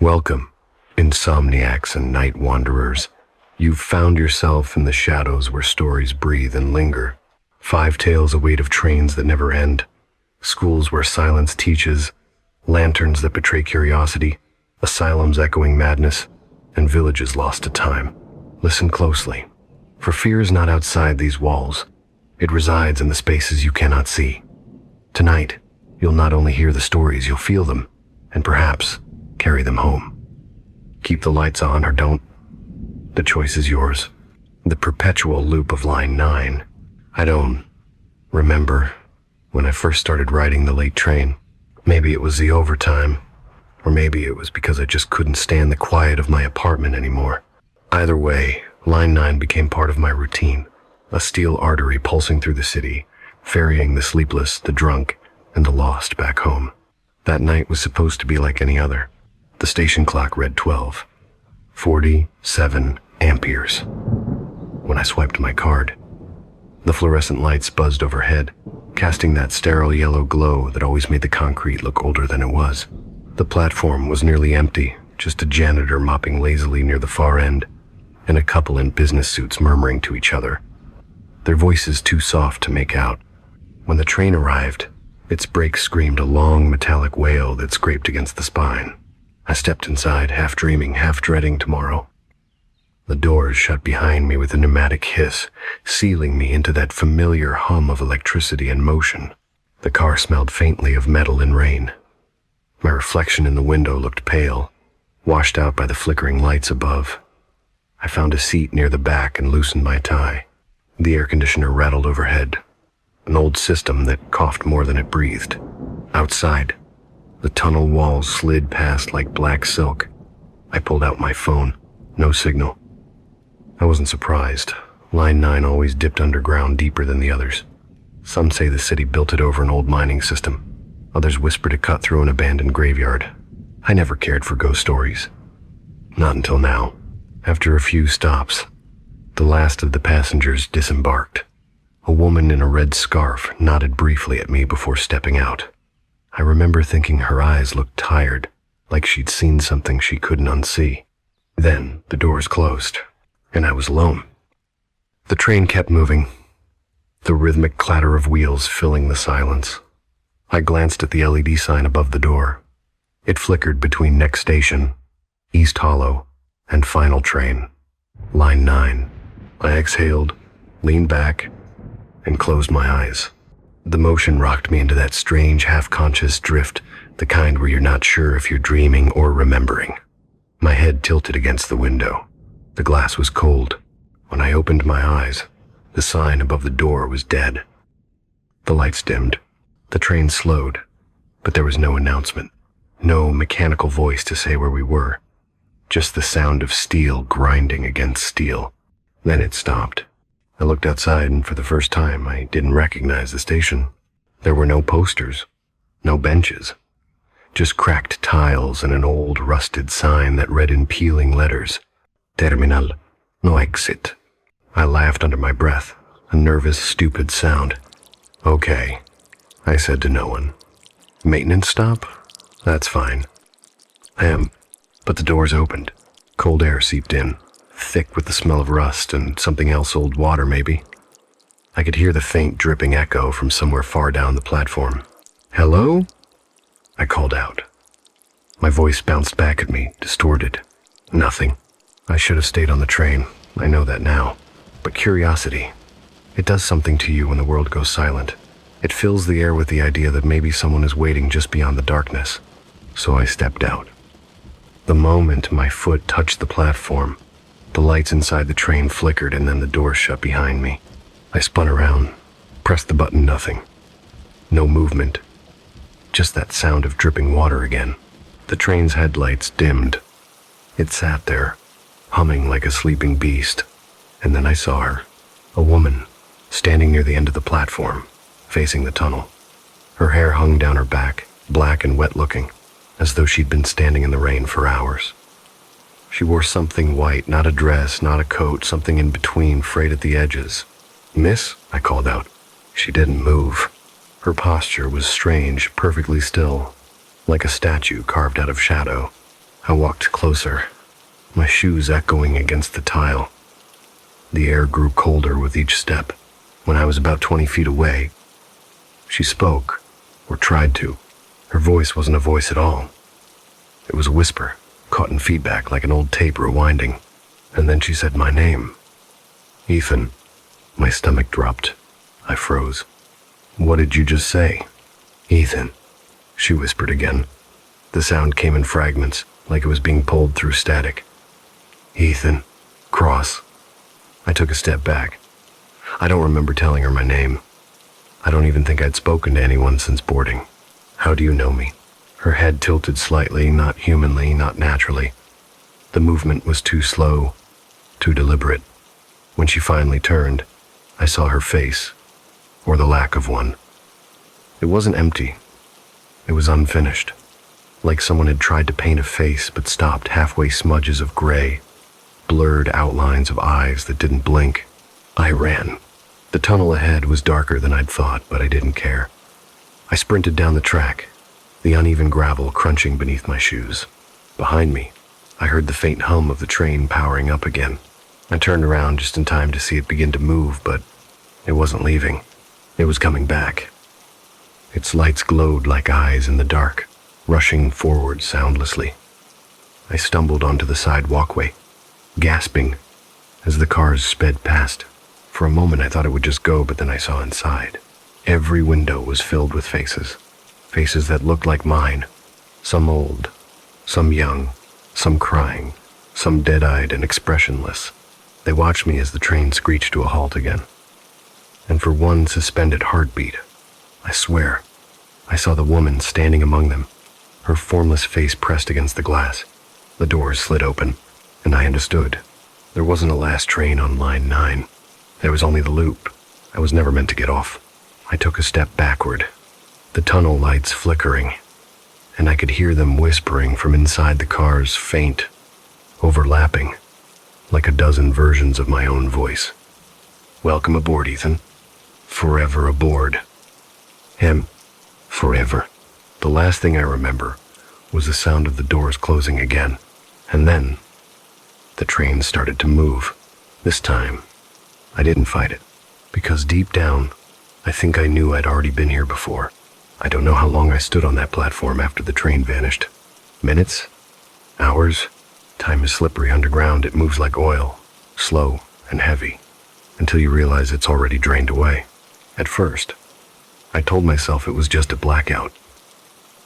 Welcome, insomniacs and night wanderers. You've found yourself in the shadows where stories breathe and linger. 5 tales await of trains that never end, schools where silence teaches, lanterns that betray curiosity, asylums echoing madness, and villages lost to time. Listen closely, for fear is not outside these walls. It resides in the spaces you cannot see. Tonight, you'll not only hear the stories, you'll feel them, and perhaps carry them home. Keep the lights on or don't. The choice is yours. The perpetual loop of line 9. I don't remember when I first started riding the late train. Maybe it was the overtime, or maybe it was because I just couldn't stand the quiet of my apartment anymore. Either way, line 9 became part of my routine, a steel artery pulsing through the city, ferrying the sleepless, the drunk, and the lost back home. That night was supposed to be like any other. The station clock read 12. 47 amperes. When I swiped my card, the fluorescent lights buzzed overhead, casting that sterile yellow glow that always made the concrete look older than it was. The platform was nearly empty, just a janitor mopping lazily near the far end, and a couple in business suits murmuring to each other, their voices too soft to make out. When the train arrived, its brakes screamed a long metallic wail that scraped against the spine. I stepped inside, half dreaming, half dreading tomorrow. The doors shut behind me with a pneumatic hiss, sealing me into that familiar hum of electricity and motion. The car smelled faintly of metal and rain. My reflection in the window looked pale, washed out by the flickering lights above. I found a seat near the back and loosened my tie. The air conditioner rattled overhead, an old system that coughed more than it breathed. Outside, the tunnel walls slid past like black silk. I pulled out my phone. No signal. I wasn't surprised. Line 9 always dipped underground deeper than the others. Some say the city built it over an old mining system. Others whispered it cut through an abandoned graveyard. I never cared for ghost stories. Not until now. After a few stops, the last of the passengers disembarked. A woman in a red scarf nodded briefly at me before stepping out. I remember thinking her eyes looked tired, like she'd seen something she couldn't unsee. Then the doors closed, and I was alone. The train kept moving, the rhythmic clatter of wheels filling the silence. I glanced at the LED sign above the door. It flickered between next station, East Hollow, and final train, line 9. I exhaled, leaned back, and closed my eyes. The motion rocked me into that strange, half-conscious drift, the kind where you're not sure if you're dreaming or remembering. My head tilted against the window. The glass was cold. When I opened my eyes, the sign above the door was dead. The lights dimmed. The train slowed, but there was no announcement, no mechanical voice to say where we were. Just the sound of steel grinding against steel. Then it stopped. I looked outside, and for the first time, I didn't recognize the station. There were no posters, no benches, just cracked tiles and an old rusted sign that read in peeling letters, Terminal, no exit. I laughed under my breath, a nervous, stupid sound. Okay, I said to no one. Maintenance stop? That's fine. But the doors opened. Cold air seeped in, thick with the smell of rust and something else, old water maybe. I could hear the faint dripping echo from somewhere far down the platform. Hello? I called out. My voice bounced back at me, distorted. Nothing. I should have stayed on the train. I know that now. But curiosity, it does something to you when the world goes silent. It fills the air with the idea that maybe someone is waiting just beyond the darkness. So I stepped out. The moment my foot touched the platform, the lights inside the train flickered and then the door shut behind me. I spun around, pressed the button, nothing. No movement. Just that sound of dripping water again. The train's headlights dimmed. It sat there, humming like a sleeping beast. And then I saw her, a woman, standing near the end of the platform, facing the tunnel. Her hair hung down her back, black and wet-looking, as though she'd been standing in the rain for hours. She wore something white, not a dress, not a coat, something in between, frayed at the edges. Miss? I called out. She didn't move. Her posture was strange, perfectly still, like a statue carved out of shadow. I walked closer, my shoes echoing against the tile. The air grew colder with each step. When I was about 20 feet away, she spoke, or tried to. Her voice wasn't a voice at all. It was a whisper, caught in feedback like an old tape rewinding. And then she said my name. Ethan. My stomach dropped. I froze. What did you just say? Ethan, she whispered again. The sound came in fragments, like it was being pulled through static. Ethan. Cross. I took a step back. I don't remember telling her my name. I don't even think I'd spoken to anyone since boarding. How do you know me? Her head tilted slightly, not humanly, not naturally. The movement was too slow, too deliberate. When she finally turned, I saw her face, or the lack of one. It wasn't empty. It was unfinished, like someone had tried to paint a face but stopped halfway smudges of gray, blurred outlines of eyes that didn't blink. I ran. The tunnel ahead was darker than I'd thought, but I didn't care. I sprinted down the track, the uneven gravel crunching beneath my shoes. Behind me, I heard the faint hum of the train powering up again. I turned around just in time to see it begin to move, but it wasn't leaving. It was coming back. Its lights glowed like eyes in the dark, rushing forward soundlessly. I stumbled onto the side walkway, gasping as the cars sped past. For a moment I thought it would just go, but then I saw inside. Every window was filled with faces. Faces that looked like mine. Some old, some young, some crying, some dead-eyed and expressionless. They watched me as the train screeched to a halt again. And for one suspended heartbeat, I swear, I saw the woman standing among them, her formless face pressed against the glass. The doors slid open, and I understood. There wasn't a last train on line 9. There was only the loop. I was never meant to get off. I took a step backward, the tunnel lights flickering, and I could hear them whispering from inside the cars, faint, overlapping, like a dozen versions of my own voice. Welcome aboard, Ethan. Forever aboard. Him. Forever. The last thing I remember was the sound of the doors closing again, and then the train started to move. This time, I didn't fight it, because deep down, I think I knew I'd already been here before. I don't know how long I stood on that platform after the train vanished. Minutes? Hours? Time is slippery underground. It moves like oil, slow and heavy, until you realize it's already drained away. At first, I told myself it was just a blackout.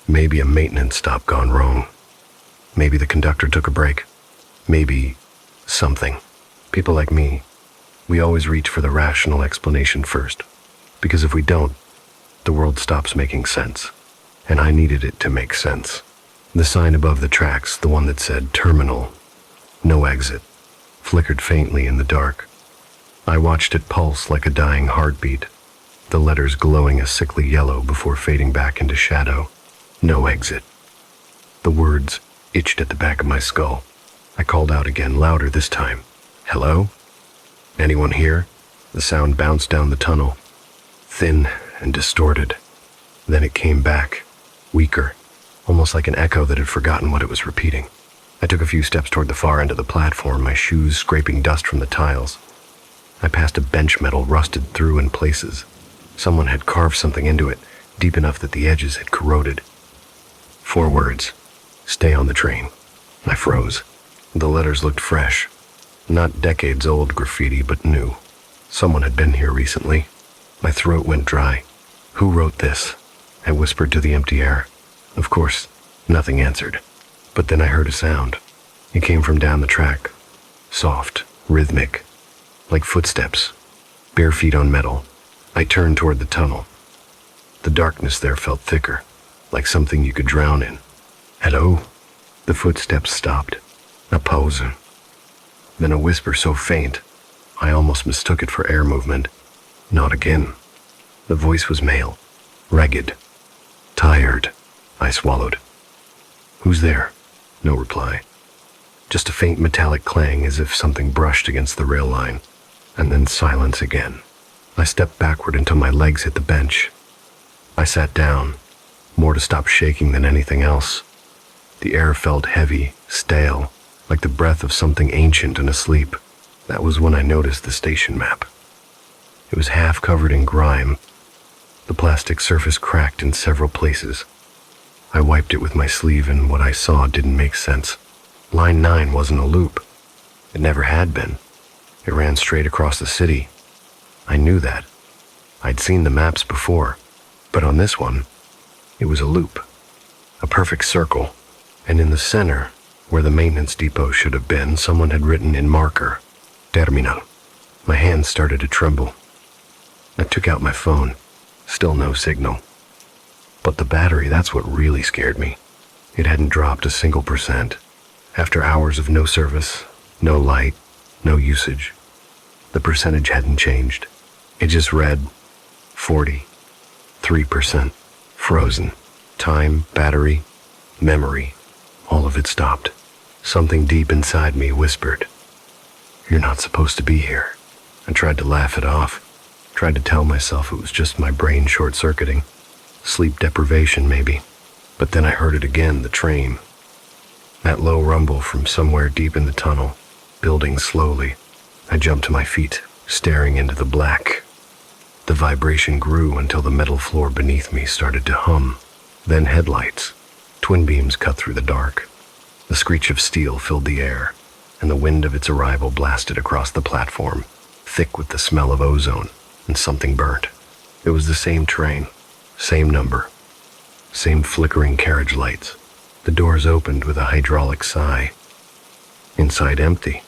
Maybe a maintenance stop gone wrong. Maybe the conductor took a break. Maybe something. People like me, we always reach for the rational explanation first, because if we don't, the world stops making sense. And I needed it to make sense. The sign above the tracks, the one that said terminal, no exit, flickered faintly in the dark. I watched it pulse like a dying heartbeat, the letters glowing a sickly yellow before fading back into shadow. No exit. The words itched at the back of my skull. I called out again, louder this time. Hello? Anyone here? The sound bounced down the tunnel, thin and distorted. Then it came back, weaker, almost like an echo that had forgotten what it was repeating. I took a few steps toward the far end of the platform, my shoes scraping dust from the tiles. I passed a bench metal rusted through in places. Someone had carved something into it, deep enough that the edges had corroded. 4 words. Stay on the train. I froze. The letters looked fresh. Not decades-old graffiti, but new. Someone had been here recently. My throat went dry. Who wrote this? I whispered to the empty air. Of course, nothing answered. But then I heard a sound. It came from down the track. Soft, rhythmic, like footsteps, bare feet on metal. I turned toward the tunnel. The darkness there felt thicker, like something you could drown in. Hello? The footsteps stopped. A pause. Then a whisper so faint, I almost mistook it for air movement. Not again. The voice was male, ragged, tired. I swallowed. Who's there? No reply. Just a faint metallic clang as if something brushed against the rail line, and then silence again. I stepped backward until my legs hit the bench. I sat down, more to stop shaking than anything else. The air felt heavy, stale, like the breath of something ancient and asleep. That was when I noticed the station map. It was half covered in grime, the plastic surface cracked in several places. I wiped it with my sleeve and what I saw didn't make sense. Line 9 wasn't a loop. It never had been. It ran straight across the city. I knew that. I'd seen the maps before, but on this one, it was a loop. A perfect circle, and in the center, where the maintenance depot should have been, someone had written in marker, Terminal. My hands started to tremble. I took out my phone. Still no signal. But the battery, that's what really scared me. It hadn't dropped a single %. After hours of no service, no light, no usage, the percentage hadn't changed. It just read 43%. Frozen. Time, battery, memory, all of it stopped. Something deep inside me whispered, "You're not supposed to be here." I tried to laugh it off, tried to tell myself it was just my brain short-circuiting. Sleep deprivation, maybe. But then I heard it again, the train. That low rumble from somewhere deep in the tunnel, building slowly. I jumped to my feet, staring into the black. The vibration grew until the metal floor beneath me started to hum. Then headlights. Twin beams cut through the dark. The screech of steel filled the air, and the wind of its arrival blasted across the platform, thick with the smell of ozone, and something burnt. It was the same train, same number, same flickering carriage lights. The doors opened with a hydraulic sigh. Inside empty.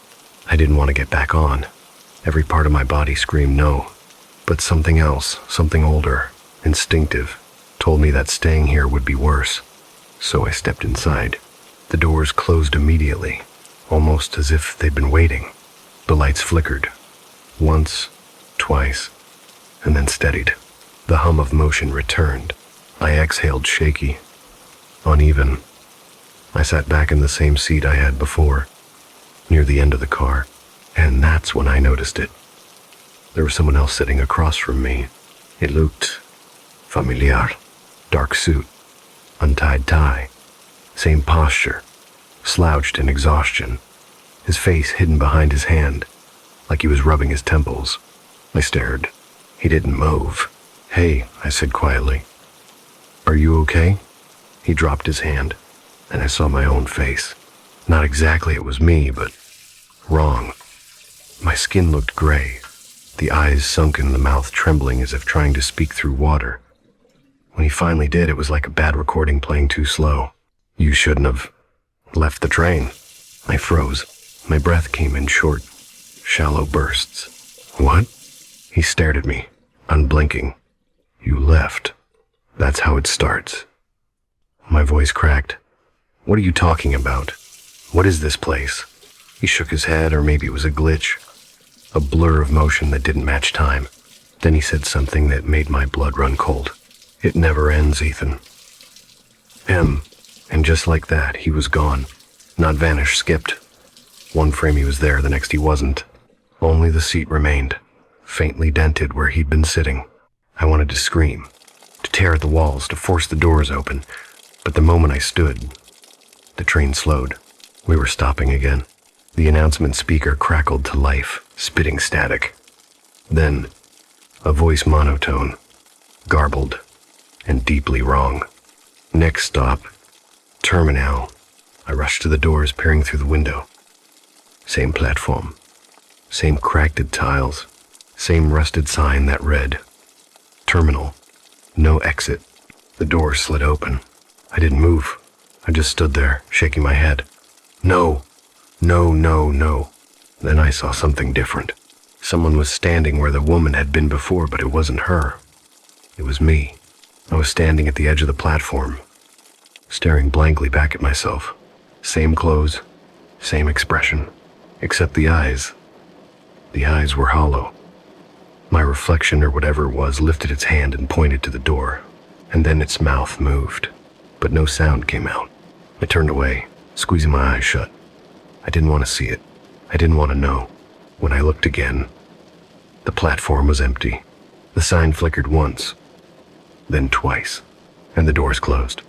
I didn't want to get back on. Every part of my body screamed no. But something else, something older, instinctive, told me that staying here would be worse. So I stepped inside. The doors closed immediately, almost as if they'd been waiting. The lights flickered. Once, twice, and then steadied. The hum of motion returned. I exhaled shaky, uneven. I sat back in the same seat I had before, near the end of the car, and that's when I noticed it. There was someone else sitting across from me. It looked familiar. Dark suit, untied tie, same posture, slouched in exhaustion, his face hidden behind his hand, like he was rubbing his temples. I stared. He didn't move. "Hey," I said quietly. "Are you okay?" He dropped his hand, and I saw my own face. Not exactly it was me, but wrong. My skin looked gray, the eyes sunken, the mouth trembling as if trying to speak through water. When he finally did, it was like a bad recording playing too slow. "You shouldn't have left the train." I froze. My breath came in short, shallow bursts. "What?" He stared at me, unblinking. "You left. That's how it starts." My voice cracked. "What are you talking about? What is this place?" He shook his head, or maybe it was a glitch, a blur of motion that didn't match time. Then he said something that made my blood run cold. "It never ends, Ethan." And just like that, he was gone. Not vanished, skipped. One frame he was there, the next he wasn't. Only the seat remained, faintly dented where he'd been sitting. I wanted to scream, to tear at the walls, to force the doors open. But the moment I stood, the train slowed. We were stopping again. The announcement speaker crackled to life, spitting static. Then, a voice monotone, garbled, and deeply wrong. "Next stop, Terminal." I rushed to the doors, peering through the window. Same platform, same cracked tiles, same rusted sign that read, "Terminal, no exit." The door slid open. I didn't move. I just stood there, shaking my head. No, no, no, no. Then I saw something different. Someone was standing where the woman had been before, but it wasn't her. It was me. I was standing at the edge of the platform, staring blankly back at myself. Same clothes, same expression, except the eyes. The eyes were hollow. My reflection, or whatever it was, lifted its hand and pointed to the door, and then its mouth moved, but no sound came out. I turned away, squeezing my eyes shut. I didn't want to see it. I didn't want to know. When I looked again, the platform was empty. The sign flickered once, then twice, and the doors closed.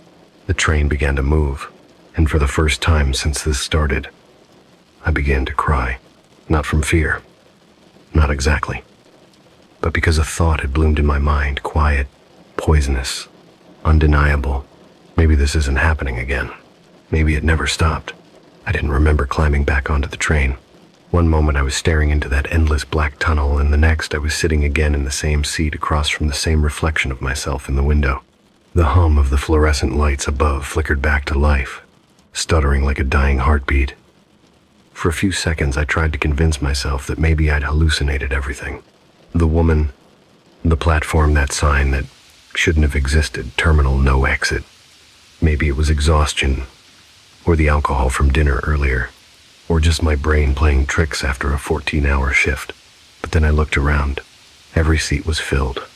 The train began to move, And for the first time since this started, I began to cry. Not from fear. Not exactly. But because a thought had bloomed in my mind, quiet, poisonous, undeniable. Maybe this isn't happening again. Maybe it never stopped. I didn't remember climbing back onto the train. One moment I was staring into that endless black tunnel, and the next I was sitting again in the same seat across from the same reflection of myself in the window. The hum of the fluorescent lights above flickered back to life, stuttering like a dying heartbeat. For a few seconds I tried to convince myself that maybe I'd hallucinated everything. The woman, the platform, that sign that shouldn't have existed, terminal no exit. Maybe it was exhaustion, or the alcohol from dinner earlier, or just my brain playing tricks after a 14-hour shift. But then I looked around. Every seat was filled.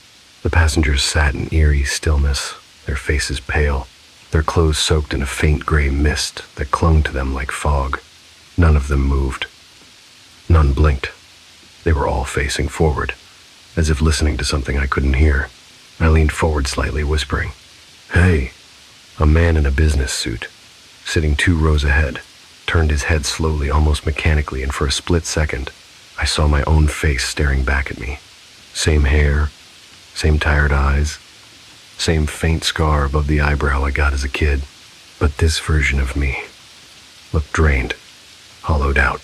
The passengers sat in eerie stillness, their faces pale, their clothes soaked in a faint gray mist that clung to them like fog. None of them moved. None blinked. They were all facing forward, as if listening to something I couldn't hear. I leaned forward slightly, whispering, "Hey." A man in a business suit, sitting 2 rows ahead, turned his head slowly, almost mechanically, and for a split second, I saw my own face staring back at me. Same hair, same tired eyes, same faint scar above the eyebrow I got as a kid. But this version of me looked drained, hollowed out,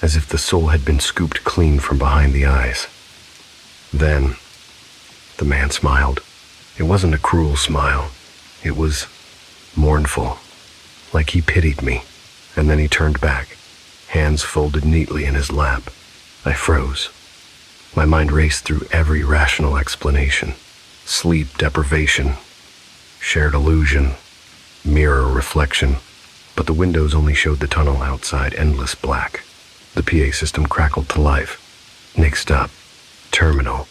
as if the soul had been scooped clean from behind the eyes. Then, the man smiled. It wasn't a cruel smile. It was mournful, like he pitied me. And then he turned back, hands folded neatly in his lap. I froze. My mind raced through every rational explanation. Sleep deprivation, shared illusion, mirror reflection. But the windows only showed the tunnel outside, endless black. The PA system crackled to life. Next up, terminal.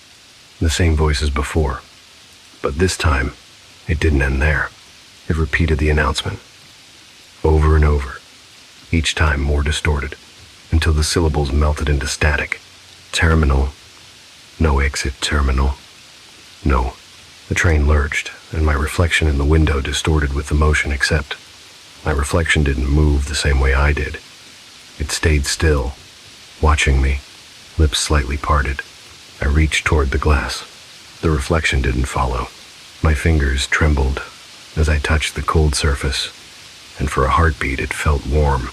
The same voice as before. But this time, it didn't end there. It repeated the announcement, over and over, each time more distorted, until the syllables melted into static. Terminal. No exit, terminal. No. The train lurched, and my reflection in the window distorted with the motion, except my reflection didn't move the same way I did. It stayed still, watching me, lips slightly parted. I reached toward the glass. The reflection didn't follow. My fingers trembled as I touched the cold surface, and for a heartbeat it felt warm.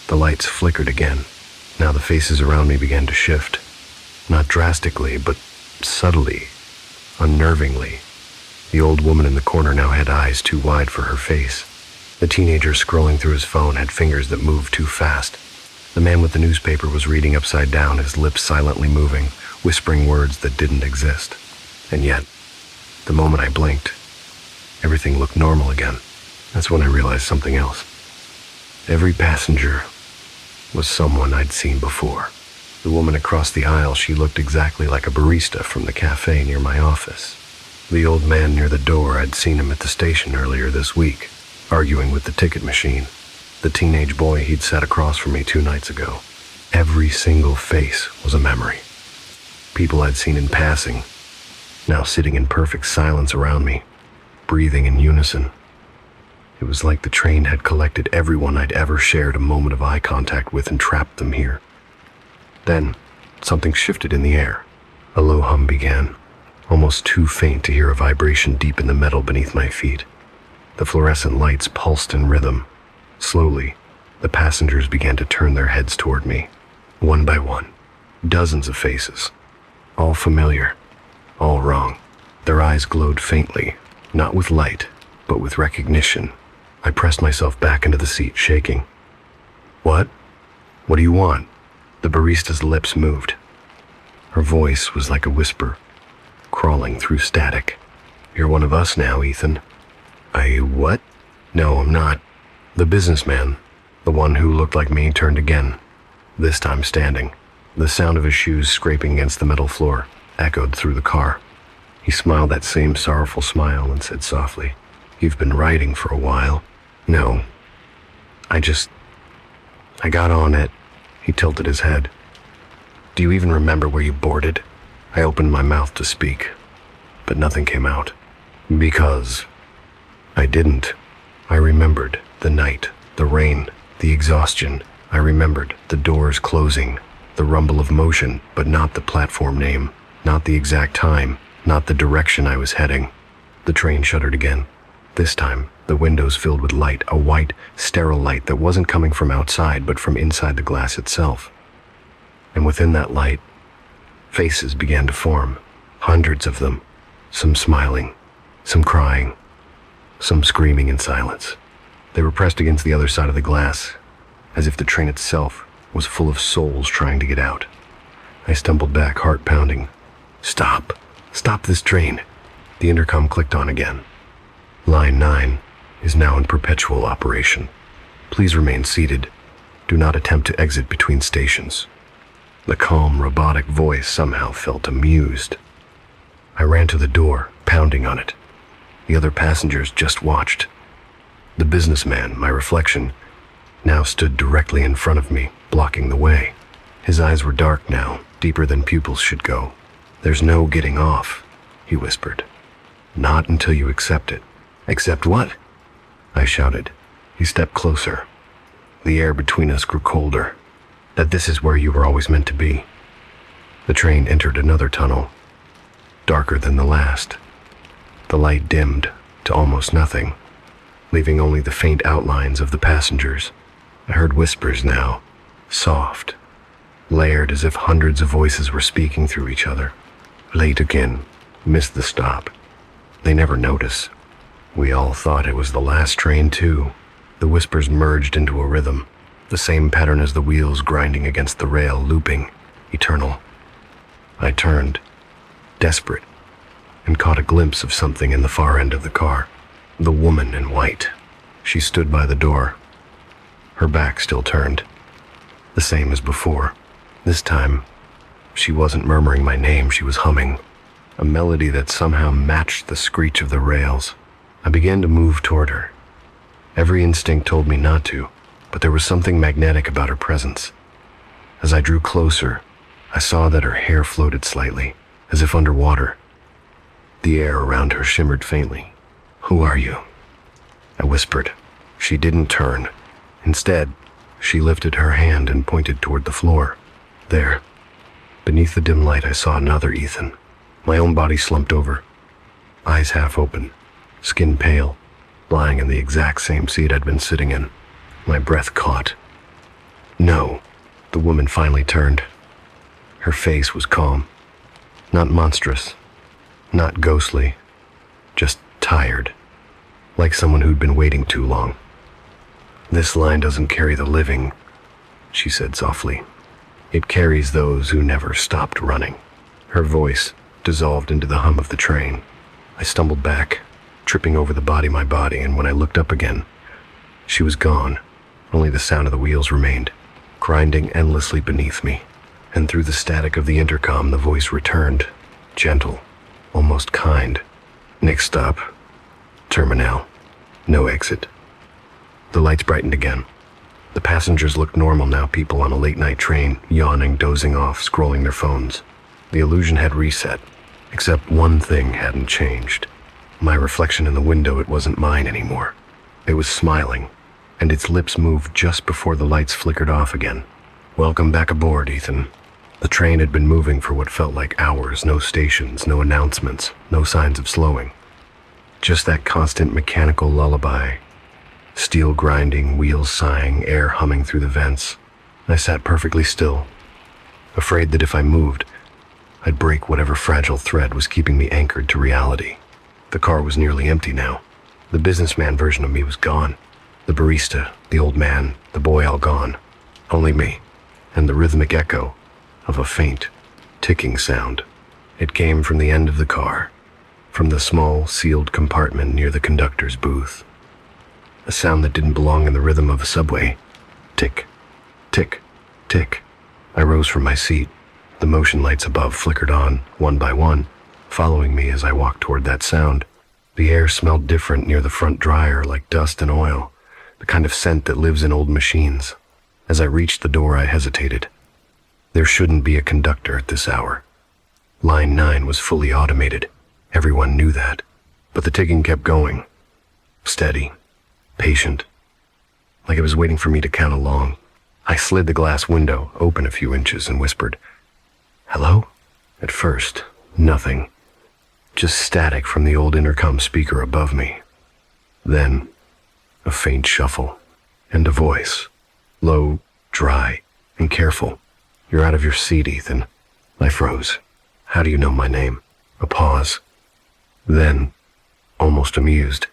The lights flickered again. Now the faces around me began to shift. Not drastically, but subtly, unnervingly. The old woman in the corner now had eyes too wide for her face. The teenager scrolling through his phone had fingers that moved too fast. The man with the newspaper was reading upside down, his lips silently moving, whispering words that didn't exist. And yet, the moment I blinked, everything looked normal again. That's when I realized something else. Every passenger was someone I'd seen before. The woman across the aisle, she looked exactly like a barista from the cafe near my office. The old man near the door, I'd seen him at the station earlier this week, arguing with the ticket machine. The teenage boy, he'd sat across from me 2 nights ago. Every single face was a memory. People I'd seen in passing, now sitting in perfect silence around me, breathing in unison. It was like the train had collected everyone I'd ever shared a moment of eye contact with and trapped them here. Then, something shifted in the air. A low hum began, almost too faint to hear a vibration deep in the metal beneath my feet. The fluorescent lights pulsed in rhythm. Slowly, the passengers began to turn their heads toward me, one by one. Dozens of faces, all familiar, all wrong. Their eyes glowed faintly, not with light, but with recognition. I pressed myself back into the seat, shaking. "What? What do you want?" The barista's lips moved. Her voice was like a whisper, crawling through static. "You're one of us now, Ethan." What? "No, I'm not." The businessman, the one who looked like me, turned again, this time standing. The sound of his shoes scraping against the metal floor echoed through the car. He smiled that same sorrowful smile and said softly, "You've been writing for a while." "No. I got on it." He tilted his head. "Do you even remember where you boarded?" I opened my mouth to speak, but nothing came out. Because I didn't. I remembered The night, the rain, the exhaustion. I remembered the doors closing, the rumble of motion, but not the platform name, not the exact time, not the direction I was heading. The train shuddered again. This time, the windows filled with light, a white, sterile light that wasn't coming from outside but from inside the glass itself. And within that light, faces began to form, hundreds of them, some smiling, some crying, some screaming in silence. They were pressed against the other side of the glass, as if the train itself was full of souls trying to get out. I stumbled back, heart pounding. Stop! Stop this train! The intercom clicked on again. Line 9 is now in perpetual operation. Please remain seated. Do not attempt to exit between stations. The calm, robotic voice somehow felt amused. I ran to the door, pounding on it. The other passengers just watched. The businessman, my reflection, now stood directly in front of me, blocking the way. His eyes were dark now, deeper than pupils should go. "There's no getting off," he whispered. "Not until you accept it." "Accept what?" I shouted. He stepped closer. The air between us grew colder. "That this is where you were always meant to be." The train entered another tunnel, darker than the last. The light dimmed to almost nothing, leaving only the faint outlines of the passengers. I heard whispers now, soft, layered as if hundreds of voices were speaking through each other. "Late again. Missed the stop." They never notice. We all thought it was the last train too. The whispers merged into a rhythm, the same pattern as the wheels grinding against the rail, looping, eternal. I turned, desperate, and caught a glimpse of something in the far end of the car. The woman in white. She stood by the door, her back still turned, the same as before. This time, she wasn't murmuring my name, she was humming, a melody that somehow matched the screech of the rails. I began to move toward her. Every instinct told me not to, but there was something magnetic about her presence. As I drew closer, I saw that her hair floated slightly, as if underwater. The air around her shimmered faintly. "Who are you?" I whispered. She didn't turn. Instead, she lifted her hand and pointed toward the floor. There, beneath the dim light, I saw another Ethan. My own body slumped over, eyes half open, skin pale, lying in the exact same seat I'd been sitting in. My breath caught. "No." The woman finally turned. Her face was calm, not monstrous, not ghostly, just tired, like someone who'd been waiting too long. "This line doesn't carry the living," she said softly. "It carries those who never stopped running." Her voice dissolved into the hum of the train. I stumbled back, tripping over my body, and when I looked up again, she was gone. Only the sound of the wheels remained, grinding endlessly beneath me. And through the static of the intercom, the voice returned, gentle, almost kind. "Next stop, Terminal. No exit." The lights brightened again. The passengers looked normal now, people on a late-night train, yawning, dozing off, scrolling their phones. The illusion had reset, except one thing hadn't changed. My reflection in the window, it wasn't mine anymore. It was smiling, and its lips moved just before the lights flickered off again. "Welcome back aboard, Ethan." The train had been moving for what felt like hours, no stations, no announcements, no signs of slowing. Just that constant mechanical lullaby. Steel grinding, wheels sighing, air humming through the vents. I sat perfectly still, afraid that if I moved, I'd break whatever fragile thread was keeping me anchored to reality. The car was nearly empty now. The businessman version of me was gone. The barista, the old man, the boy all gone. Only me, and the rhythmic echo of a faint, ticking sound. It came from the end of the car, from the small, sealed compartment near the conductor's booth. A sound that didn't belong in the rhythm of a subway. Tick, tick, tick. I rose from my seat. The motion lights above flickered on, one by one, following me as I walked toward that sound. The air smelled different near the front dryer, like dust and oil, the kind of scent that lives in old machines. As I reached the door, I hesitated. There shouldn't be a conductor at this hour. Line 9 was fully automated. Everyone knew that. But the ticking kept going. Steady, patient, like it was waiting for me to count along. I slid the glass window open a few inches and whispered, "Hello?" At first, nothing. Just static from the old intercom speaker above me. Then, a faint shuffle, and a voice, low, dry, and careful. "You're out of your seat, Ethan." I froze. "How do you know my name?" A pause. Then, almost amused,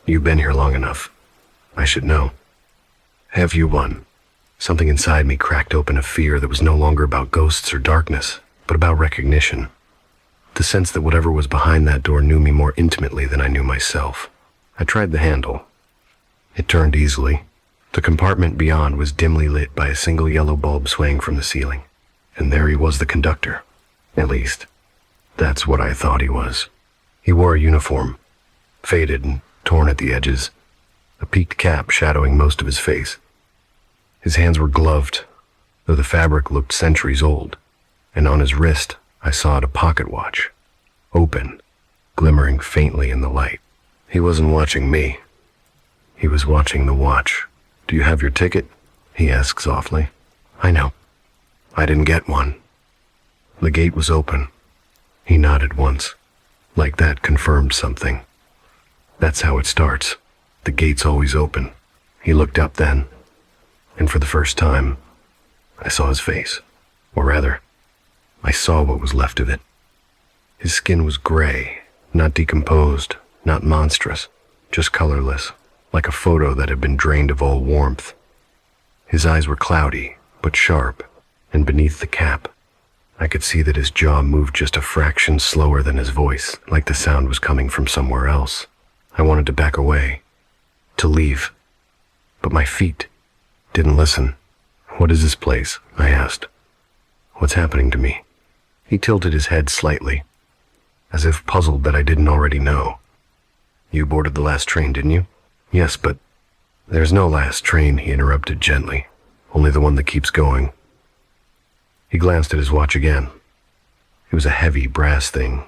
"You've been here long enough. I should know." "Have you won?" Something inside me cracked open a fear that was no longer about ghosts or darkness, but about recognition. The sense that whatever was behind that door knew me more intimately than I knew myself. I tried the handle. It turned easily. The compartment beyond was dimly lit by a single yellow bulb swaying from the ceiling. And there he was, the conductor. At least, that's what I thought he was. He wore a uniform, faded and torn at the edges, a peaked cap shadowing most of his face. His hands were gloved, though the fabric looked centuries old, and on his wrist I saw a pocket watch, open, glimmering faintly in the light. He wasn't watching me. He was watching the watch. "Do you have your ticket?" he asked softly. "I know. I didn't get one." The gate was open. He nodded once. Like that confirmed something. That's how it starts. The gate's always open. He looked up then, and for the first time, I saw his face. Or rather, I saw what was left of it. His skin was gray, not decomposed, not monstrous, just colorless, like a photo that had been drained of all warmth. His eyes were cloudy, but sharp, and beneath the cap, I could see that his jaw moved just a fraction slower than his voice, like the sound was coming from somewhere else. I wanted to back away, to leave, but my feet didn't listen. "What is this place?" I asked. "What's happening to me?" He tilted his head slightly, as if puzzled that I didn't already know. "You boarded the last train, didn't you?" "Yes, but..." "There's no last train," he interrupted gently. "Only the one that keeps going." He glanced at his watch again. It was a heavy brass thing,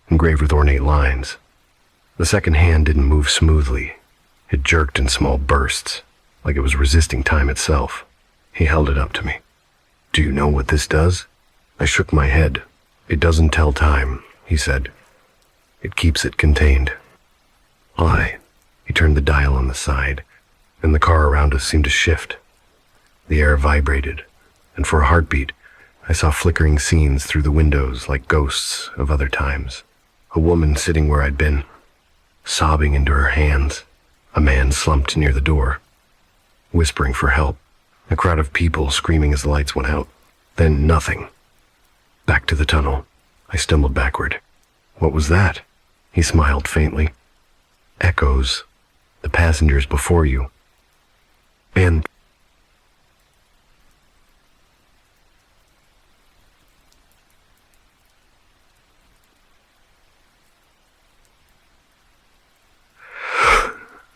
engraved with ornate lines. The second hand didn't move smoothly. It jerked in small bursts, like it was resisting time itself. He held it up to me. "Do you know what this does?" I shook my head. "It doesn't tell time," he said. "It keeps it contained." He turned the dial on the side, and the car around us seemed to shift. The air vibrated, and for a heartbeat, I saw flickering scenes through the windows like ghosts of other times. A woman sitting where I'd been, sobbing into her hands. A man slumped near the door, whispering for help. A crowd of people screaming as the lights went out. Then nothing. Back to the tunnel. I stumbled backward. "What was that?" He smiled faintly. "Echoes. The passengers before you. And..."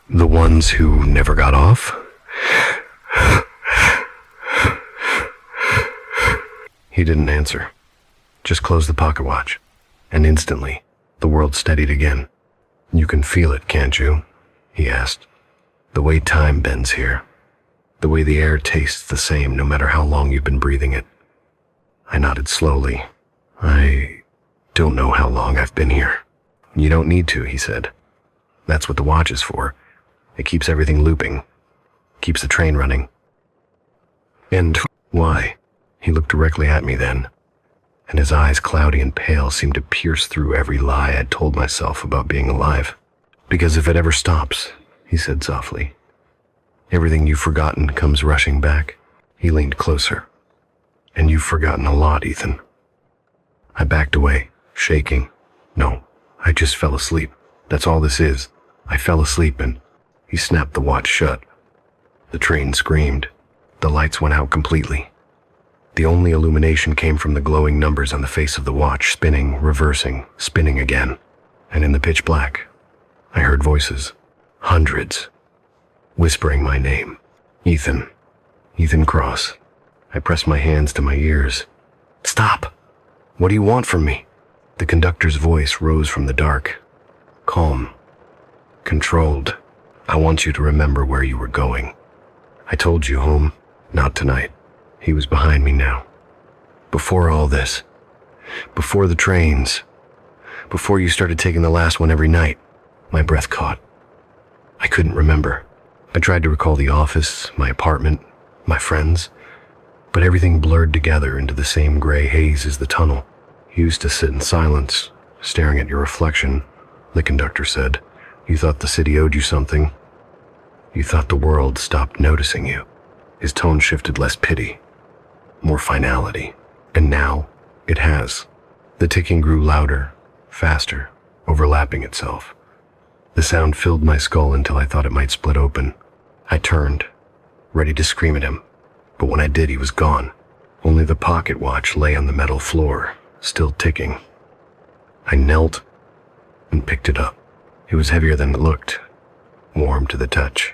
"The ones who never got off?" He didn't answer, just closed the pocket watch, and instantly, the world steadied again. "You can feel it, can't you?" he asked. "The way time bends here. The way the air tastes the same no matter how long you've been breathing it." I nodded slowly. "I don't know how long I've been here." "You don't need to," he said. "That's what the watch is for. It keeps everything looping, keeps the train running." "And why?" He looked directly at me then, and his eyes, cloudy and pale, seemed to pierce through every lie I'd told myself about being alive. "Because if it ever stops," he said softly, "everything you've forgotten comes rushing back." He leaned closer. "And you've forgotten a lot, Ethan." I backed away, shaking. "No, I just fell asleep. That's all this is. I fell asleep and..." He snapped the watch shut. The train screamed. The lights went out completely. The only illumination came from the glowing numbers on the face of the watch, spinning, reversing, spinning again. And in the pitch black, I heard voices, hundreds, whispering my name. "Ethan. Ethan Cross." I pressed my hands to my ears. "Stop! What do you want from me?" The conductor's voice rose from the dark. Calm. Controlled. "I want you to remember where you were going. I told you, home. Not tonight. He was behind me now. Before all this. Before the trains. Before you started taking the last one every night. My breath caught. I couldn't remember. I tried to recall the office, my apartment, my friends, but everything blurred together into the same gray haze as the tunnel. You used to sit in silence, staring at your reflection, the conductor said. You thought the city owed you something. You thought the world stopped noticing you. His tone shifted, less pity, more finality. And now, it has. The ticking grew louder, faster, overlapping itself. The sound filled my skull until I thought it might split open. I turned, ready to scream at him, but when I did, he was gone. Only the pocket watch lay on the metal floor, still ticking. I knelt and picked it up. It was heavier than it looked, warm to the touch.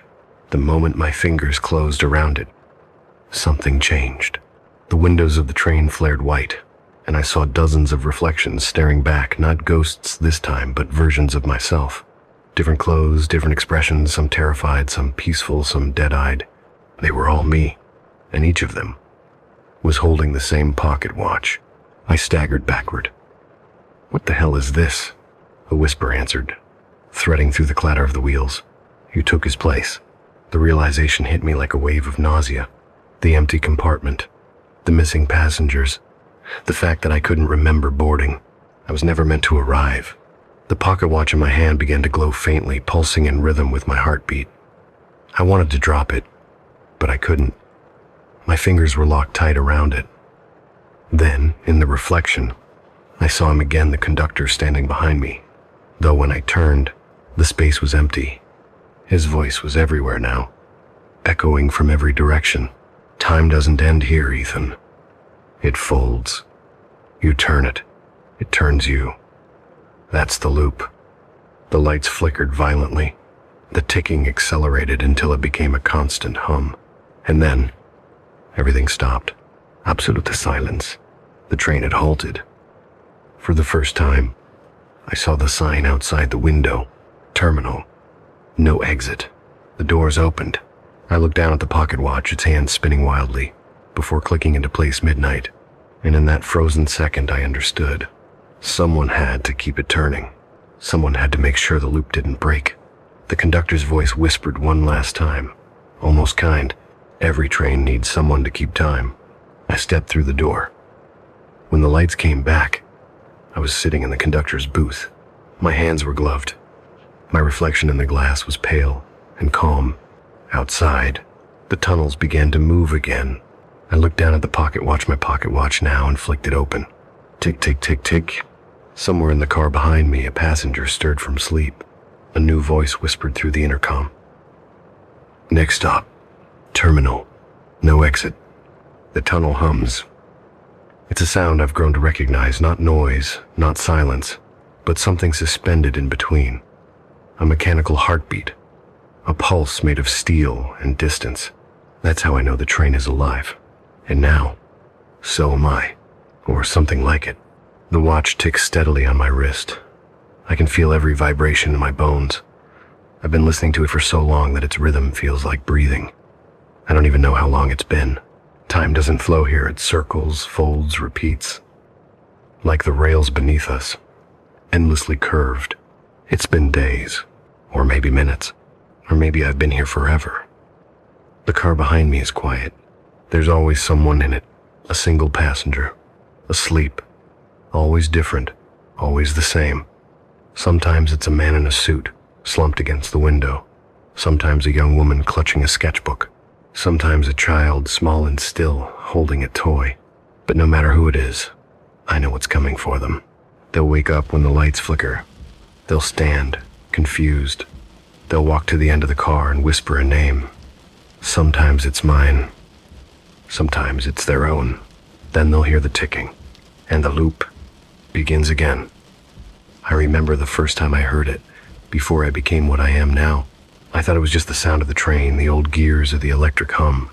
The moment my fingers closed around it, something changed. The windows of the train flared white, and I saw dozens of reflections staring back, not ghosts this time, but versions of myself. Different clothes, different expressions, some terrified, some peaceful, some dead-eyed. They were all me, and each of them was holding the same pocket watch. I staggered backward. What the hell is this? A whisper answered, threading through the clatter of the wheels. You took his place. The realization hit me like a wave of nausea. The empty compartment, the missing passengers, the fact that I couldn't remember boarding. I was never meant to arrive. The pocket watch in my hand began to glow faintly, pulsing in rhythm with my heartbeat. I wanted to drop it, but I couldn't. My fingers were locked tight around it. Then, in the reflection, I saw him again, the conductor standing behind me. Though when I turned, the space was empty. His voice was everywhere now, echoing from every direction. Time doesn't end here, Ethan. It folds. You turn it. It turns you. That's the loop. The lights flickered violently. The ticking accelerated until it became a constant hum. And then, everything stopped. Absolute silence. The train had halted. For the first time, I saw the sign outside the window. Terminal. No exit. The doors opened. I looked down at the pocket watch, its hands spinning wildly, before clicking into place midnight. And in that frozen second, I understood. Someone had to keep it turning. Someone had to make sure the loop didn't break. The conductor's voice whispered one last time, almost kind. Every train needs someone to keep time. I stepped through the door. When the lights came back, I was sitting in the conductor's booth. My hands were gloved. My reflection in the glass was pale and calm. Outside, the tunnels began to move again. I looked down at the pocket watch, my pocket watch now, and flicked it open. Tick, tick, tick, tick. Somewhere in the car behind me, a passenger stirred from sleep. A new voice whispered through the intercom. Next stop, terminal. No exit. The tunnel hums. It's a sound I've grown to recognize, not noise, not silence, but something suspended in between. A mechanical heartbeat. A pulse made of steel and distance. That's how I know the train is alive. And now, so am I. Or something like it. The watch ticks steadily on my wrist. I can feel every vibration in my bones. I've been listening to it for so long that its rhythm feels like breathing. I don't even know how long it's been. Time doesn't flow here. It circles, folds, repeats. Like the rails beneath us, endlessly curved. It's been days, or maybe minutes, or maybe I've been here forever. The car behind me is quiet. There's always someone in it, a single passenger, asleep, always different, always the same. Sometimes it's a man in a suit, slumped against the window. Sometimes a young woman clutching a sketchbook. Sometimes a child, small and still, holding a toy. But no matter who it is, I know what's coming for them. They'll wake up when the lights flicker. They'll stand, confused. They'll walk to the end of the car and whisper a name. Sometimes it's mine. Sometimes it's their own. Then they'll hear the ticking, and the loop begins again. I remember the first time I heard it, before I became what I am now. I thought it was just the sound of the train, the old gears or the electric hum.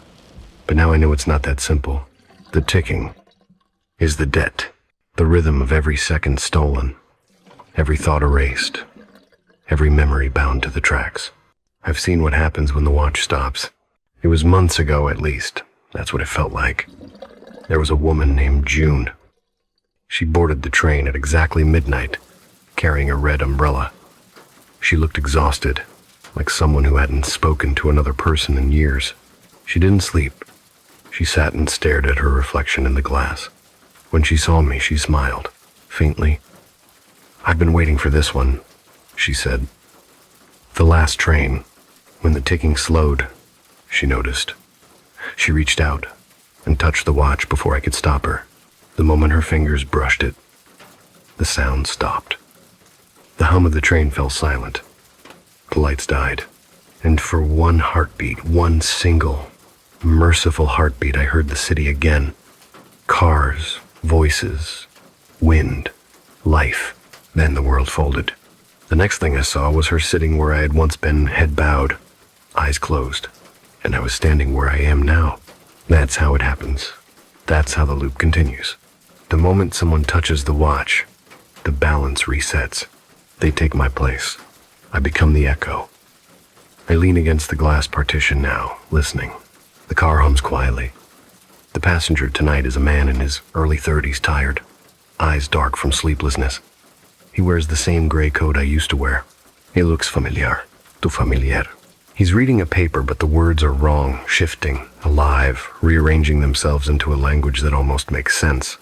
But now I know it's not that simple. The ticking is the debt, the rhythm of every second stolen, every thought erased, every memory bound to the tracks. I've seen what happens when the watch stops. It was months ago at least. That's what it felt like. There was a woman named June. She boarded the train at exactly midnight, carrying a red umbrella. She looked exhausted, like someone who hadn't spoken to another person in years. She didn't sleep. She sat and stared at her reflection in the glass. When she saw me, she smiled, faintly. "I've been waiting for this one," she said. The last train, when the ticking slowed, she noticed. She reached out and touched the watch before I could stop her. The moment her fingers brushed it, the sound stopped. The hum of the train fell silent. The lights died. And for one heartbeat, one single, merciful heartbeat, I heard the city again. Cars, voices, wind, life. Then the world folded. The next thing I saw was her sitting where I had once been, head bowed, eyes closed. And I was standing where I am now. That's how it happens. That's how the loop continues. The moment someone touches the watch, the balance resets. They take my place. I become the echo. I lean against the glass partition now, listening. The car hums quietly. The passenger tonight is a man in his early 30s, tired, eyes dark from sleeplessness. He wears the same gray coat I used to wear. He looks familiar, too familiar. He's reading a paper, but the words are wrong, shifting, alive, rearranging themselves into a language that almost makes sense.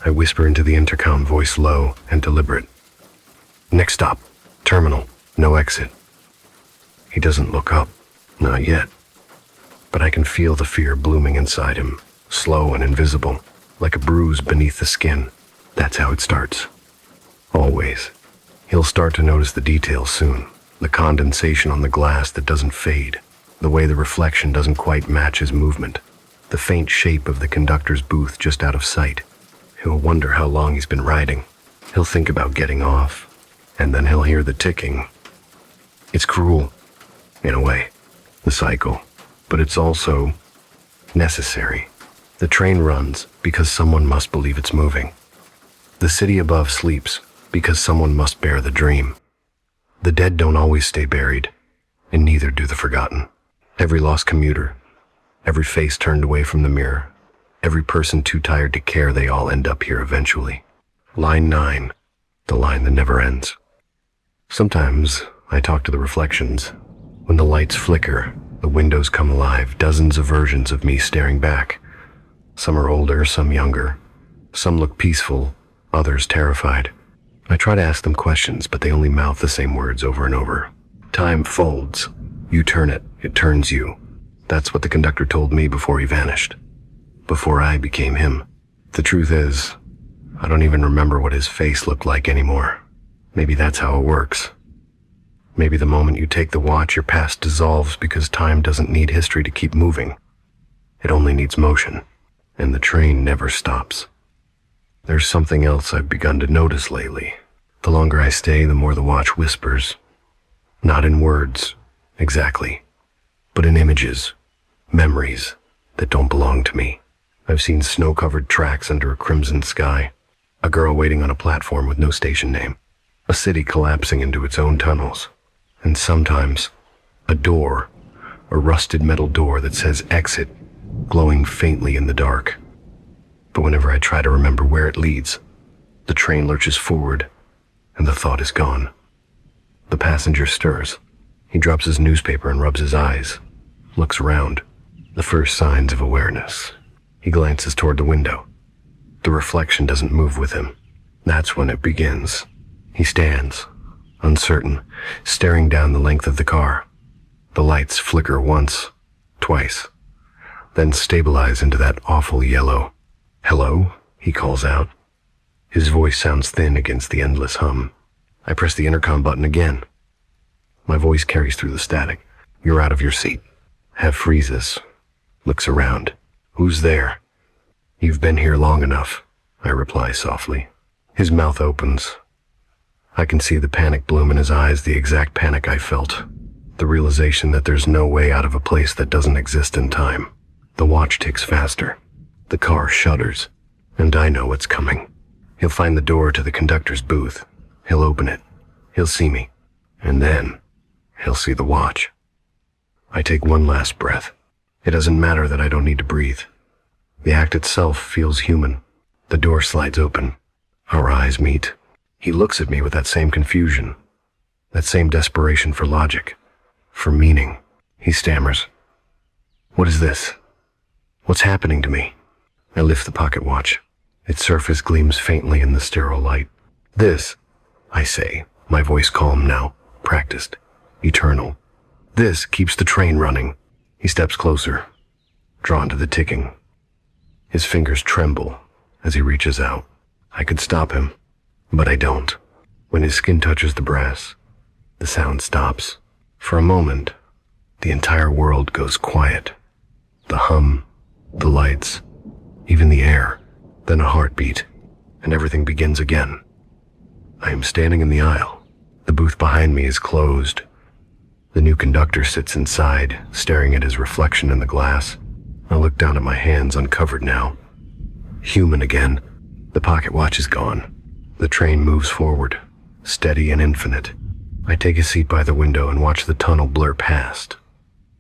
I whisper into the intercom, voice low and deliberate. "Next stop, terminal, no exit." He doesn't look up, not yet. But I can feel the fear blooming inside him, slow and invisible, like a bruise beneath the skin. That's how it starts. Always. He'll start to notice the details soon. The condensation on the glass that doesn't fade. The way the reflection doesn't quite match his movement. The faint shape of the conductor's booth just out of sight. He'll wonder how long he's been riding. He'll think about getting off. And then he'll hear the ticking. It's cruel, in a way, the cycle. But it's also necessary. The train runs because someone must believe it's moving. The city above sleeps because someone must bear the dream. The dead don't always stay buried, and neither do the forgotten. Every lost commuter, every face turned away from the mirror, every person too tired to care, they all end up here eventually. Line 9, the line that never ends. Sometimes I talk to the reflections. When the lights flicker, the windows come alive, dozens of versions of me staring back. Some are older, some younger. Some look peaceful, others terrified. I try to ask them questions, but they only mouth the same words over and over. Time folds. You turn it, it turns you. That's what the conductor told me before he vanished. Before I became him. The truth is, I don't even remember what his face looked like anymore. Maybe that's how it works. Maybe the moment you take the watch, your past dissolves because time doesn't need history to keep moving. It only needs motion, and the train never stops. There's something else I've begun to notice lately. The longer I stay, the more the watch whispers. Not in words, exactly, but in images, memories that don't belong to me. I've seen snow-covered tracks under a crimson sky, a girl waiting on a platform with no station name, a city collapsing into its own tunnels, and sometimes a door, a rusted metal door that says exit, glowing faintly in the dark. But whenever I try to remember where it leads, the train lurches forward, and the thought is gone. The passenger stirs. He drops his newspaper and rubs his eyes, looks around, the first signs of awareness. He glances toward the window. The reflection doesn't move with him. That's when it begins. He stands, uncertain, staring down the length of the car. The lights flicker once, twice, then stabilize into that awful yellow. "Hello?" he calls out. His voice sounds thin against the endless hum. I press the intercom button again. My voice carries through the static. "You're out of your seat." Have freezes. Looks around. "Who's there?" "You've been here long enough," I reply softly. His mouth opens. I can see the panic bloom in his eyes, the exact panic I felt. The realization that there's no way out of a place that doesn't exist in time. The watch ticks faster. The car shudders, and I know what's coming. He'll find the door to the conductor's booth. He'll open it. He'll see me. And then, he'll see the watch. I take one last breath. It doesn't matter that I don't need to breathe. The act itself feels human. The door slides open. Our eyes meet. He looks at me with that same confusion, that same desperation for logic, for meaning. He stammers. "What is this? What's happening to me?" I lift the pocket watch. Its surface gleams faintly in the sterile light. "This," I say, my voice calm now, practiced, eternal. "This keeps the train running." He steps closer, drawn to the ticking. His fingers tremble as he reaches out. I could stop him, but I don't. When his skin touches the brass, the sound stops. For a moment, the entire world goes quiet. The hum, the lights, even the air, then a heartbeat, and everything begins again. I am standing in the aisle. The booth behind me is closed. The new conductor sits inside, staring at his reflection in the glass. I look down at my hands, uncovered now. Human again. The pocket watch is gone. The train moves forward, steady and infinite. I take a seat by the window and watch the tunnel blur past.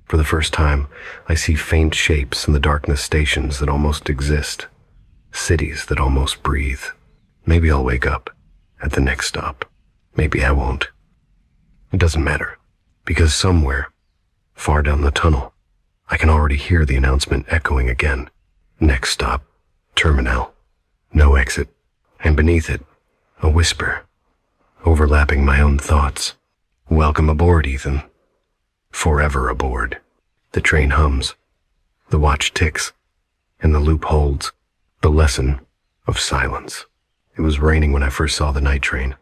For the first time, I see faint shapes in the darkness, stations that almost exist, cities that almost breathe. Maybe I'll wake up at the next stop. Maybe I won't. It doesn't matter, because somewhere, far down the tunnel, I can already hear the announcement echoing again. Next stop, terminal, no exit, and beneath it, a whisper, overlapping my own thoughts. "Welcome aboard, Ethan. Forever aboard." The train hums, the watch ticks, and the loop holds. The lesson of silence. It was raining when I first saw the night train.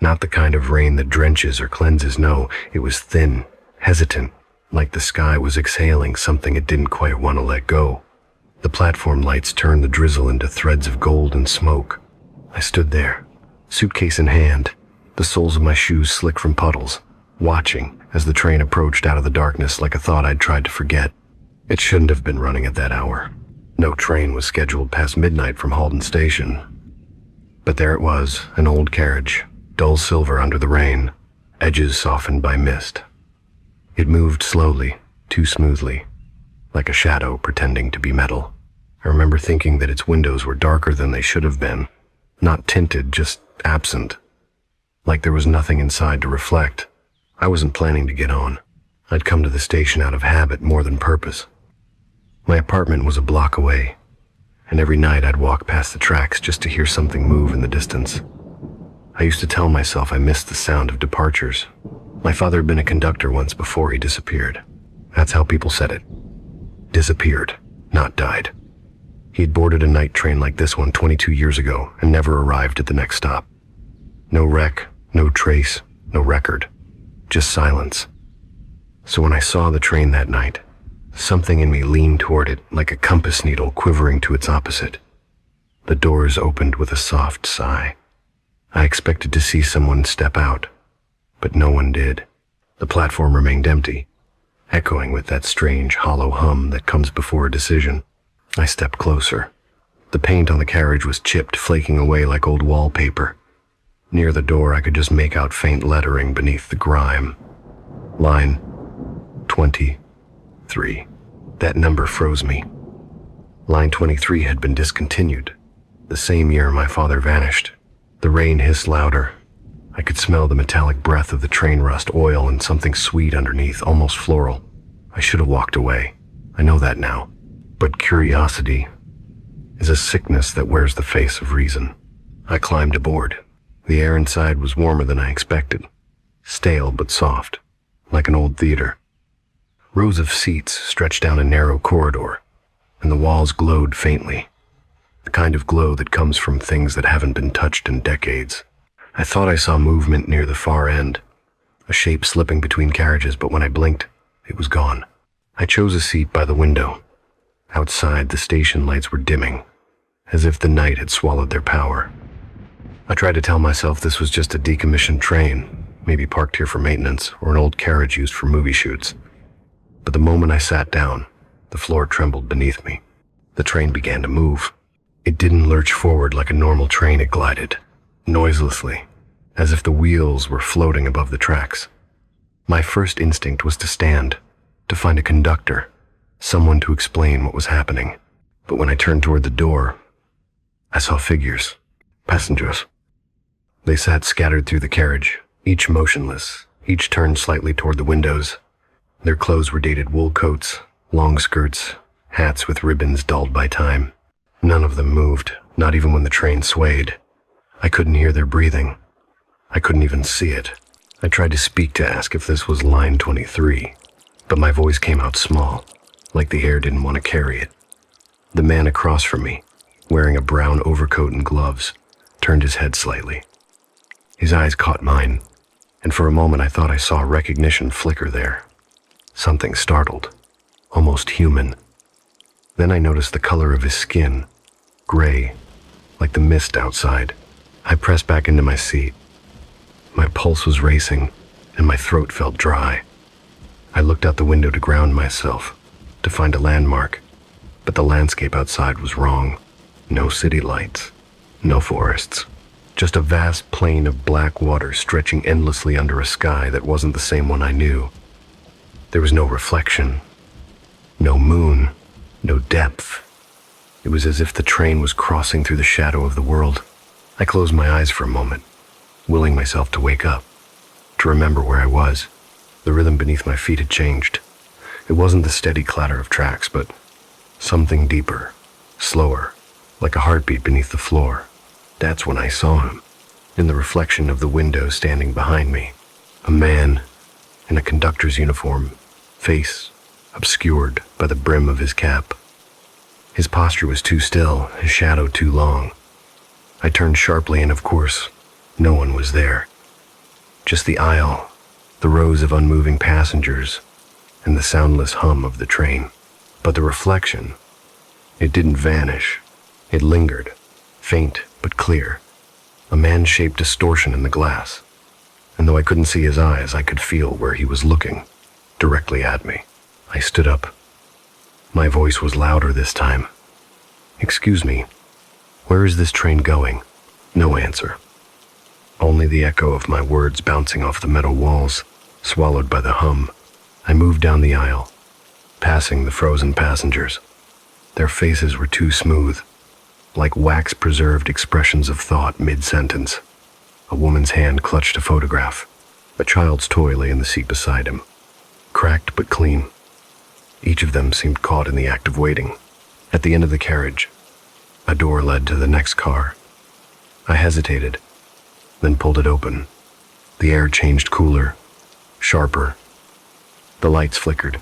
Not the kind of rain that drenches or cleanses, no, it was thin, hesitant, like the sky was exhaling something it didn't quite want to let go. The platform lights turned the drizzle into threads of gold and smoke. I stood there, suitcase in hand, the soles of my shoes slick from puddles, watching as the train approached out of the darkness like a thought I'd tried to forget. It shouldn't have been running at that hour. No train was scheduled past midnight from Halden Station. But there it was, an old carriage, dull silver under the rain, edges softened by mist. It moved slowly, too smoothly, like a shadow pretending to be metal. I remember thinking that its windows were darker than they should have been, not tinted, just absent, like there was nothing inside to reflect. I wasn't planning to get on. I'd come to the station out of habit more than purpose. My apartment was a block away, and every night I'd walk past the tracks just to hear something move in the distance. I used to tell myself I missed the sound of departures. My father had been a conductor once before he disappeared. That's how people said it. Disappeared, not died. He had boarded a night train like this one 22 years ago and never arrived at the next stop. No wreck, no trace, no record, just silence. So when I saw the train that night, something in me leaned toward it like a compass needle quivering to its opposite. The doors opened with a soft sigh. I expected to see someone step out, but no one did. The platform remained empty, echoing with that strange hollow hum that comes before a decision. I stepped closer. The paint on the carriage was chipped, flaking away like old wallpaper. Near the door, I could just make out faint lettering beneath the grime. Line 23. That number froze me. Line 23 had been discontinued. The same year my father vanished. The rain hissed louder. I could smell the metallic breath of the train rust, oil, and something sweet underneath, almost floral. I should have walked away. I know that now. But curiosity is a sickness that wears the face of reason. I climbed aboard. The air inside was warmer than I expected. Stale but soft, like an old theater. Rows of seats stretched down a narrow corridor, and the walls glowed faintly. The kind of glow that comes from things that haven't been touched in decades. I thought I saw movement near the far end, a shape slipping between carriages, but when I blinked, it was gone. I chose a seat by the window. Outside, the station lights were dimming, as if the night had swallowed their power. I tried to tell myself this was just a decommissioned train, maybe parked here for maintenance, or an old carriage used for movie shoots. But the moment I sat down, the floor trembled beneath me. The train began to move. It didn't lurch forward like a normal train, it glided, noiselessly, as if the wheels were floating above the tracks. My first instinct was to stand, to find a conductor, someone to explain what was happening. But when I turned toward the door, I saw figures, passengers. They sat scattered through the carriage, each motionless, each turned slightly toward the windows. Their clothes were dated wool coats, long skirts, hats with ribbons dulled by time. None of them moved, not even when the train swayed. I couldn't hear their breathing. I couldn't even see it. I tried to speak to ask if this was line 23, but my voice came out small, like the air didn't want to carry it. The man across from me, wearing a brown overcoat and gloves, turned his head slightly. His eyes caught mine, and for a moment I thought I saw recognition flicker there. Something startled, almost human. Then I noticed the color of his skin, gray, like the mist outside. I pressed back into my seat. My pulse was racing, and my throat felt dry. I looked out the window to ground myself, to find a landmark, but the landscape outside was wrong. No city lights, no forests, just a vast plain of black water stretching endlessly under a sky that wasn't the same one I knew. There was no reflection, no moon, no depth. It was as if the train was crossing through the shadow of the world. I closed my eyes for a moment, willing myself to wake up, to remember where I was. The rhythm beneath my feet had changed. It wasn't the steady clatter of tracks, but something deeper, slower, like a heartbeat beneath the floor. That's when I saw him, in the reflection of the window standing behind me. A man in a conductor's uniform, face obscured by the brim of his cap. His posture was too still, his shadow too long. I turned sharply and, of course, no one was there. Just the aisle, the rows of unmoving passengers, and the soundless hum of the train. But the reflection, it didn't vanish. It lingered, faint but clear, a man-shaped distortion in the glass. And though I couldn't see his eyes, I could feel where he was looking, directly at me. I stood up. My voice was louder this time. "Excuse me, where is this train going?" No answer. Only the echo of my words bouncing off the metal walls, swallowed by the hum. I moved down the aisle, passing the frozen passengers. Their faces were too smooth, like wax-preserved expressions of thought mid-sentence. A woman's hand clutched a photograph. A child's toy lay in the seat beside him, cracked but clean. Each of them seemed caught in the act of waiting. At the end of the carriage, a door led to the next car. I hesitated, then pulled it open. The air changed cooler, sharper. The lights flickered,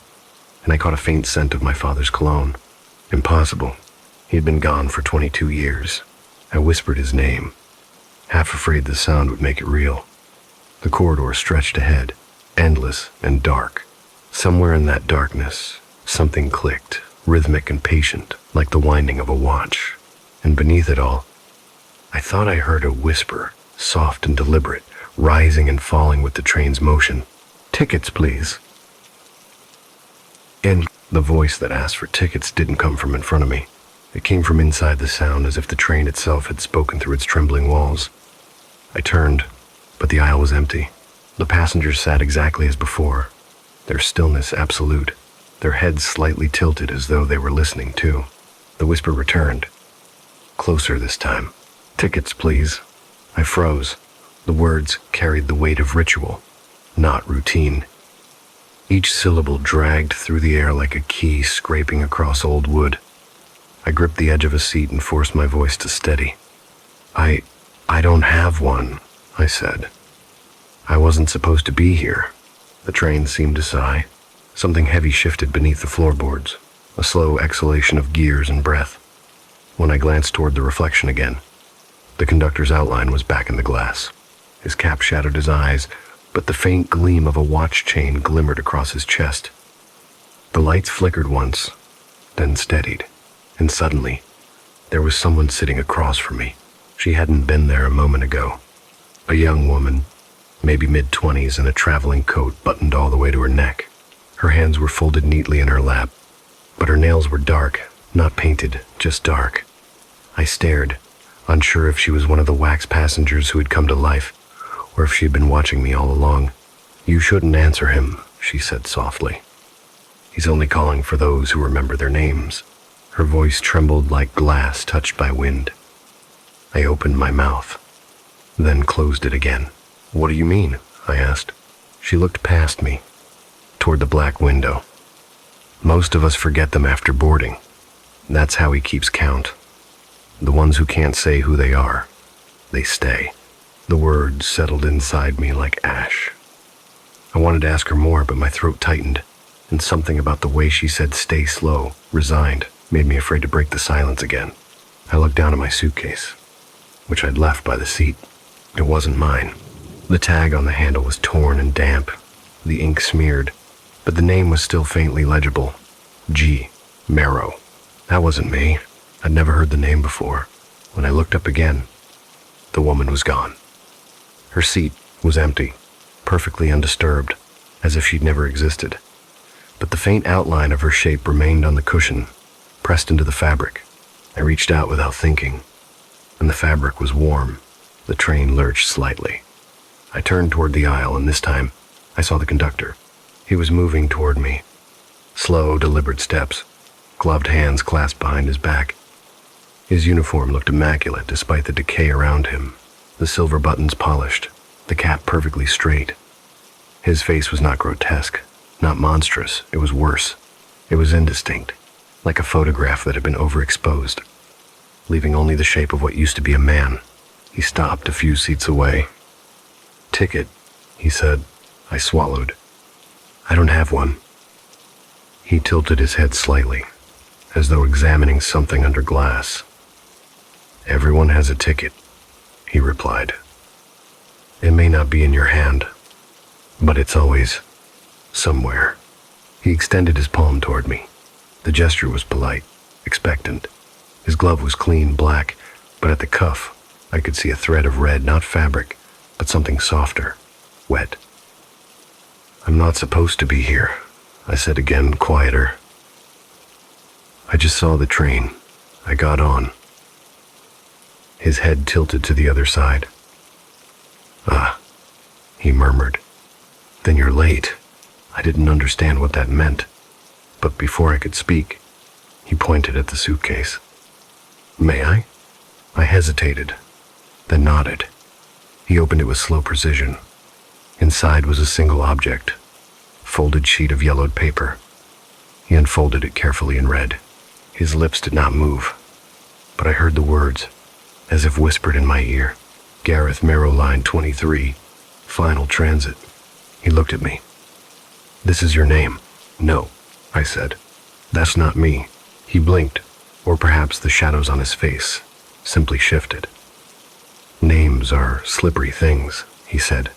and I caught a faint scent of my father's cologne. Impossible. He had been gone for 22 years. I whispered his name, half afraid the sound would make it real. The corridor stretched ahead, endless and dark. Somewhere in that darkness, something clicked, rhythmic and patient, like the winding of a watch. And beneath it all, I thought I heard a whisper, soft and deliberate, rising and falling with the train's motion. "Tickets, please." And the voice that asked for tickets didn't come from in front of me. It came from inside the sound, as if the train itself had spoken through its trembling walls. I turned, but the aisle was empty. The passengers sat exactly as before, their stillness absolute, their heads slightly tilted as though they were listening too. The whisper returned, closer this time. "Tickets, please." I froze. The words carried the weight of ritual, not routine. Each syllable dragged through the air like a key scraping across old wood. I gripped the edge of a seat and forced my voice to steady. I don't have one," I said. "I wasn't supposed to be here." The train seemed to sigh. Something heavy shifted beneath the floorboards, a slow exhalation of gears and breath. When I glanced toward the reflection again, the conductor's outline was back in the glass. His cap shadowed his eyes, but the faint gleam of a watch chain glimmered across his chest. The lights flickered once, then steadied, and suddenly, there was someone sitting across from me. She hadn't been there a moment ago. A young woman, maybe mid-20s, in a traveling coat buttoned all the way to her neck. Her hands were folded neatly in her lap, but her nails were dark, not painted, just dark. I stared, unsure if she was one of the wax passengers who had come to life, or if she had been watching me all along. "You shouldn't answer him," she said softly. He's only calling for those who remember their names." Her voice trembled like glass touched by wind. I opened my mouth, then closed it again. "What do you mean?" I asked. She looked past me, toward the black window. "Most of us forget them after boarding. That's how he keeps count. The ones who can't say who they are, they stay." The words settled inside me like ash. I wanted to ask her more, but my throat tightened, and something about the way she said "stay slow," resigned, made me afraid to break the silence again. I looked down at my suitcase, which I'd left by the seat. It wasn't mine. The tag on the handle was torn and damp, the ink smeared, but the name was still faintly legible. G. Marrow. That wasn't me. I'd never heard the name before. When I looked up again, the woman was gone. Her seat was empty, perfectly undisturbed, as if she'd never existed. But the faint outline of her shape remained on the cushion, pressed into the fabric. I reached out without thinking, and the fabric was warm. The train lurched slightly. I turned toward the aisle, and this time I saw the conductor. He was moving toward me. Slow, deliberate steps, gloved hands clasped behind his back. His uniform looked immaculate despite the decay around him, the silver buttons polished, the cap perfectly straight. His face was not grotesque, not monstrous. It was worse. It was indistinct, like a photograph that had been overexposed, leaving only the shape of what used to be a man. He stopped a few seats away. "Ticket," he said. I swallowed. "I don't have one." He tilted his head slightly, as though examining something under glass. "Everyone has a ticket," he replied. "It may not be in your hand, but it's always somewhere." He extended his palm toward me. The gesture was polite, expectant. His glove was clean black, but at the cuff, I could see a thread of red, not fabric, but something softer, wet. "I'm not supposed to be here," I said again, quieter. "I just saw the train. I got on." His head tilted to the other side. "Ah," he murmured. "Then you're late." I didn't understand what that meant, but before I could speak, he pointed at the suitcase. "May I?" I hesitated, then nodded. He opened it with slow precision. Inside was a single object, folded sheet of yellowed paper. He unfolded it carefully and read. His lips did not move, but I heard the words, as if whispered in my ear. "Gareth Marrow, line 23, final transit." He looked at me. "This is your name." "No," I said. "That's not me." He blinked, or perhaps the shadows on his face simply shifted. "Names are slippery things," he said.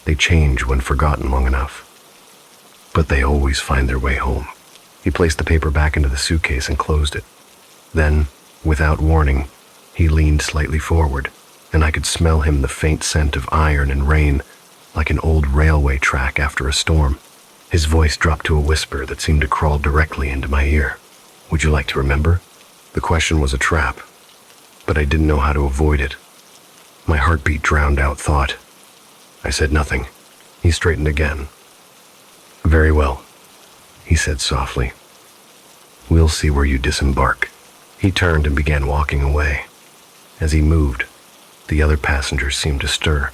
"They change when forgotten long enough, but they always find their way home." He placed the paper back into the suitcase and closed it. Then, without warning, he leaned slightly forward, and I could smell him the faint scent of iron and rain, like an old railway track after a storm. His voice dropped to a whisper that seemed to crawl directly into my ear. "Would you like to remember?" The question was a trap, but I didn't know how to avoid it. My heartbeat drowned out thought. I said nothing. He straightened again. "Very well," he said softly. "We'll see where you disembark." He turned and began walking away. As he moved, the other passengers seemed to stir.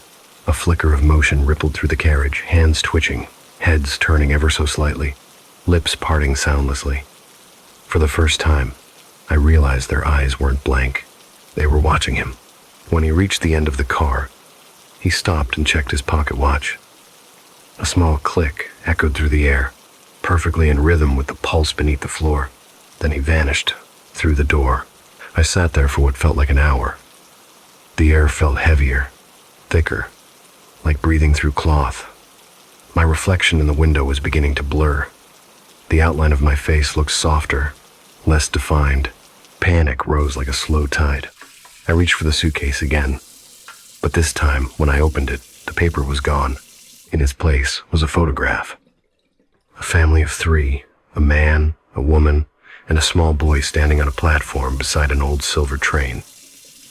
A flicker of motion rippled through the carriage, hands twitching, heads turning ever so slightly, lips parting soundlessly. For the first time, I realized their eyes weren't blank. They were watching him. When he reached the end of the car, he stopped and checked his pocket watch. A small click echoed through the air, perfectly in rhythm with the pulse beneath the floor. Then he vanished through the door. I sat there for what felt like an hour. The air felt heavier, thicker, like breathing through cloth. My reflection in the window was beginning to blur. The outline of my face looked softer, less defined. Panic rose like a slow tide. I reached for the suitcase again, but this time, when I opened it, the paper was gone. In its place was a photograph. A family of 3, a man, a woman, and a small boy standing on a platform beside an old silver train.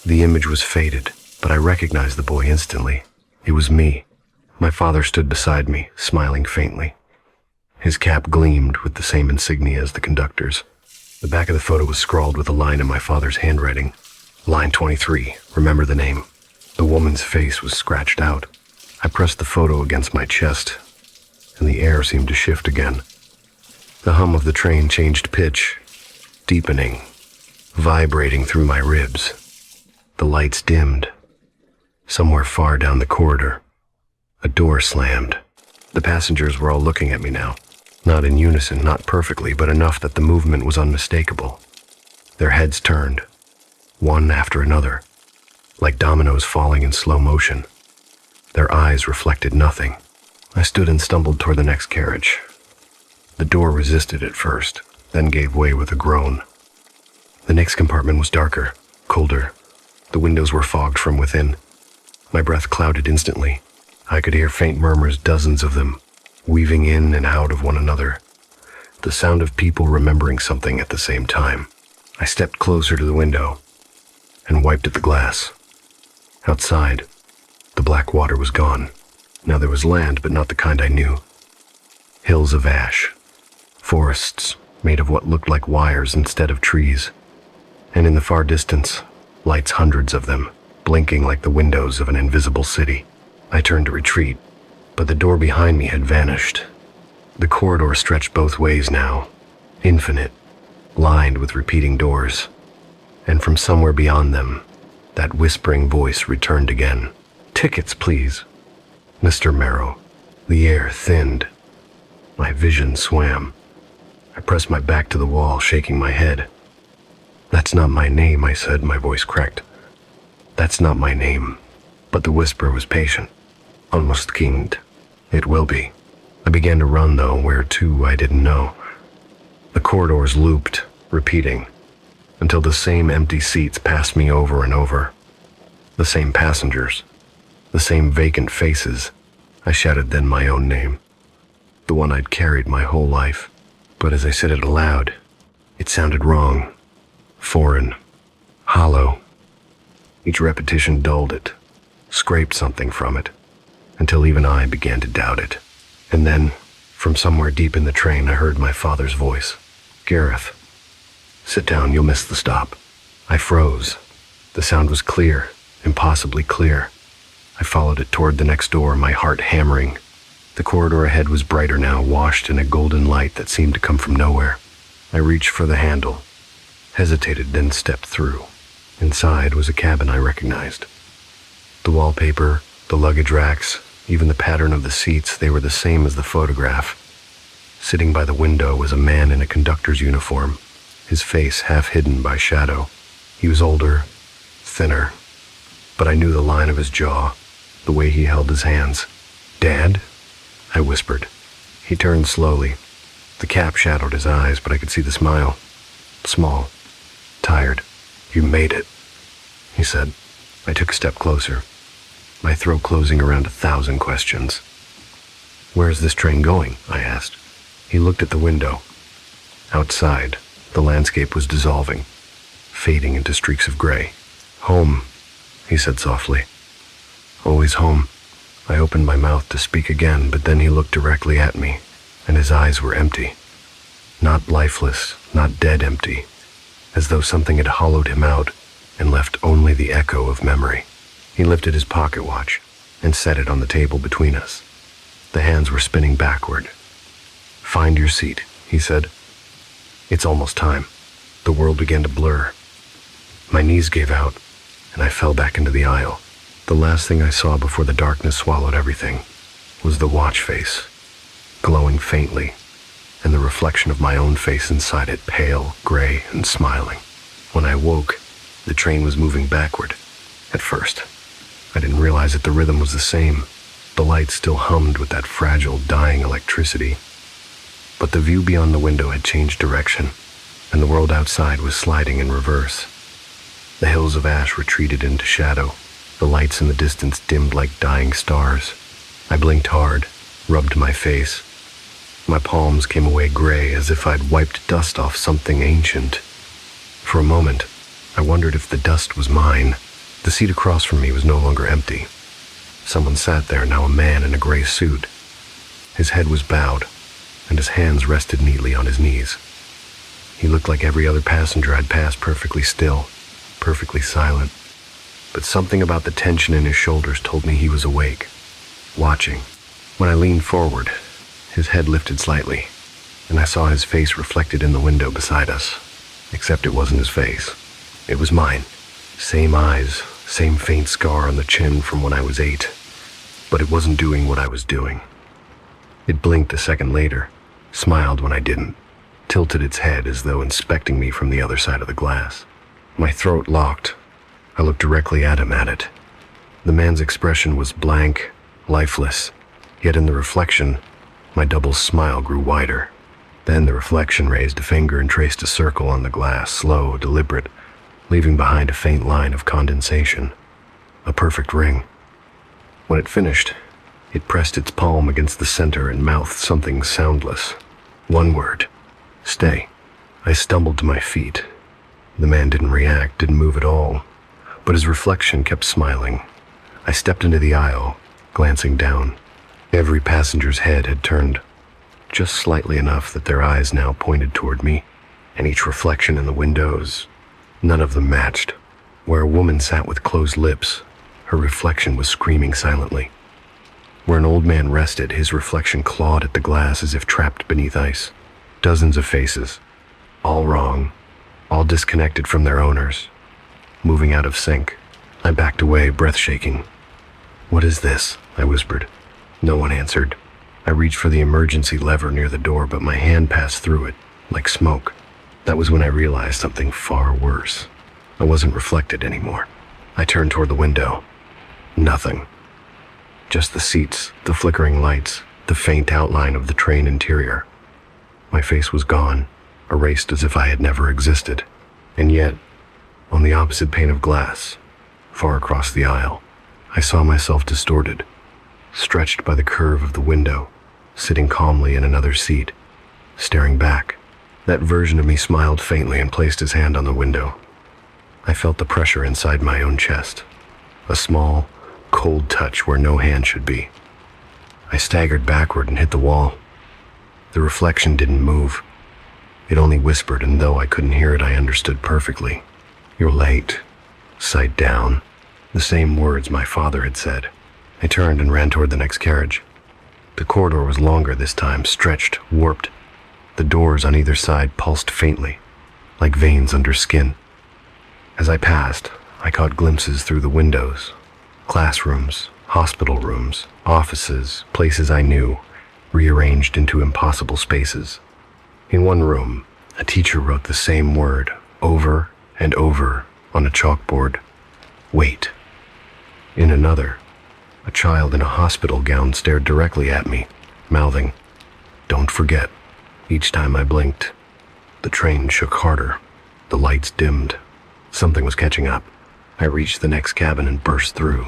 The image was faded, but I recognized the boy instantly. It was me. My father stood beside me, smiling faintly. His cap gleamed with the same insignia as the conductor's. The back of the photo was scrawled with a line in my father's handwriting. Line 23, remember the name. The woman's face was scratched out. I pressed the photo against my chest, and the air seemed to shift again. The hum of the train changed pitch, deepening, vibrating through my ribs. The lights dimmed. Somewhere far down the corridor, a door slammed. The passengers were all looking at me now. Not in unison, not perfectly, but enough that the movement was unmistakable. Their heads turned, one after another, like dominoes falling in slow motion. Their eyes reflected nothing. I stood and stumbled toward the next carriage. The door resisted at first, then gave way with a groan. The next compartment was darker, colder. The windows were fogged from within. My breath clouded instantly. I could hear faint murmurs, dozens of them, weaving in and out of one another. The sound of people remembering something at the same time. I stepped closer to the window and wiped at the glass. Outside, the black water was gone. Now there was land, but not the kind I knew. Hills of ash, forests made of what looked like wires instead of trees. And in the far distance, lights, hundreds of them, blinking like the windows of an invisible city. I turned to retreat, but the door behind me had vanished. The corridor stretched both ways now, infinite, lined with repeating doors. And from somewhere beyond them, that whispering voice returned again. "Tickets, please." Mr. Merrow. The air thinned. My vision swam. I pressed my back to the wall, shaking my head. "That's not my name," I said, my voice cracked. "That's not my name." But the whisper was patient, almost keened. "It will be." I began to run, though, where to I didn't know. The corridors looped, repeating, until the same empty seats passed me over and over. The same passengers, the same vacant faces. I shouted then my own name, the one I'd carried my whole life. But as I said it aloud, it sounded wrong, foreign, hollow. Each repetition dulled it, scraped something from it, until even I began to doubt it. And then, from somewhere deep in the train, I heard my father's voice. "Gareth, sit down, you'll miss the stop." I froze. The sound was clear, impossibly clear. I followed it toward the next door, my heart hammering. The corridor ahead was brighter now, washed in a golden light that seemed to come from nowhere. I reached for the handle, hesitated, then stepped through. Inside was a cabin I recognized. The wallpaper, the luggage racks, even the pattern of the seats, they were the same as the photograph. Sitting by the window was a man in a conductor's uniform, his face half hidden by shadow. He was older, thinner, but I knew the line of his jaw, the way he held his hands. "Dad?" I whispered. He turned slowly. The cap shadowed his eyes, but I could see the smile. Small, tired. "You made it," he said. I took a step closer, my throat closing around 1,000 questions. "Where's this train going?" I asked. He looked at the window. Outside, the landscape was dissolving, fading into streaks of gray. "Home," he said softly. "Always home." I opened my mouth to speak again, but then he looked directly at me, and his eyes were empty. Not lifeless, not dead empty, as though something had hollowed him out and left only the echo of memory. He lifted his pocket watch and set it on the table between us. The hands were spinning backward. "Find your seat," he said. "It's almost time." The world began to blur. My knees gave out, and I fell back into the aisle. The last thing I saw before the darkness swallowed everything was the watch face, glowing faintly, and the reflection of my own face inside it, pale, gray, and smiling. When I woke, the train was moving backward. At first, I didn't realize that the rhythm was the same. The lights still hummed with that fragile, dying electricity. But the view beyond the window had changed direction, and the world outside was sliding in reverse. The hills of ash retreated into shadow. The lights in the distance dimmed like dying stars. I blinked hard, rubbed my face. My palms came away gray, as if I'd wiped dust off something ancient. For a moment, I wondered if the dust was mine. The seat across from me was no longer empty. Someone sat there, now a man in a gray suit. His head was bowed, and his hands rested neatly on his knees. He looked like every other passenger I'd passed, perfectly still, perfectly silent. But something about the tension in his shoulders told me he was awake, watching. When I leaned forward, his head lifted slightly, and I saw his face reflected in the window beside us. Except it wasn't his face. It was mine. Same eyes, same faint scar on the chin from when I was 8. But it wasn't doing what I was doing. It blinked a second later, smiled when I didn't, tilted its head as though inspecting me from the other side of the glass. My throat locked. I looked directly at him at it. The man's expression was blank, lifeless, yet in the reflection, my double smile grew wider. Then the reflection raised a finger and traced a circle on the glass, slow, deliberate, leaving behind a faint line of condensation. A perfect ring. When it finished, it pressed its palm against the center and mouthed something soundless. One word. Stay. I stumbled to my feet. The man didn't react, didn't move at all, but his reflection kept smiling. I stepped into the aisle, glancing down. Every passenger's head had turned, just slightly enough that their eyes now pointed toward me, and each reflection in the windows, none of them matched. Where a woman sat with closed lips, her reflection was screaming silently. Where an old man rested, his reflection clawed at the glass as if trapped beneath ice. Dozens of faces, all wrong, all disconnected from their owners, moving out of sync. I backed away, breath shaking. "What is this?" I whispered. No one answered. I reached for the emergency lever near the door, but my hand passed through it, like smoke. That was when I realized something far worse. I wasn't reflected anymore. I turned toward the window. Nothing. Just the seats, the flickering lights, the faint outline of the train interior. My face was gone, erased as if I had never existed. And yet, on the opposite pane of glass, far across the aisle, I saw myself distorted, stretched by the curve of the window, sitting calmly in another seat, staring back. That version of me smiled faintly and placed his hand on the window. I felt the pressure inside my own chest, a small, cold touch where no hand should be. I staggered backward and hit the wall. The reflection didn't move. It only whispered, and though I couldn't hear it, I understood perfectly. "You're late. Sight down." The same words my father had said. I turned and ran toward the next carriage. The corridor was longer this time, stretched, warped. The doors on either side pulsed faintly, like veins under skin. As I passed, I caught glimpses through the windows. Classrooms, hospital rooms, offices, places I knew, rearranged into impossible spaces. In one room, a teacher wrote the same word over and over on a chalkboard. Wait. In another, a child in a hospital gown stared directly at me, mouthing, "Don't forget." Each time I blinked, the train shook harder. The lights dimmed. Something was catching up. I reached the next cabin and burst through.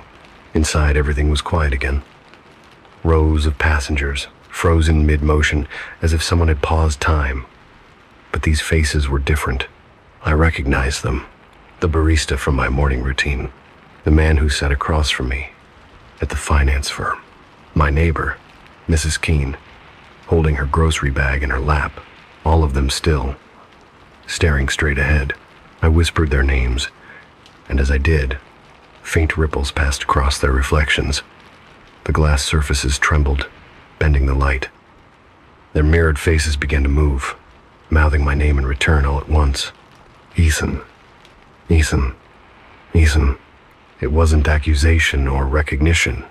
Inside, everything was quiet again. Rows of passengers, frozen mid-motion, as if someone had paused time. But these faces were different. I recognized them. The barista from my morning routine. The man who sat across from me at the finance firm. My neighbor, Mrs. Keene, holding her grocery bag in her lap, all of them still, staring straight ahead. I whispered their names, and as I did, faint ripples passed across their reflections. The glass surfaces trembled, bending the light. Their mirrored faces began to move, mouthing my name in return all at once. Ethan. Ethan. Ethan. It wasn't accusation or recognition.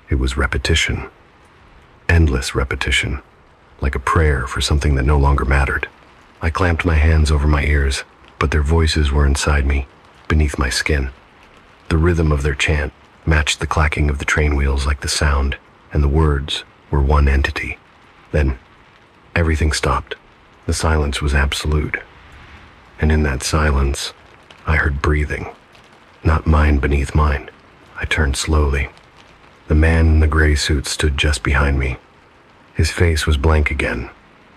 It was repetition. Endless repetition, like a prayer for something that no longer mattered. I clamped my hands over my ears, but their voices were inside me, beneath my skin. The rhythm of their chant matched the clacking of the train wheels like the sound, and the words were one entity. Then, everything stopped. The silence was absolute. And in that silence, I heard breathing. Not mine beneath mine. I turned slowly. The man in the gray suit stood just behind me. His face was blank again,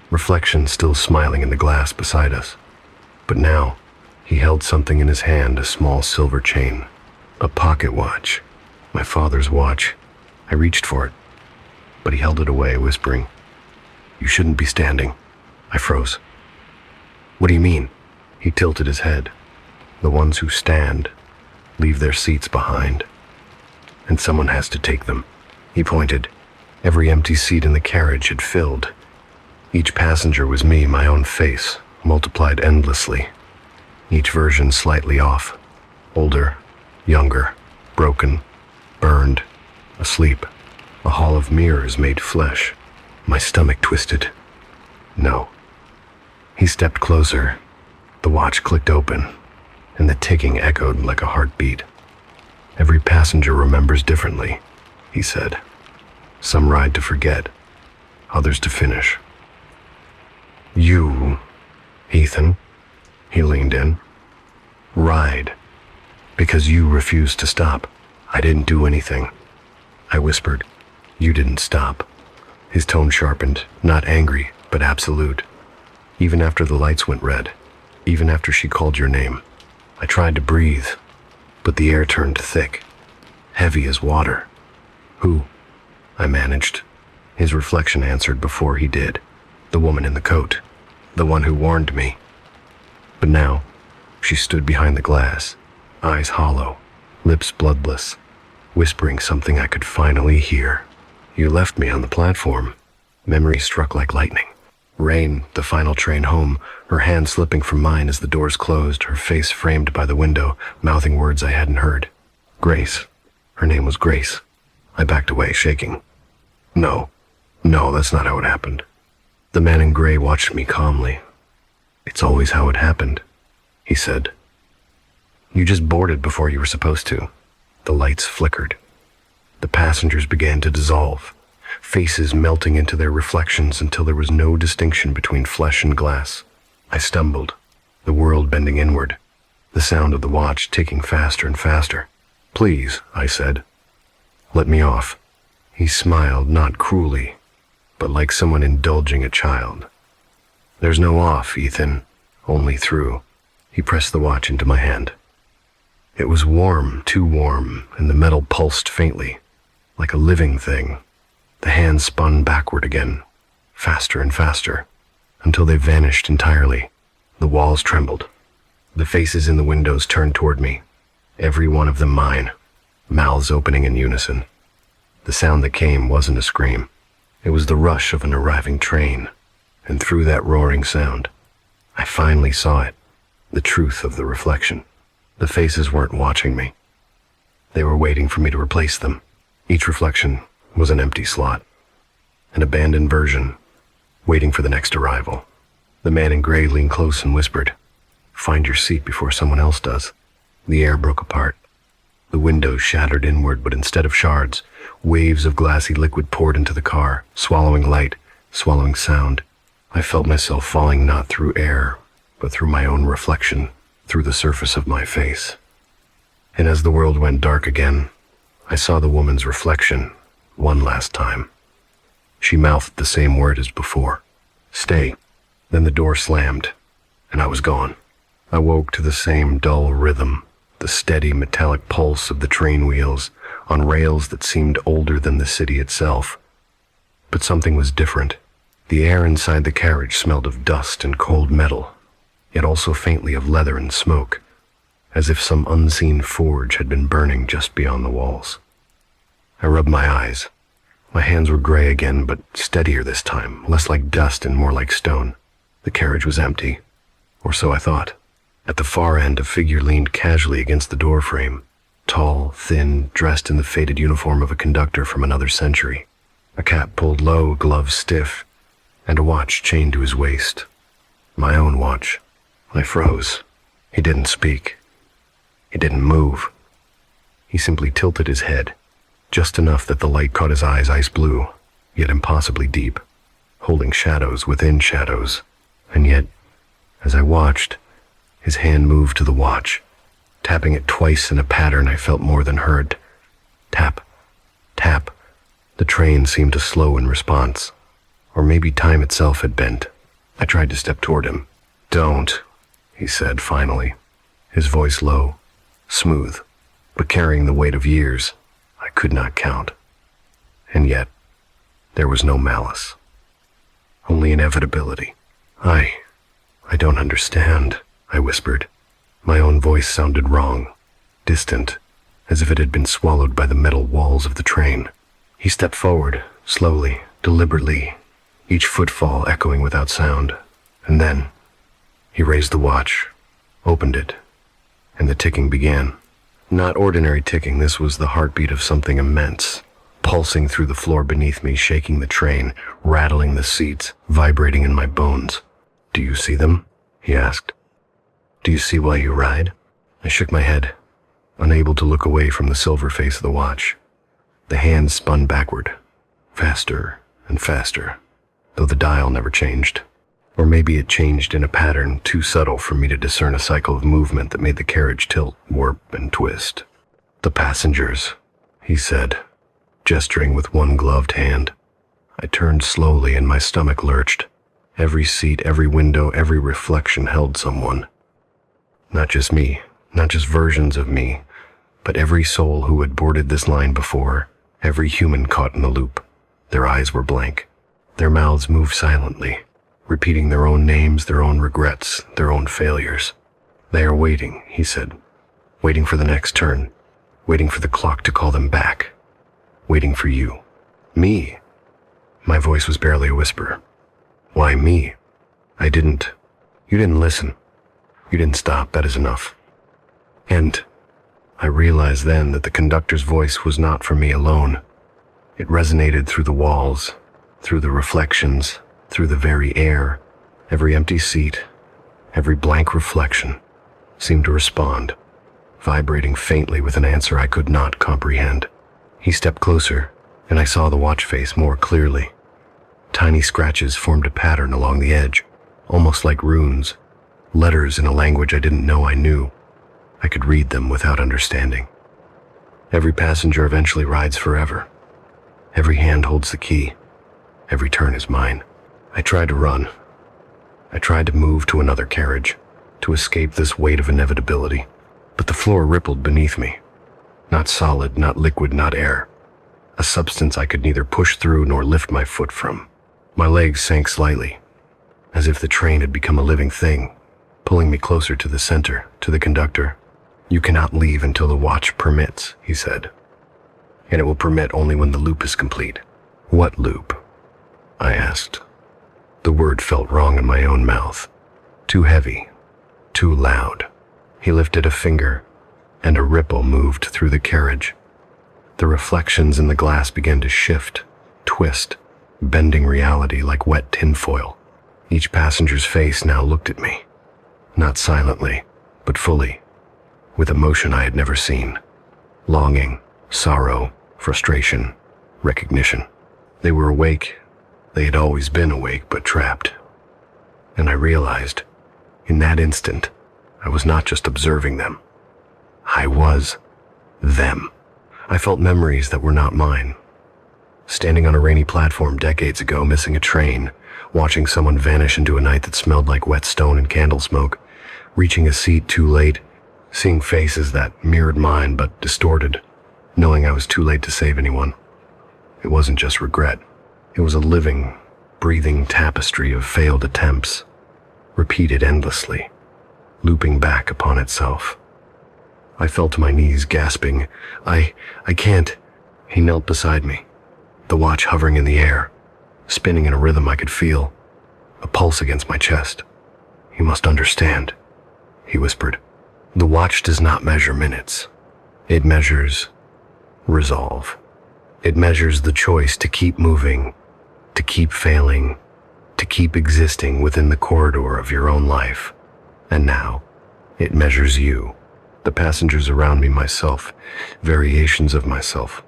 reflection still smiling in the glass beside us. But now, he held something in his hand, a small silver chain. A pocket watch. My father's watch. I reached for it, but he held it away, whispering, You shouldn't be standing. I froze. What do you mean? He tilted his head. The ones who stand leave their seats behind, and someone has to take them. He pointed. Every empty seat in the carriage had filled. Each passenger was me, my own face, multiplied endlessly. Each version slightly off. Older, younger, broken, burned, asleep. A hall of mirrors made flesh. My stomach twisted. No. He stepped closer. The watch clicked open, and the ticking echoed like a heartbeat. Every passenger remembers differently, he said. Some ride to forget, others to finish. You, Ethan, he leaned in, ride, because you refused to stop. I didn't do anything. I whispered, you didn't stop. His tone sharpened, not angry, but absolute. Even after the lights went red, even after she called your name, I tried to breathe, but the air turned thick, heavy as water. Who? I managed. His reflection answered before he did. The woman in the coat, the one who warned me. But now, she stood behind the glass, eyes hollow, lips bloodless, whispering something I could finally hear. You left me on the platform. Memory struck like lightning. Rain, the final train home, her hand slipping from mine as the doors closed, her face framed by the window, mouthing words I hadn't heard. Grace. Her name was Grace. I backed away, shaking. No, that's not how it happened. The man in gray watched me calmly. It's always how it happened, he said. You just boarded before you were supposed to. The lights flickered. The passengers began to dissolve, faces melting into their reflections until there was no distinction between flesh and glass. I stumbled, the world bending inward, the sound of the watch ticking faster and faster. Please, I said. Let me off. He smiled, not cruelly, but like someone indulging a child. There's no off, Ethan, only through. He pressed the watch into my hand. It was warm, too warm, and the metal pulsed faintly, like a living thing. The hand spun backward again, faster and faster, until they vanished entirely. The walls trembled. The faces in the windows turned toward me, every one of them mine, mouths opening in unison. The sound that came wasn't a scream. It was the rush of an arriving train, and through that roaring sound, I finally saw it, the truth of the reflection. The faces weren't watching me. They were waiting for me to replace them. Each reflection was an empty slot, an abandoned version, waiting for the next arrival. The man in gray leaned close and whispered, "Find your seat before someone else does." The air broke apart. The windows shattered inward, but instead of shards, waves of glassy liquid poured into the car, swallowing light, swallowing sound. I felt myself falling not through air, but through my own reflection, through the surface of my face. And as the world went dark again, I saw the woman's reflection one last time. She mouthed the same word as before, "Stay." Then the door slammed, and I was gone. I woke to the same dull rhythm, the steady metallic pulse of the train wheels on rails that seemed older than the city itself. But something was different. The air inside the carriage smelled of dust and cold metal, yet also faintly of leather and smoke, as if some unseen forge had been burning just beyond the walls. I rubbed my eyes. My hands were gray again, but steadier this time, less like dust and more like stone. The carriage was empty, or so I thought. At the far end, a figure leaned casually against the doorframe, tall, thin, dressed in the faded uniform of a conductor from another century. A cap pulled low, gloves stiff, and a watch chained to his waist. My own watch. I froze. He didn't speak. He didn't move. He simply tilted his head, just enough that the light caught his eyes ice blue, yet impossibly deep, holding shadows within shadows. And yet, as I watched, his hand moved to the watch, tapping it twice in a pattern I felt more than heard. Tap, tap. The train seemed to slow in response, or maybe time itself had bent. I tried to step toward him. "Don't," he said finally, his voice low, smooth, but carrying the weight of years I could not count. And yet, there was no malice, only inevitability. I don't understand, I whispered. My own voice sounded wrong, distant, as if it had been swallowed by the metal walls of the train. He stepped forward, slowly, deliberately, each footfall echoing without sound. And then, he raised the watch, opened it, and the ticking began. Not ordinary ticking, this was the heartbeat of something immense, pulsing through the floor beneath me, shaking the train, rattling the seats, vibrating in my bones. "Do you see them?" he asked. "Do you see why you ride?" I shook my head, unable to look away from the silver face of the watch. The hands spun backward, faster and faster, though the dial never changed. Or maybe it changed in a pattern too subtle for me to discern a cycle of movement that made the carriage tilt, warp, and twist. "The passengers," he said, gesturing with one gloved hand. I turned slowly and my stomach lurched. Every seat, every window, every reflection held someone. Not just me, not just versions of me, but every soul who had boarded this line before, every human caught in the loop. Their eyes were blank. Their mouths moved silently, repeating their own names, their own regrets, their own failures. "They are waiting," he said, "waiting for the next turn, waiting for the clock to call them back, waiting for you." "Me?" My voice was barely a whisper. "Why me?" "You didn't listen. You didn't stop, that is enough." And I realized then that the conductor's voice was not for me alone. It resonated through the walls, through the reflections, through the very air. Every empty seat, every blank reflection seemed to respond, vibrating faintly with an answer I could not comprehend. He stepped closer, and I saw the watch face more clearly. Tiny scratches formed a pattern along the edge, almost like runes, letters in a language I didn't know I knew. I could read them without understanding. Every passenger eventually rides forever. Every hand holds the key. Every turn is mine. I tried to run. I tried to move to another carriage, to escape this weight of inevitability, but the floor rippled beneath me. Not solid, not liquid, not air. A substance I could neither push through nor lift my foot from. My legs sank slightly, as if the train had become a living thing, pulling me closer to the center, to the conductor. "You cannot leave until the watch permits," he said. "And it will permit only when the loop is complete." "What loop?" I asked. The word felt wrong in my own mouth. Too heavy, too loud. He lifted a finger, and a ripple moved through the carriage. The reflections in the glass began to shift, twist, bending reality like wet tinfoil. Each passenger's face now looked at me, not silently, but fully, with emotion I had never seen. Longing, sorrow, frustration, recognition. They were awake. They had always been awake, but trapped. And I realized, in that instant, I was not just observing them. I was them. I felt memories that were not mine. Standing on a rainy platform decades ago, missing a train, watching someone vanish into a night that smelled like wet stone and candle smoke, reaching a seat too late, seeing faces that mirrored mine but distorted, knowing I was too late to save anyone. It wasn't just regret. It was a living, breathing tapestry of failed attempts, repeated endlessly, looping back upon itself. I fell to my knees, gasping, I can't." He knelt beside me, the watch hovering in the air, spinning in a rhythm I could feel, a pulse against my chest. "You must understand," he whispered. "The watch does not measure minutes. It measures resolve. It measures the choice to keep moving, to keep failing, to keep existing within the corridor of your own life. And now, it measures you, the passengers around me, myself, variations of myself.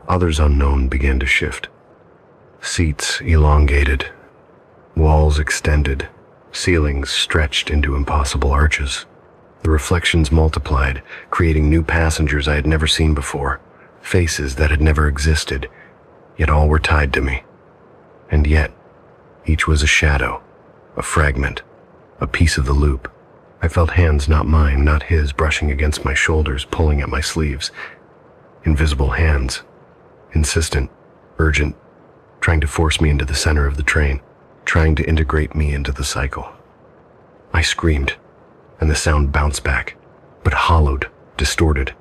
Others unknown began to shift. Seats elongated, walls extended, ceilings stretched into impossible arches. The reflections multiplied, creating new passengers I had never seen before, faces that had never existed, yet all were tied to me. And yet, each was a shadow, a fragment, a piece of the loop. I felt hands not mine, not his, brushing against my shoulders, pulling at my sleeves. Invisible hands, insistent, urgent, trying to force me into the center of the train. trying to integrate me into the cycle. I screamed, and the sound bounced back, but hollowed, distorted.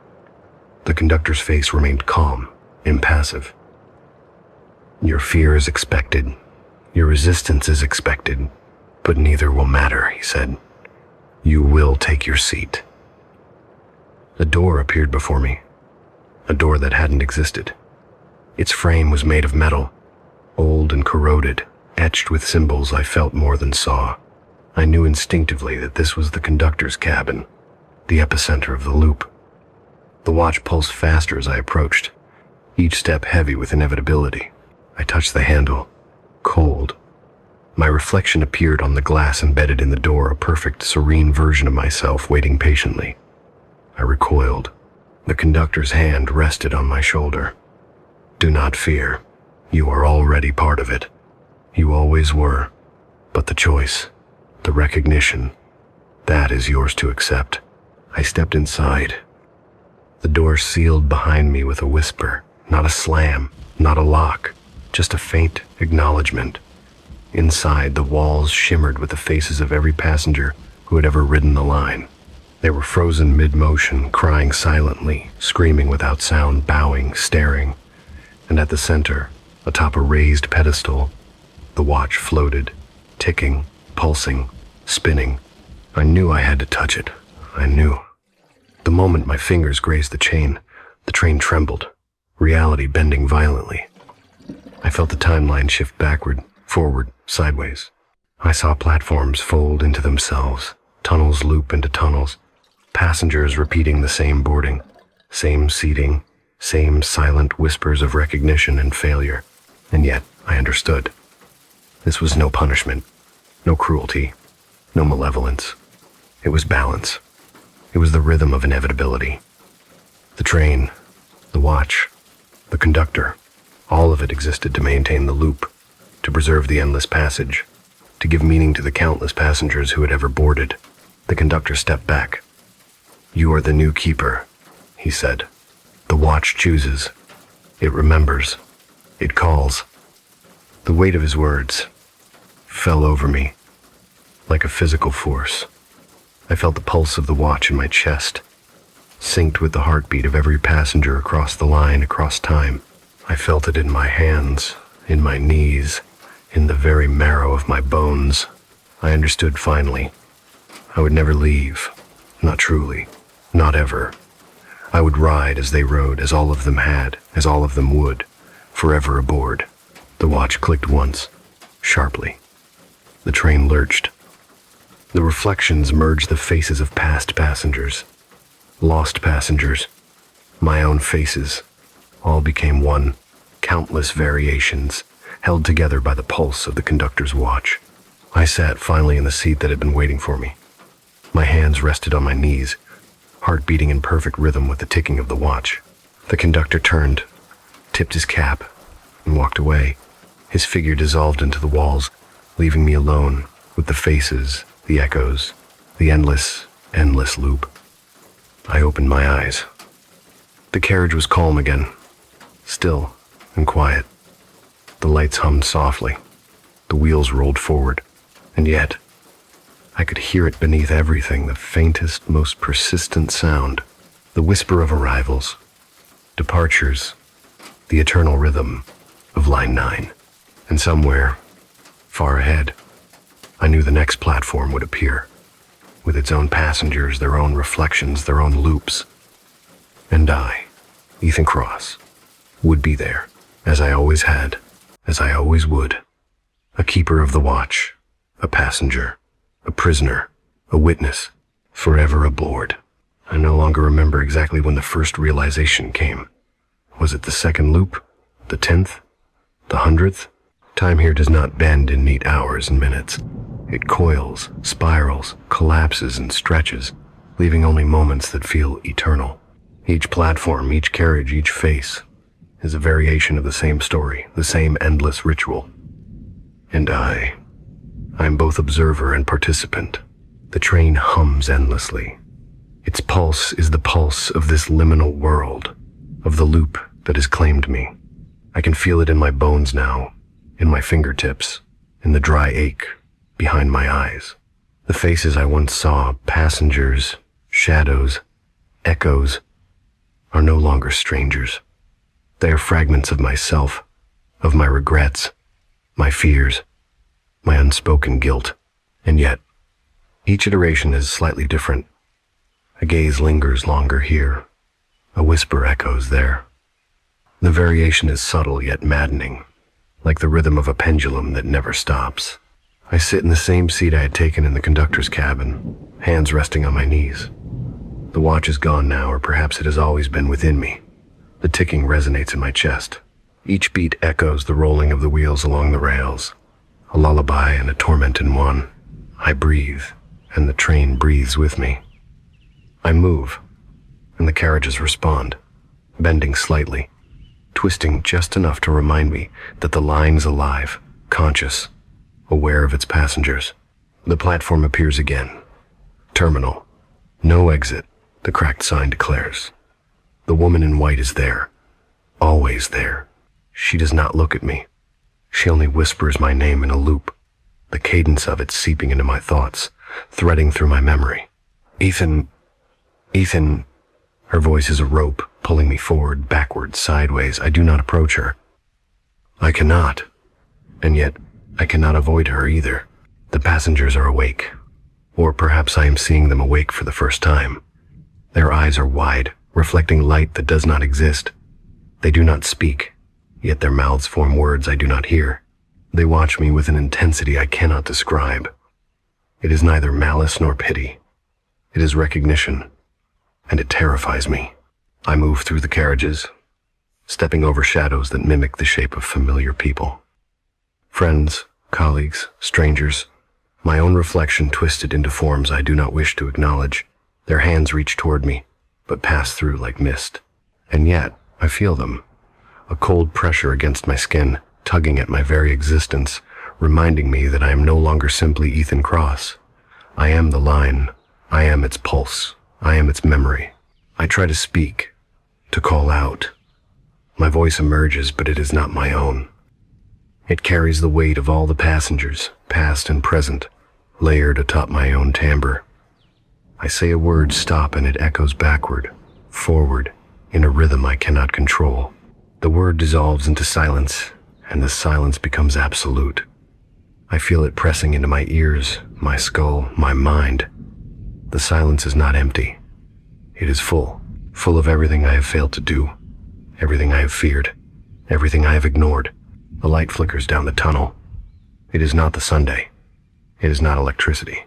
The conductor's face remained calm, impassive. "Your fear is expected. Your resistance is expected, but neither will matter," he said. "You will take your seat." A door appeared before me, a door that hadn't existed. Its frame was made of metal, old and corroded, etched with symbols I felt more than saw. I knew instinctively that this was the conductor's cabin, the epicenter of the loop. The watch pulsed faster as I approached, each step heavy with inevitability. I touched the handle, cold. My reflection appeared on the glass embedded in the door, a perfect, serene version of myself waiting patiently. I recoiled. The conductor's hand rested on my shoulder. "Do not fear. You are already part of it. You always were. But the choice, the recognition, that is yours to accept." I stepped inside. The door sealed behind me with a whisper, not a slam, not a lock, just a faint acknowledgement. Inside, the walls shimmered with the faces of every passenger who had ever ridden the line. They were frozen mid-motion, crying silently, screaming without sound, bowing, staring. And at the center, atop a raised pedestal, the watch floated, ticking, pulsing, spinning. I knew I had to touch it. I knew. The moment my fingers grazed the chain, the train trembled, reality bending violently. I felt the timeline shift backward, forward, sideways. I saw platforms fold into themselves, tunnels loop into tunnels, passengers repeating the same boarding, same seating, same silent whispers of recognition and failure. And yet, I understood. This was no punishment, no cruelty, no malevolence. It was balance. It was the rhythm of inevitability. The train, the watch, the conductor, all of it existed to maintain the loop, to preserve the endless passage, to give meaning to the countless passengers who had ever boarded. The conductor stepped back. "You are the new keeper," he said. "The watch chooses. It remembers. It calls." The weight of his words fell over me like a physical force. I felt the pulse of the watch in my chest, synced with the heartbeat of every passenger across the line, across time. I felt it in my hands, in my knees, in the very marrow of my bones. I understood finally. I would never leave, not truly, not ever. I would ride as they rode, as all of them had, as all of them would, forever aboard. The watch clicked once, sharply. The train lurched. The reflections merged the faces of past passengers, lost passengers, my own faces. All became one, countless variations, held together by the pulse of the conductor's watch. I sat finally in the seat that had been waiting for me. My hands rested on my knees, heart beating in perfect rhythm with the ticking of the watch. The conductor turned, tipped his cap, and walked away. His figure dissolved into the walls, leaving me alone with the faces, the echoes, the endless, endless loop. I opened my eyes. The carriage was calm again, still and quiet. The lights hummed softly. The wheels rolled forward. And yet, I could hear it beneath everything, the faintest, most persistent sound, the whisper of arrivals, departures, the eternal rhythm of Line 9. And somewhere, far ahead, I knew the next platform would appear, with its own passengers, their own reflections, their own loops. And I, Ethan Cross, would be there, as I always had, as I always would, a keeper of the watch, a passenger, a prisoner, a witness, forever aboard. I no longer remember exactly when the first realization came. Was it the second loop, the 10th, the 100th? Time here does not bend in neat hours and minutes. It coils, spirals, collapses, and stretches, leaving only moments that feel eternal. Each platform, each carriage, each face is a variation of the same story, the same endless ritual. And I'm both observer and participant. The train hums endlessly. Its pulse is the pulse of this liminal world, of the loop that has claimed me. I can feel it in my bones now, in my fingertips, and the dry ache behind my eyes. The faces I once saw, passengers, shadows, echoes, are no longer strangers. They are fragments of myself, of my regrets, my fears, my unspoken guilt. And yet, each iteration is slightly different. A gaze lingers longer here. A whisper echoes there. The variation is subtle yet maddening, like the rhythm of a pendulum that never stops. I sit in the same seat I had taken in the conductor's cabin, hands resting on my knees. The watch is gone now, or perhaps it has always been within me. The ticking resonates in my chest. Each beat echoes the rolling of the wheels along the rails, a lullaby and a torment in one. I breathe, and the train breathes with me. I move, and the carriages respond, bending slightly, twisting just enough to remind me that the line's alive, conscious, aware of its passengers. The platform appears again. Terminal. No exit, the cracked sign declares. The woman in white is there, always there. She does not look at me. She only whispers my name in a loop, the cadence of it seeping into my thoughts, threading through my memory. Ethan. Her voice is a rope, pulling me forward, backward, sideways. I do not approach her. I cannot, and yet I cannot avoid her either. The passengers are awake, or perhaps I am seeing them awake for the first time. Their eyes are wide, reflecting light that does not exist. They do not speak, yet their mouths form words I do not hear. They watch me with an intensity I cannot describe. It is neither malice nor pity. It is recognition, and it terrifies me. I move through the carriages, stepping over shadows that mimic the shape of familiar people. Friends, colleagues, strangers, my own reflection twisted into forms I do not wish to acknowledge. Their hands reach toward me, but pass through like mist. And yet, I feel them. A cold pressure against my skin, tugging at my very existence, reminding me that I am no longer simply Ethan Cross. I am the line. I am its pulse. I am its memory. I try to speak, to call out. My voice emerges, but it is not my own. It carries the weight of all the passengers, past and present, layered atop my own timbre. I say a word, stop, and it echoes backward, forward, in a rhythm I cannot control. The word dissolves into silence, and the silence becomes absolute. I feel it pressing into my ears, my skull, my mind. The silence is not empty. It is full of everything I have failed to do, everything I have feared, everything I have ignored. The light flickers down the tunnel. It is not the Sunday. It is not electricity.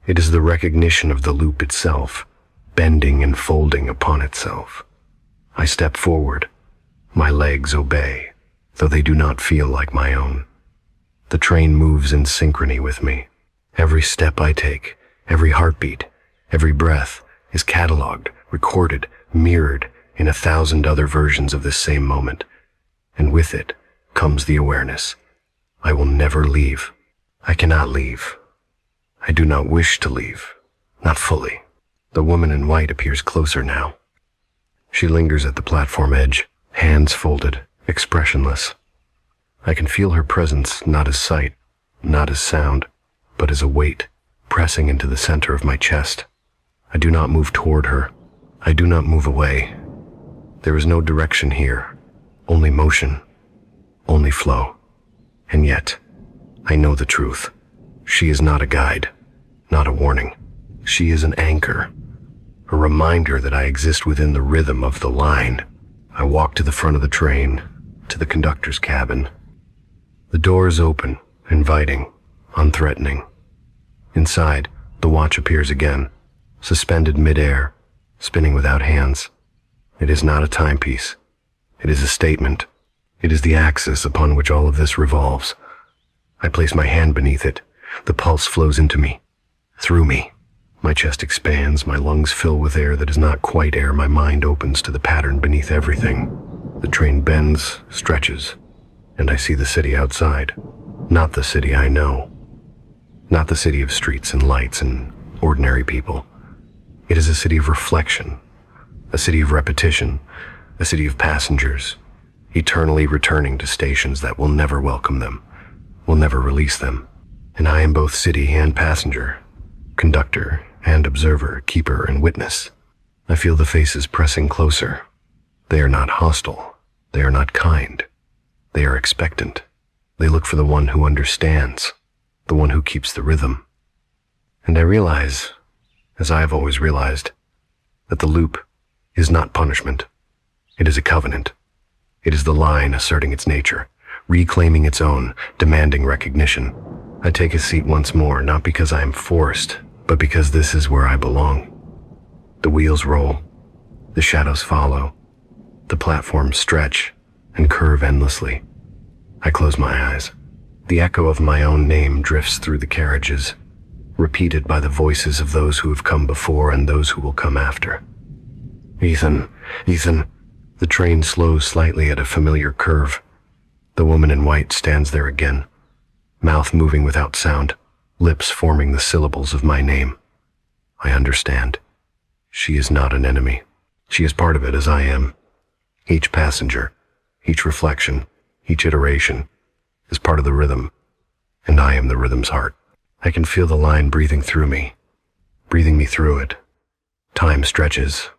It is the recognition of the loop itself, bending and folding upon itself. I step forward. My legs obey, though they do not feel like my own. The train moves in synchrony with me. Every step I take, every heartbeat, every breath is catalogued, recorded, mirrored in 1,000 other versions of this same moment. And with it comes the awareness. I will never leave. I cannot leave. I do not wish to leave. Not fully. The woman in white appears closer now. She lingers at the platform edge, hands folded, expressionless. I can feel her presence not as sight, not as sound, but as a weight, pressing into the center of my chest. I do not move toward her. I do not move away. There is no direction here, only motion, only flow. And yet, I know the truth. She is not a guide, not a warning. She is an anchor, a reminder that I exist within the rhythm of the line. I walk to the front of the train, to the conductor's cabin. The door is open, inviting, unthreatening. Inside, the watch appears again, suspended mid-air, spinning without hands. It is not a timepiece. It is a statement. It is the axis upon which all of this revolves. I place my hand beneath it. The pulse flows into me, through me. My chest expands, my lungs fill with air that is not quite air. My mind opens to the pattern beneath everything. The train bends, stretches, and I see the city outside. Not the city I know. Not the city of streets and lights and ordinary people. It is a city of reflection, a city of repetition, a city of passengers, eternally returning to stations that will never welcome them, will never release them. And I am both city and passenger, conductor and observer, keeper and witness. I feel the faces pressing closer. They are not hostile. They are not kind. They are expectant. They look for the one who understands, the one who keeps the rhythm. And I realize, as I have always realized, that the loop is not punishment. It is a covenant. It is the line asserting its nature, reclaiming its own, demanding recognition. I take a seat once more, not because I am forced, but because this is where I belong. The wheels roll. The shadows follow. The platforms stretch and curve endlessly. I close my eyes. The echo of my own name drifts through the carriages, repeated by the voices of those who have come before and those who will come after. Ethan, Ethan. The train slows slightly at a familiar curve. The woman in white stands there again, mouth moving without sound, lips forming the syllables of my name. I understand. She is not an enemy. She is part of it as I am. Each passenger, each reflection, each iteration is part of the rhythm, and I am the rhythm's heart. I can feel the line breathing through me, breathing me through it. Time stretches.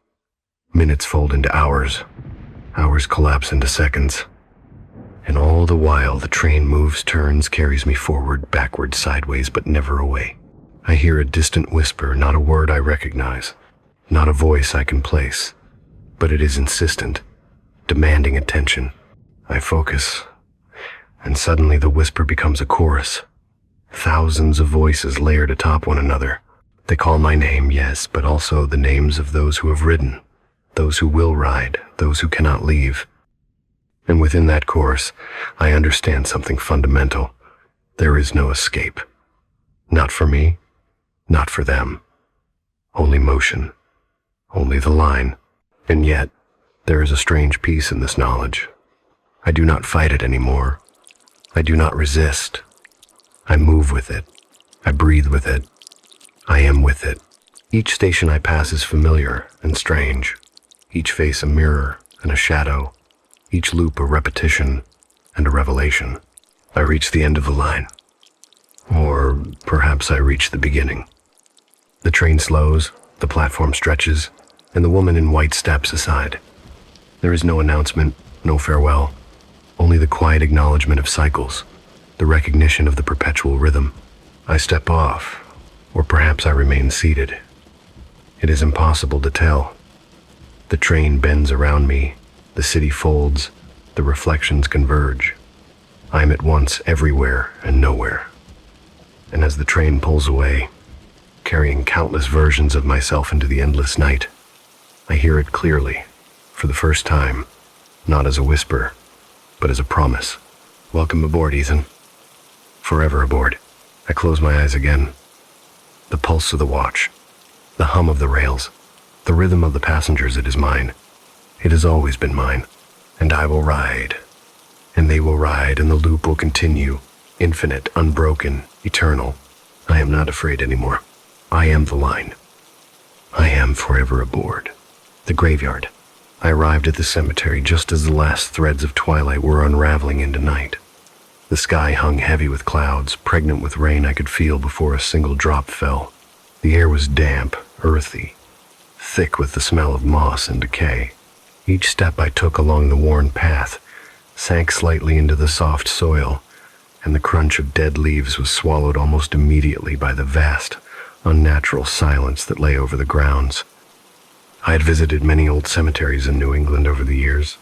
Minutes fold into hours. Hours collapse into seconds. And all the while, the train moves, turns, carries me forward, backward, sideways, but never away. I hear a distant whisper, not a word I recognize, not a voice I can place, but it is insistent, demanding attention. I focus, and suddenly the whisper becomes a chorus. Thousands of voices layered atop one another. They call my name, yes, but also the names of those who have ridden, those who will ride, those who cannot leave. And within that chorus, I understand something fundamental. There is no escape. Not for me, not for them. Only motion, only the line. And yet, there is a strange peace in this knowledge. I do not fight it anymore. I do not resist. I move with it. I breathe with it. I am with it. Each station I pass is familiar and strange. Each face a mirror and a shadow. Each loop a repetition and a revelation. I reach the end of the line. Or perhaps I reach the beginning. The train slows, the platform stretches, and the woman in white steps aside. There is no announcement, no farewell, only the quiet acknowledgement of cycles, the recognition of the perpetual rhythm. I step off, or perhaps I remain seated. It is impossible to tell. The train bends around me, the city folds, the reflections converge. I am at once everywhere and nowhere. And as the train pulls away, carrying countless versions of myself into the endless night, I hear it clearly, for the first time, not as a whisper, but as a promise. Welcome aboard, Ethan. Forever aboard. I close my eyes again. The pulse of the watch, the hum of the rails, the rhythm of the passengers, it is mine. It has always been mine. And I will ride. And they will ride, and the loop will continue. Infinite, unbroken, eternal. I am not afraid anymore. I am the line. I am forever aboard. The graveyard. I arrived at the cemetery just as the last threads of twilight were unraveling into night. The sky hung heavy with clouds, pregnant with rain I could feel before a single drop fell. The air was damp, earthy, thick with the smell of moss and decay. Each step I took along the worn path sank slightly into the soft soil, and the crunch of dead leaves was swallowed almost immediately by the vast, unnatural silence that lay over the grounds. I had visited many old cemeteries in New England over the years,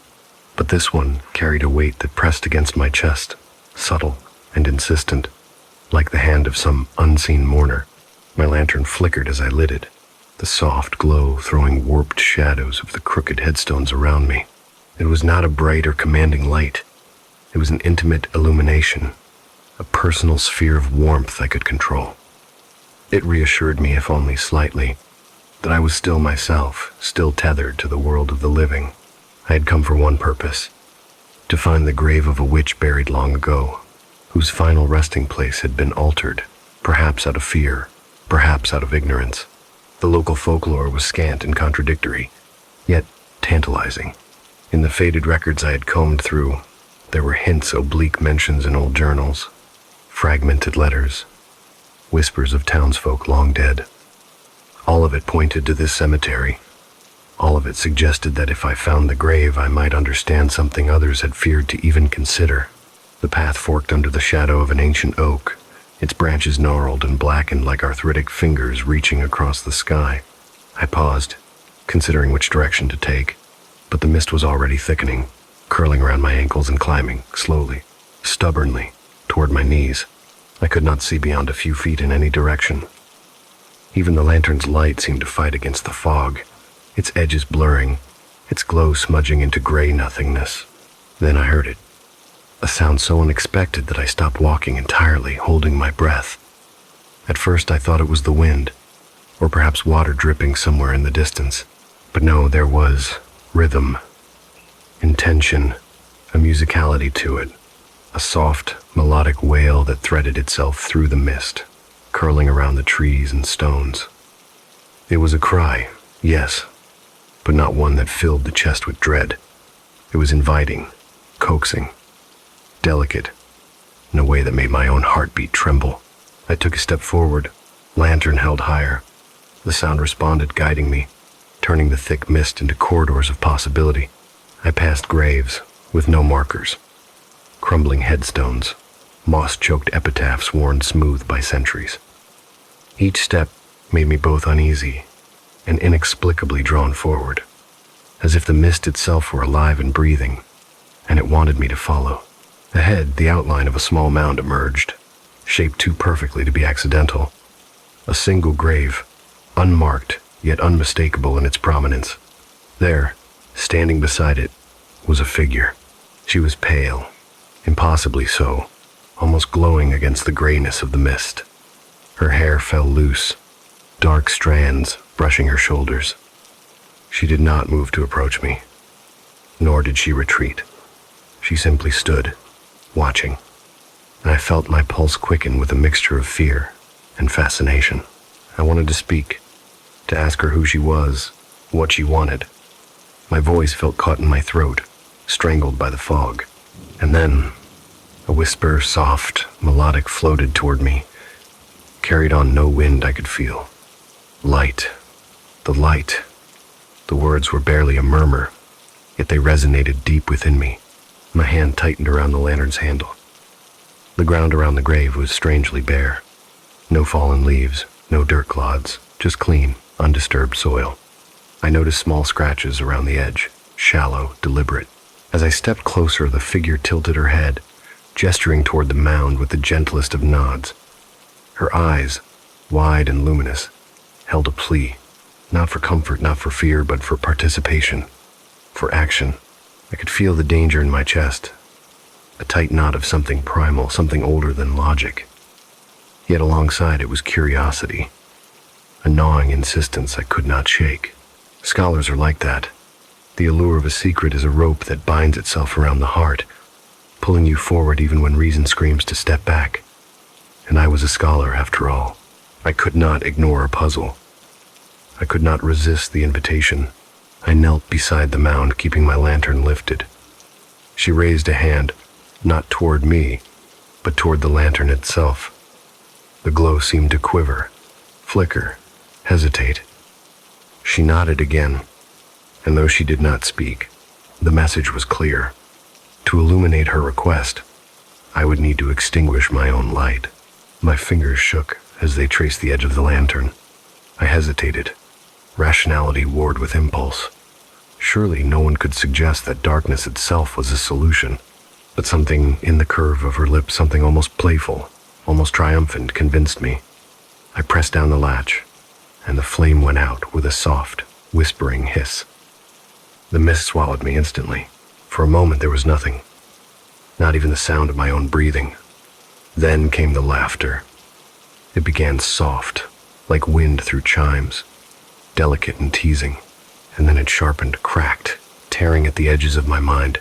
but this one carried a weight that pressed against my chest, subtle and insistent, like the hand of some unseen mourner. My lantern flickered as I lit it, the soft glow throwing warped shadows of the crooked headstones around me. It was not a bright or commanding light. It was an intimate illumination, a personal sphere of warmth I could control. It reassured me, if only slightly, that I was still myself, still tethered to the world of the living. I had come for one purpose, to find the grave of a witch buried long ago, whose final resting place had been altered, perhaps out of fear, perhaps out of ignorance. The local folklore was scant and contradictory, yet tantalizing. In the faded records I had combed through, there were hints, oblique mentions in old journals. fragmented letters, whispers of townsfolk long dead. All of it pointed to this cemetery. All of it suggested that if I found the grave, I might understand something others had feared to even consider. The path forked under the shadow of an ancient oak, its branches gnarled and blackened like arthritic fingers reaching across the sky. I paused, considering which direction to take, but the mist was already thickening, curling around my ankles and climbing, slowly, stubbornly, toward my knees. I could not see beyond a few feet in any direction. Even the lantern's light seemed to fight against the fog, its edges blurring, its glow smudging into gray nothingness. Then I heard it. A sound so unexpected that I stopped walking entirely, holding my breath. At first I thought it was the wind, or perhaps water dripping somewhere in the distance. But no, there was rhythm, intention, a musicality to it, a soft, melodic wail that threaded itself through the mist, curling around the trees and stones. It was a cry, yes, but not one that filled the chest with dread. It was inviting, coaxing, delicate, in a way that made my own heartbeat tremble. I took a step forward, lantern held higher. The sound responded, guiding me, turning the thick mist into corridors of possibility. I passed graves with no markers, crumbling headstones, moss-choked epitaphs worn smooth by centuries. Each step made me both uneasy and inexplicably drawn forward, as if the mist itself were alive and breathing, and it wanted me to follow. Ahead, the outline of a small mound emerged, shaped too perfectly to be accidental. A single grave, unmarked yet unmistakable in its prominence. There, standing beside it, was a figure. She was pale, impossibly so, almost glowing against the grayness of the mist. Her hair fell loose, dark strands brushing her shoulders. She did not move to approach me, nor did she retreat. She simply stood, watching, and I felt my pulse quicken with a mixture of fear and fascination. I wanted to speak, to ask her who she was, what she wanted. My voice felt caught in my throat, strangled by the fog. And then, a whisper, soft, melodic, floated toward me, carried on no wind I could feel. Light. The light. The words were barely a murmur, yet they resonated deep within me. My hand tightened around the lantern's handle. The ground around the grave was strangely bare. No fallen leaves, no dirt clods, just clean, undisturbed soil. I noticed small scratches around the edge, shallow, deliberate. As I stepped closer, the figure tilted her head, gesturing toward the mound with the gentlest of nods. Her eyes, wide and luminous, held a plea, not for comfort, not for fear, but for participation, for action. I could feel the danger in my chest, a tight knot of something primal, something older than logic. Yet alongside it was curiosity, a gnawing insistence I could not shake. Scholars are like that. The allure of a secret is a rope that binds itself around the heart, pulling you forward even when reason screams to step back. And I was a scholar after all. I could not ignore a puzzle. I could not resist the invitation. I knelt beside the mound, keeping my lantern lifted. She raised a hand, not toward me, but toward the lantern itself. The glow seemed to quiver, flicker, hesitate. She nodded again, and though she did not speak, the message was clear. To illuminate her request, I would need to extinguish my own light. My fingers shook as they traced the edge of the lantern. I hesitated. Rationality warred with impulse. Surely no one could suggest that darkness itself was a solution. But something in the curve of her lips, something almost playful, almost triumphant, convinced me. I pressed down the latch, and the flame went out with a soft, whispering hiss. The mist swallowed me instantly. For a moment there was nothing, not even the sound of my own breathing. Then came the laughter. It began soft, like wind through chimes, delicate and teasing, and then it sharpened, cracked, tearing at the edges of my mind.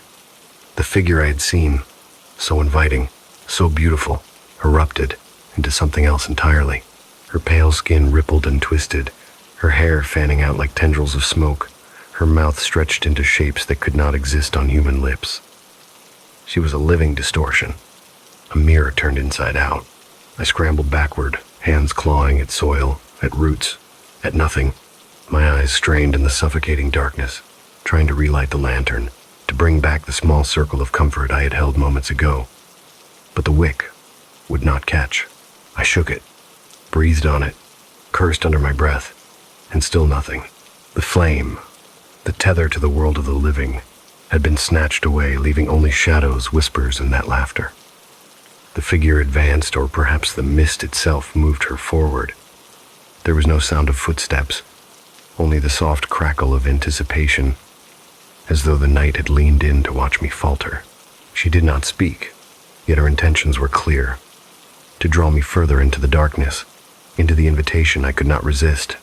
The figure I had seen, so inviting, so beautiful, erupted into something else entirely. Her pale skin rippled and twisted, her hair fanning out like tendrils of smoke, her mouth stretched into shapes that could not exist on human lips. She was a living distortion, A mirror turned inside out. I scrambled backward, hands clawing at soil, at roots, at nothing. My eyes strained in the suffocating darkness, trying to relight the lantern, to bring back the small circle of comfort I had held moments ago. But the wick would not catch. I shook it, breathed on it, cursed under my breath, and still nothing. The flame, the tether to the world of the living, had been snatched away, leaving only shadows, whispers, and that laughter. The figure advanced, or perhaps the mist itself moved her forward. There was no sound of footsteps, only the soft crackle of anticipation, as though the night had leaned in to watch me falter. She did not speak, yet her intentions were clear: to draw me further into the darkness, into the invitation I could not resist,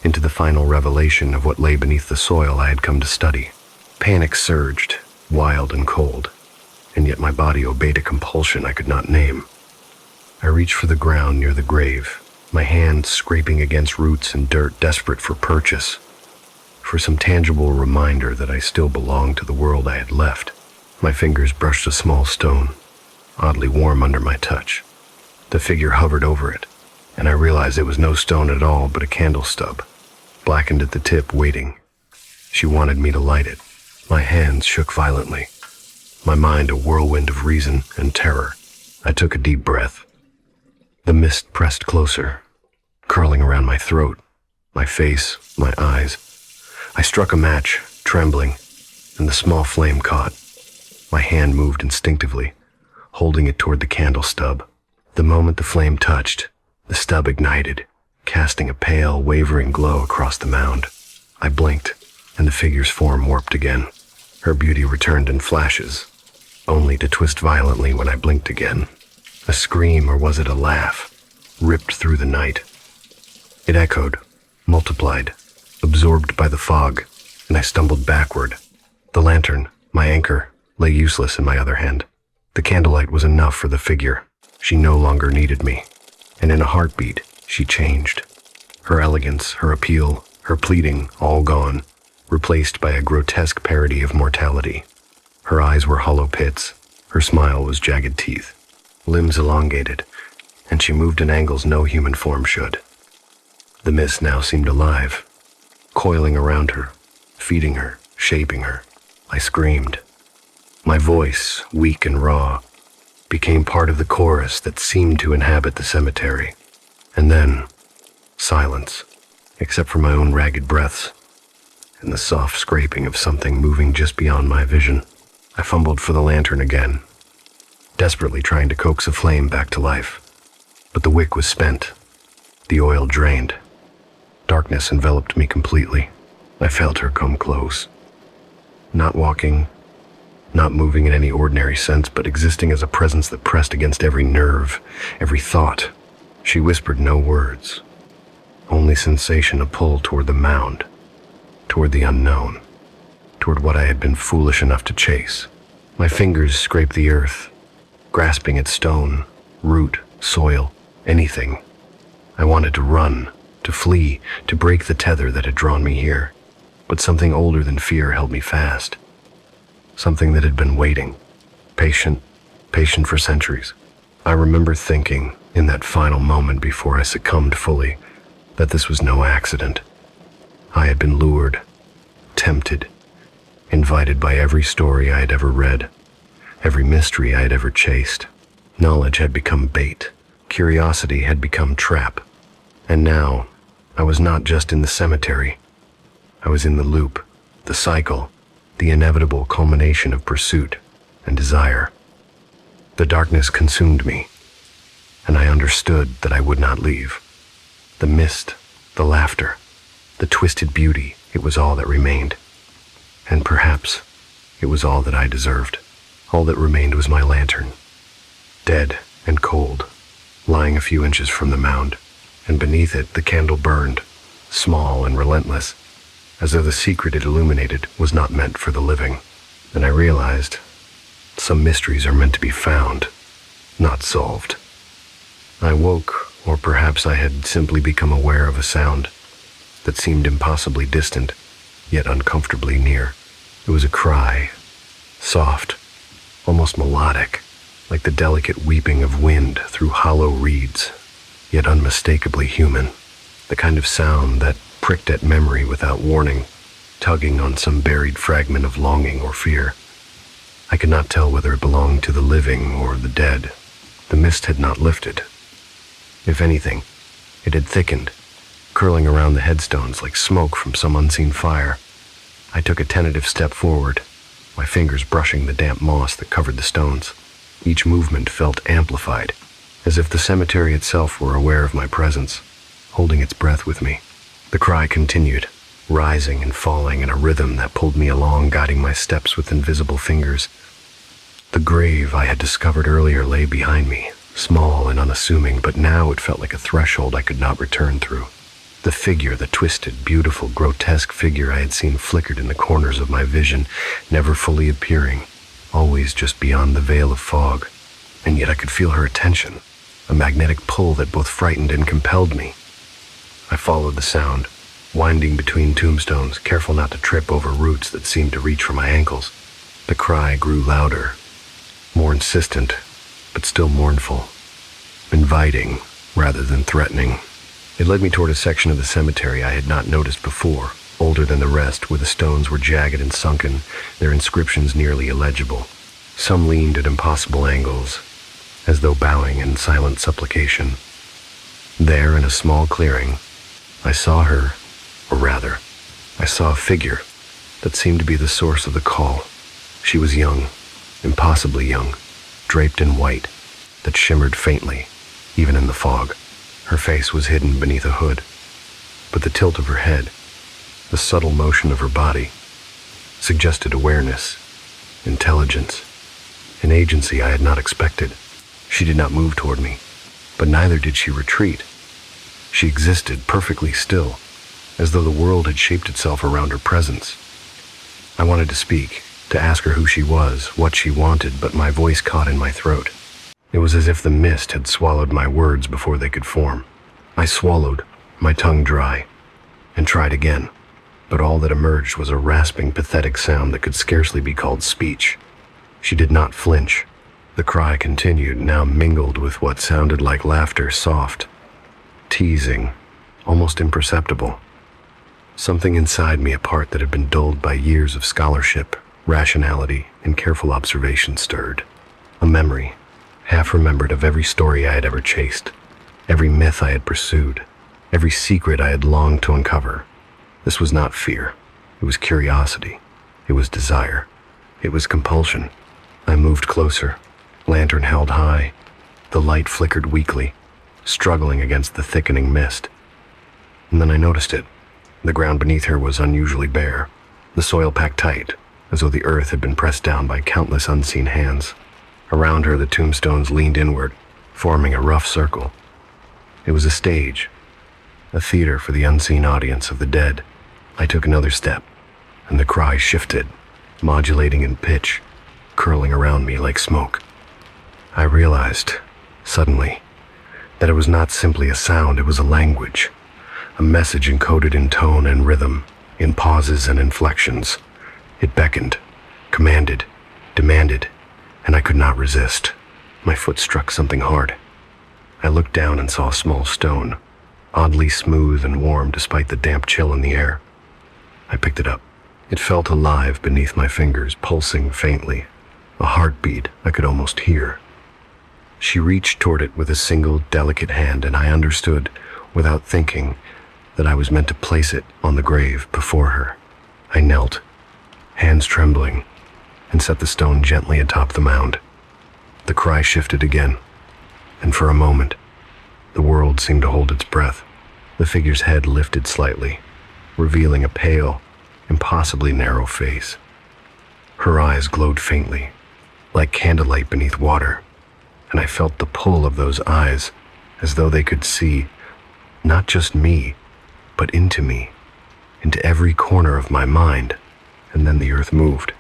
into the final revelation of what lay beneath the soil I had come to study. Panic surged, wild and cold, and yet my body obeyed a compulsion I could not name. I reached for the ground near the grave, my hands scraping against roots and dirt, desperate for purchase, for some tangible reminder that I still belonged to the world I had left. My fingers brushed a small stone, oddly warm under my touch. The figure hovered over it, and I realized it was no stone at all but a candle stub, blackened at the tip, waiting. She wanted me to light it. My hands shook violently, my mind a whirlwind of reason and terror. I took a deep breath. The mist pressed closer, curling around my throat, my face, my eyes. I struck a match, trembling, and the small flame caught. My hand moved instinctively, holding it toward the candle stub. The moment the flame touched, the stub ignited, casting a pale, wavering glow across the mound. I blinked, and the figure's form warped again. Her beauty returned in flashes, only to twist violently when I blinked again. A scream, or was it a laugh, ripped through the night. It echoed, multiplied, absorbed by the fog, and I stumbled backward. The lantern, my anchor, lay useless in my other hand. The candlelight was enough for the figure. She no longer needed me, and in a heartbeat, she changed. Her elegance, her appeal, her pleading, all gone, replaced by a grotesque parody of mortality. Her eyes were hollow pits, her smile was jagged teeth, limbs elongated, and she moved in angles no human form should. The mist now seemed alive, coiling around her, feeding her, shaping her. I screamed. My voice, weak and raw, became part of the chorus that seemed to inhabit the cemetery. And then, silence, except for my own ragged breaths, and the soft scraping of something moving just beyond my vision. I fumbled for the lantern again, desperately trying to coax a flame back to life. But the wick was spent, the oil drained. Darkness enveloped me completely. I felt her come close. Not walking, not moving in any ordinary sense, but existing as a presence that pressed against every nerve, every thought. She whispered no words, only sensation, a pull toward the mound, toward the unknown, toward what I had been foolish enough to chase. My fingers scraped the earth, grasping at stone, root, soil, anything. I wanted to run, to flee, to break the tether that had drawn me here. But something older than fear held me fast. Something that had been waiting, patient for centuries. I remember thinking, in that final moment before I succumbed fully, that this was no accident. I had been lured, tempted, invited by every story I had ever read, every mystery I had ever chased. Knowledge had become bait. Curiosity had become trap. And now, I was not just in the cemetery. I was in the loop, the cycle, the inevitable culmination of pursuit and desire. The darkness consumed me, and I understood that I would not leave. The mist, the laughter, the twisted beauty, it was all that remained. And perhaps it was all that I deserved. All that remained was my lantern, dead and cold, lying a few inches from the mound, and beneath it the candle burned, small and relentless, as though the secret it illuminated was not meant for the living. And I realized some mysteries are meant to be found, not solved. I woke, or perhaps I had simply become aware of a sound that seemed impossibly distant, yet uncomfortably near. It was a cry, soft, almost melodic, like the delicate weeping of wind through hollow reeds, yet unmistakably human, the kind of sound that pricked at memory without warning, tugging on some buried fragment of longing or fear. I could not tell whether it belonged to the living or the dead. The mist had not lifted. If anything, it had thickened, curling around the headstones like smoke from some unseen fire. I took a tentative step forward, my fingers brushing the damp moss that covered the stones. Each movement felt amplified, as if the cemetery itself were aware of my presence, holding its breath with me. The cry continued, rising and falling in a rhythm that pulled me along, guiding my steps with invisible fingers. The grave I had discovered earlier lay behind me, small and unassuming, but now it felt like a threshold I could not return through. The figure, the twisted, beautiful, grotesque figure I had seen flickered in the corners of my vision, never fully appearing, always just beyond the veil of fog. And yet I could feel her attention, a magnetic pull that both frightened and compelled me. I followed the sound, winding between tombstones, careful not to trip over roots that seemed to reach for my ankles. The cry grew louder, more insistent, but still mournful, inviting rather than threatening. It led me toward a section of the cemetery I had not noticed before, older than the rest, where the stones were jagged and sunken, their inscriptions nearly illegible. Some leaned at impossible angles, as though bowing in silent supplication. There, in a small clearing, I saw her, or rather, I saw a figure that seemed to be the source of the call. She was young, impossibly young, draped in white that shimmered faintly, even in the fog. Her face was hidden beneath a hood, but the tilt of her head, the subtle motion of her body, suggested awareness, intelligence, an agency I had not expected. She did not move toward me, but neither did she retreat. She existed perfectly still, as though the world had shaped itself around her presence. I wanted to speak, to ask her who she was, what she wanted, but my voice caught in my throat. It was as if the mist had swallowed my words before they could form. I swallowed, my tongue dry, and tried again, but all that emerged was a rasping, pathetic sound that could scarcely be called speech. She did not flinch. The cry continued, now mingled with what sounded like laughter, soft, teasing, almost imperceptible. Something inside me, a part that had been dulled by years of scholarship, rationality, and careful observation, stirred. A memory, half remembered, of every story I had ever chased, every myth I had pursued, every secret I had longed to uncover. This was not fear. It was curiosity. It was desire. It was compulsion. I moved closer, lantern held high. The light flickered weakly, struggling against the thickening mist. And then I noticed it. The ground beneath her was unusually bare, the soil packed tight, as though the earth had been pressed down by countless unseen hands. Around her, the tombstones leaned inward, forming a rough circle. It was a stage, a theater for the unseen audience of the dead. I took another step, and the cry shifted, modulating in pitch, curling around me like smoke. I realized, suddenly, that it was not simply a sound, it was a language, a message encoded in tone and rhythm, in pauses and inflections. It beckoned, commanded, demanded, and I could not resist. My foot struck something hard. I looked down and saw a small stone, oddly smooth and warm despite the damp chill in the air. I picked it up. It felt alive beneath my fingers, pulsing faintly, a heartbeat I could almost hear. She reached toward it with a single, delicate hand, and I understood, without thinking, that I was meant to place it on the grave before her. I knelt, hands trembling, and set the stone gently atop the mound. The cry shifted again, and for a moment, the world seemed to hold its breath. The figure's head lifted slightly, revealing a pale, impossibly narrow face. Her eyes glowed faintly, like candlelight beneath water, and I felt the pull of those eyes, as though they could see, not just me, but into me, into every corner of my mind. And then the earth moved,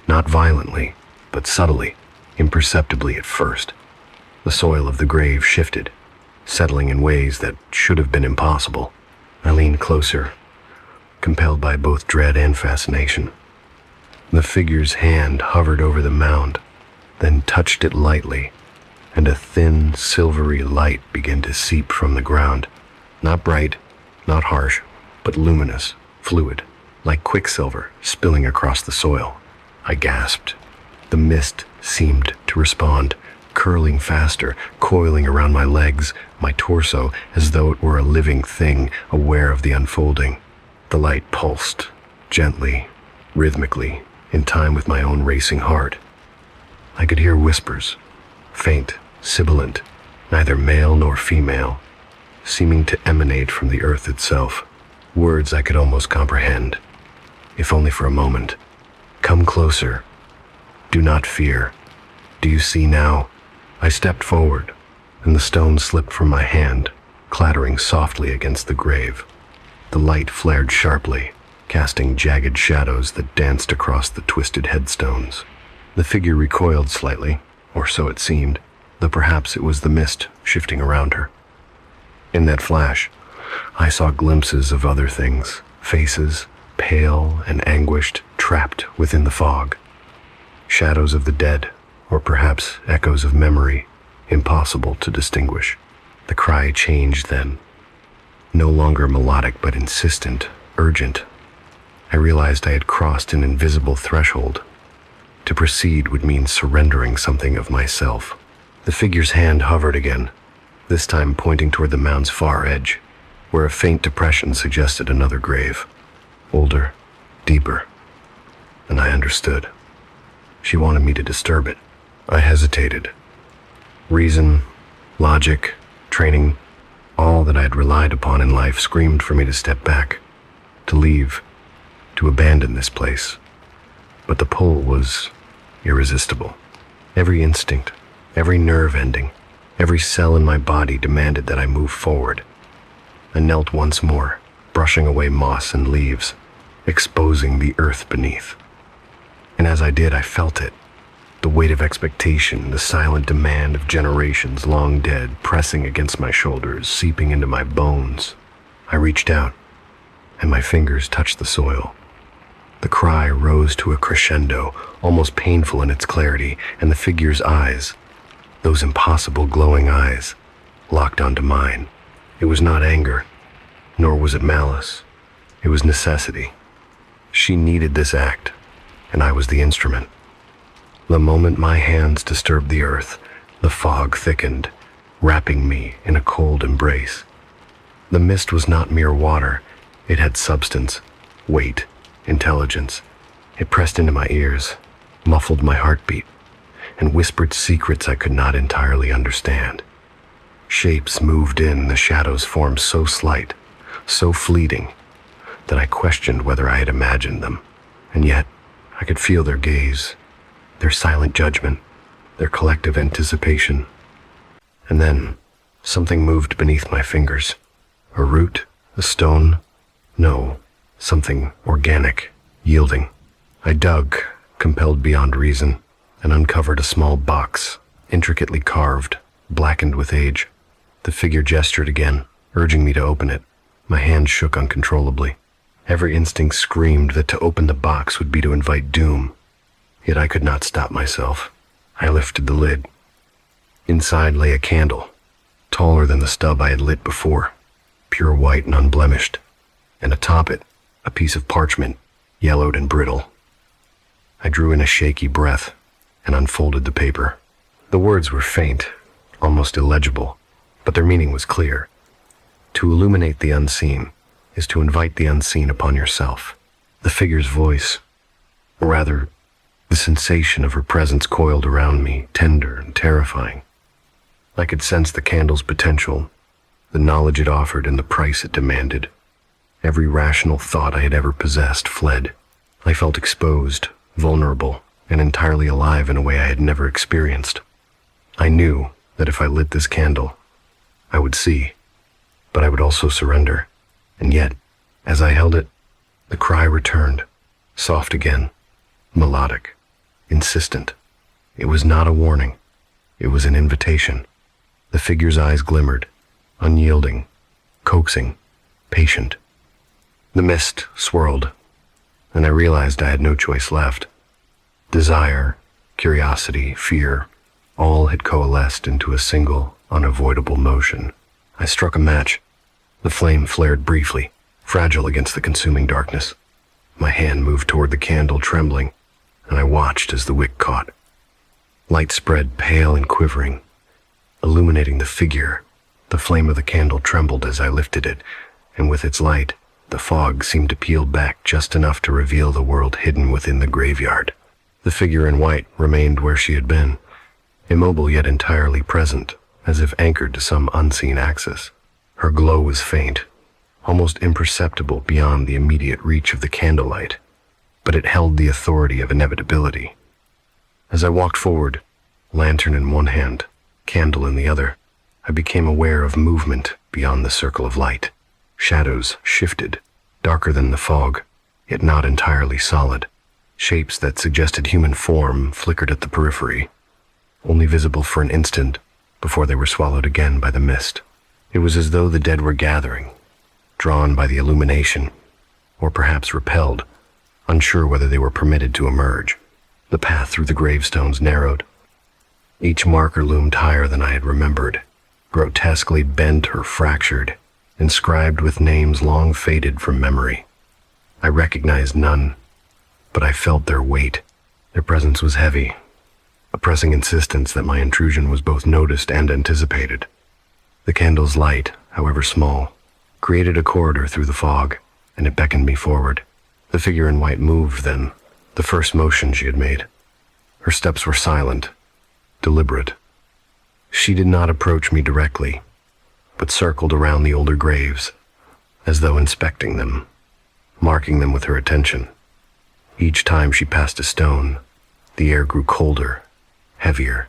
not violently, but subtly, imperceptibly at first. The soil of the grave shifted, settling in ways that should have been impossible. I leaned closer, compelled by both dread and fascination. The figure's hand hovered over the mound, then touched it lightly, and a thin, silvery light began to seep from the ground. Not bright, not harsh, but luminous, fluid, like quicksilver spilling across the soil. I gasped. The mist seemed to respond, curling faster, coiling around my legs, my torso, as though it were a living thing, aware of the unfolding. The light pulsed, gently, rhythmically, in time with my own racing heart. I could hear whispers, faint, sibilant, neither male nor female, seeming to emanate from the earth itself. Words I could almost comprehend, if only for a moment. Come closer. Do not fear. Do you see now? I stepped forward, and the stone slipped from my hand, clattering softly against the grave. The light flared sharply, casting jagged shadows that danced across the twisted headstones. The figure recoiled slightly, or so it seemed, though perhaps it was the mist shifting around her. In that flash, I saw glimpses of other things, faces, pale and anguished, trapped within the fog. Shadows of the dead, or perhaps echoes of memory, impossible to distinguish. The cry changed then, no longer melodic but insistent, urgent. I realized I had crossed an invisible threshold. To proceed would mean surrendering something of myself. The figure's hand hovered again, this time pointing toward the mound's far edge, where a faint depression suggested another grave. Older, deeper. And I understood. She wanted me to disturb it. I hesitated. Reason, logic, training, all that I had relied upon in life screamed for me to step back, to leave, to abandon this place. But the pull was irresistible. Every instinct, every nerve ending, every cell in my body demanded that I move forward. I knelt once more, brushing away moss and leaves, exposing the earth beneath. And as I did, I felt it. The weight of expectation, the silent demand of generations long dead, pressing against my shoulders, seeping into my bones. I reached out, and my fingers touched the soil. The cry rose to a crescendo, almost painful in its clarity, and the figure's eyes, those impossible glowing eyes, locked onto mine. It was not anger, nor was it malice. It was necessity. She needed this act, and I was the instrument. The moment my hands disturbed the earth, the fog thickened, wrapping me in a cold embrace. The mist was not mere water. It had substance, weight, intelligence. It pressed into my ears, muffled my heartbeat, and whispered secrets I could not entirely understand. Shapes moved in, the shadows formed so slight, so fleeting, that I questioned whether I had imagined them. And yet, I could feel their gaze, their silent judgment, their collective anticipation. And then, something moved beneath my fingers. A root, a stone, no, something organic, yielding. I dug, compelled beyond reason, and uncovered a small box, intricately carved, blackened with age. The figure gestured again, urging me to open it. My hand shook uncontrollably. Every instinct screamed that to open the box would be to invite doom. Yet I could not stop myself. I lifted the lid. Inside lay a candle, taller than the stub I had lit before, pure white and unblemished, and atop it, a piece of parchment, yellowed and brittle. I drew in a shaky breath and unfolded the paper. The words were faint, almost illegible, but their meaning was clear. To illuminate the unseen is to invite the unseen upon yourself. The figure's voice, or rather, the sensation of her presence coiled around me, tender and terrifying. I could sense the candle's potential, the knowledge it offered and the price it demanded. Every rational thought I had ever possessed fled. I felt exposed, vulnerable, and entirely alive in a way I had never experienced. I knew that if I lit this candle, I would see, but I would also surrender. And yet, as I held it, the cry returned, soft again, melodic, insistent. It was not a warning. It was an invitation. The figure's eyes glimmered, unyielding, coaxing, patient. The mist swirled, and I realized I had no choice left. Desire, curiosity, fear, all had coalesced into a single, unavoidable motion. I struck a match. The flame flared briefly, fragile against the consuming darkness. My hand moved toward the candle, trembling, and I watched as the wick caught. Light spread, pale and quivering, illuminating the figure. The flame of the candle trembled as I lifted it, and with its light, the fog seemed to peel back just enough to reveal the world hidden within the graveyard. The figure in white remained where she had been, immobile yet entirely present, as if anchored to some unseen axis. Her glow was faint, almost imperceptible beyond the immediate reach of the candlelight, but it held the authority of inevitability. As I walked forward, lantern in one hand, candle in the other, I became aware of movement beyond the circle of light. Shadows shifted, darker than the fog, yet not entirely solid. Shapes that suggested human form flickered at the periphery, only visible for an instant before they were swallowed again by the mist. It was as though the dead were gathering, drawn by the illumination, or perhaps repelled, unsure whether they were permitted to emerge. The path through the gravestones narrowed. Each marker loomed higher than I had remembered, grotesquely bent or fractured, inscribed with names long faded from memory. I recognized none, but I felt their weight. Their presence was heavy, a pressing insistence that my intrusion was both noticed and anticipated. The candle's light, however small, created a corridor through the fog, and it beckoned me forward. The figure in white moved then, the first motion she had made. Her steps were silent, deliberate. She did not approach me directly, but circled around the older graves, as though inspecting them, marking them with her attention. Each time she passed a stone, the air grew colder, heavier.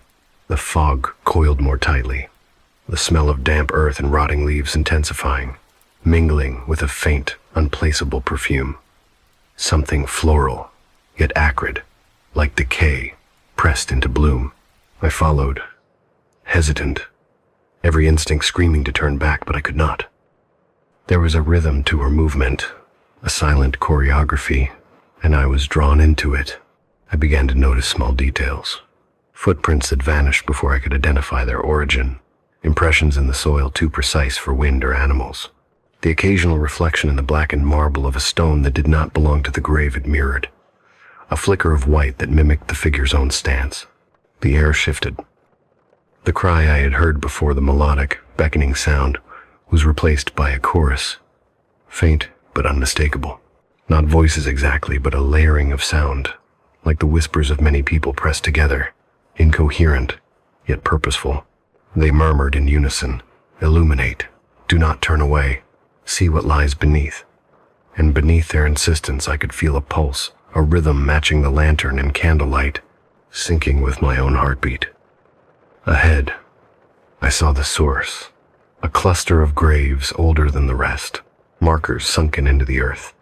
The fog coiled more tightly, the smell of damp earth and rotting leaves intensifying, mingling with a faint, unplaceable perfume. Something floral, yet acrid, like decay, pressed into bloom. I followed, hesitant, every instinct screaming to turn back, but I could not. There was a rhythm to her movement, a silent choreography, and I was drawn into it. I began to notice small details. Footprints that vanished before I could identify their origin, impressions in the soil too precise for wind or animals. The occasional reflection in the blackened marble of a stone that did not belong to the grave it mirrored. A flicker of white that mimicked the figure's own stance. The air shifted. The cry I had heard before, the melodic, beckoning sound, was replaced by a chorus, faint but unmistakable. Not voices exactly, but a layering of sound, like the whispers of many people pressed together, incoherent, yet purposeful. They murmured in unison, "Illuminate, do not turn away, see what lies beneath." And beneath their insistence I could feel a pulse, a rhythm matching the lantern and candlelight, syncing with my own heartbeat. Ahead, I saw the source, a cluster of graves older than the rest, markers sunken into the earth,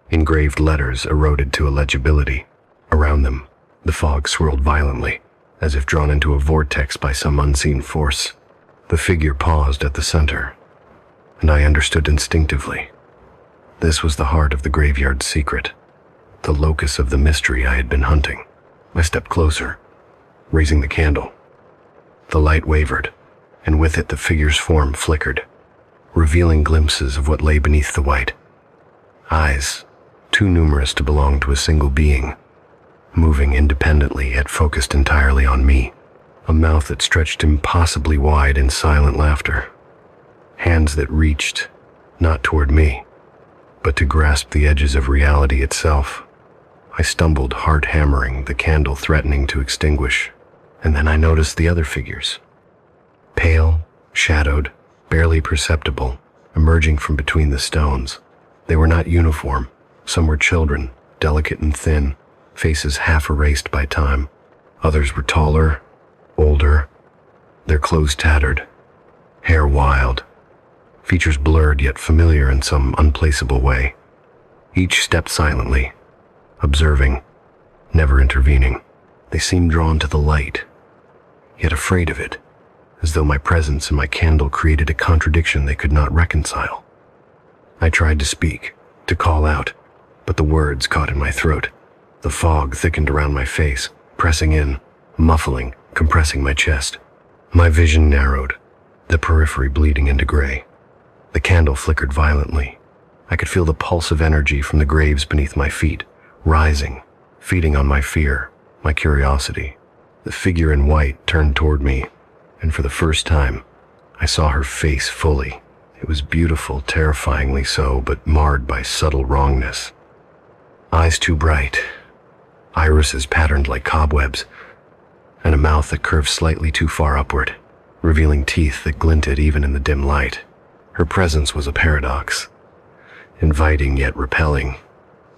engraved letters eroded to illegibility. Around them, the fog swirled violently, as if drawn into a vortex by some unseen force. The figure paused at the center, and I understood instinctively. This was the heart of the graveyard's secret, the locus of the mystery I had been hunting. I stepped closer, raising the candle. The light wavered, and with it the figure's form flickered, revealing glimpses of what lay beneath the white. Eyes, too numerous to belong to a single being, moving independently yet focused entirely on me. A mouth that stretched impossibly wide in silent laughter. Hands that reached, not toward me, but to grasp the edges of reality itself. I stumbled, heart hammering, the candle threatening to extinguish, and then I noticed the other figures. Pale, shadowed, barely perceptible, emerging from between the stones. They were not uniform. Some were children, delicate and thin, faces half erased by time. Others were taller, older, their clothes tattered, hair wild, features blurred yet familiar in some unplaceable way. Each stepped silently, observing, never intervening. They seemed drawn to the light, yet afraid of it, as though my presence and my candle created a contradiction they could not reconcile. I tried to speak, to call out, but the words caught in my throat. The fog thickened around my face, pressing in, muffling, compressing my chest. My vision narrowed, the periphery bleeding into gray. The candle flickered violently. I could feel the pulse of energy from the graves beneath my feet, rising, feeding on my fear, my curiosity. The figure in white turned toward me, and for the first time, I saw her face fully. It was beautiful, terrifyingly so, but marred by subtle wrongness. Eyes too bright, irises patterned like cobwebs, and a mouth that curved slightly too far upward, revealing teeth that glinted even in the dim light. Her presence was a paradox, inviting yet repelling,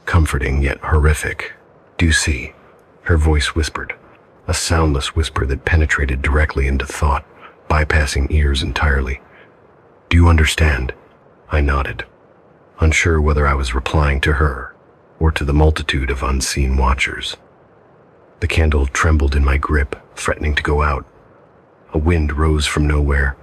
comforting yet horrific. "Do you see?" Her voice whispered, a soundless whisper that penetrated directly into thought, bypassing ears entirely. "Do you understand?" I nodded, unsure whether I was replying to her or to the multitude of unseen watchers. The candle trembled in my grip, threatening to go out. A wind rose from nowhere,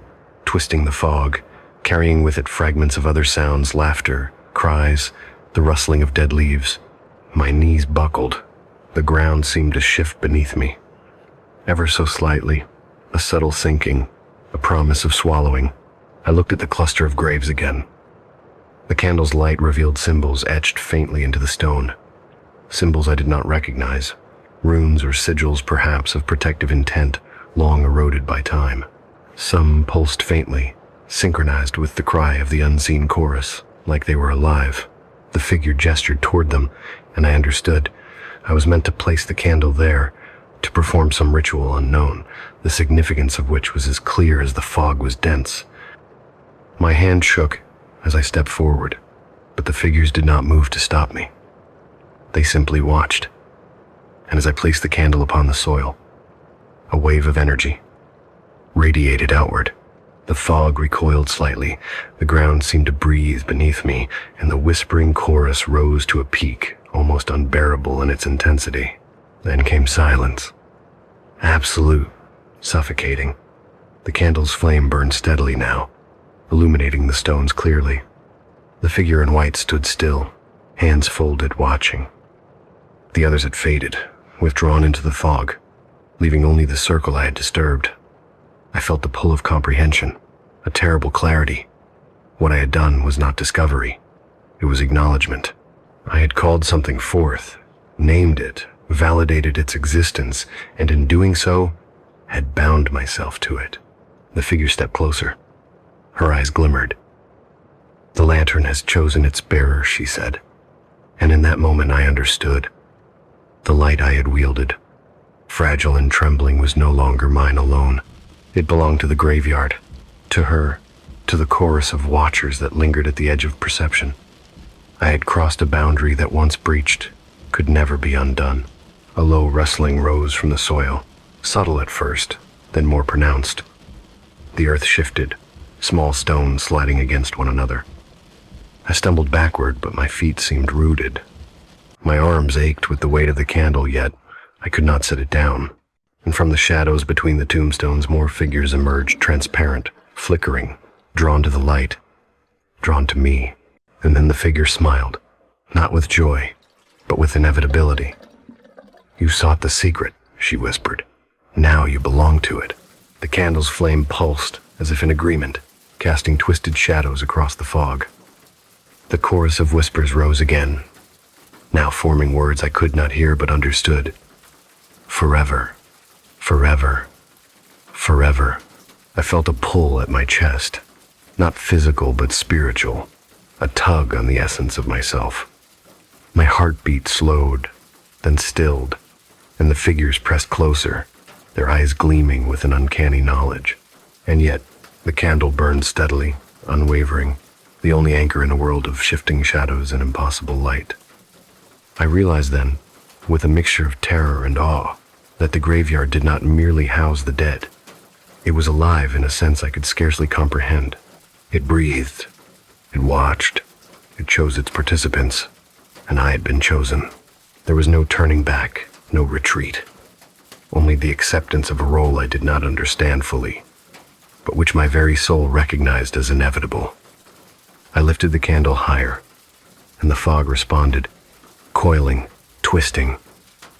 twisting the fog, carrying with it fragments of other sounds, laughter, cries, the rustling of dead leaves. My knees buckled. The ground seemed to shift beneath me. Ever so slightly, a subtle sinking, a promise of swallowing. I looked at the cluster of graves again. The candle's light revealed symbols etched faintly into the stone. Symbols I did not recognize. Runes or sigils perhaps of protective intent, long eroded by time. Some pulsed faintly, synchronized with the cry of the unseen chorus, like they were alive. The figure gestured toward them, and I understood. I was meant to place the candle there, to perform some ritual unknown, the significance of which was as clear as the fog was dense. My hand shook as I stepped forward, but the figures did not move to stop me. They simply watched, and as I placed the candle upon the soil, a wave of energy radiated outward. The fog recoiled slightly, the ground seemed to breathe beneath me, and the whispering chorus rose to a peak, almost unbearable in its intensity. Then came silence. Absolute, suffocating. The candle's flame burned steadily now, illuminating the stones clearly. The figure in white stood still, hands folded, watching. The others had faded, withdrawn into the fog, leaving only the circle I had disturbed. I felt the pull of comprehension, a terrible clarity. What I had done was not discovery. It was acknowledgement. I had called something forth, named it, validated its existence, and in doing so, had bound myself to it. The figure stepped closer. Her eyes glimmered. "The lantern has chosen its bearer," she said. And in that moment I understood. The light I had wielded, fragile and trembling, was no longer mine alone. It belonged to the graveyard, to her, to the chorus of watchers that lingered at the edge of perception. I had crossed a boundary that once breached could never be undone. A low rustling rose from the soil, subtle at first, then more pronounced. The earth shifted, small stones sliding against one another. I stumbled backward, but my feet seemed rooted. My arms ached with the weight of the candle, yet I could not set it down. And from the shadows between the tombstones, more figures emerged, transparent, flickering, drawn to the light, drawn to me. And then the figure smiled, not with joy, but with inevitability. "You sought the secret," she whispered. "Now you belong to it." The candle's flame pulsed, as if in agreement, casting twisted shadows across the fog. The chorus of whispers rose again, now forming words I could not hear but understood. Forever. Forever. Forever. I felt a pull at my chest, not physical but spiritual, a tug on the essence of myself. My heartbeat slowed, then stilled, and the figures pressed closer, their eyes gleaming with an uncanny knowledge. And yet, the candle burned steadily, unwavering, the only anchor in a world of shifting shadows and impossible light. I realized then, with a mixture of terror and awe, that the graveyard did not merely house the dead. It was alive in a sense I could scarcely comprehend. It breathed. It watched. It chose its participants. And I had been chosen. There was no turning back, no retreat. Only the acceptance of a role I did not understand fully, but which my very soul recognized as inevitable. I lifted the candle higher, and the fog responded, coiling, twisting,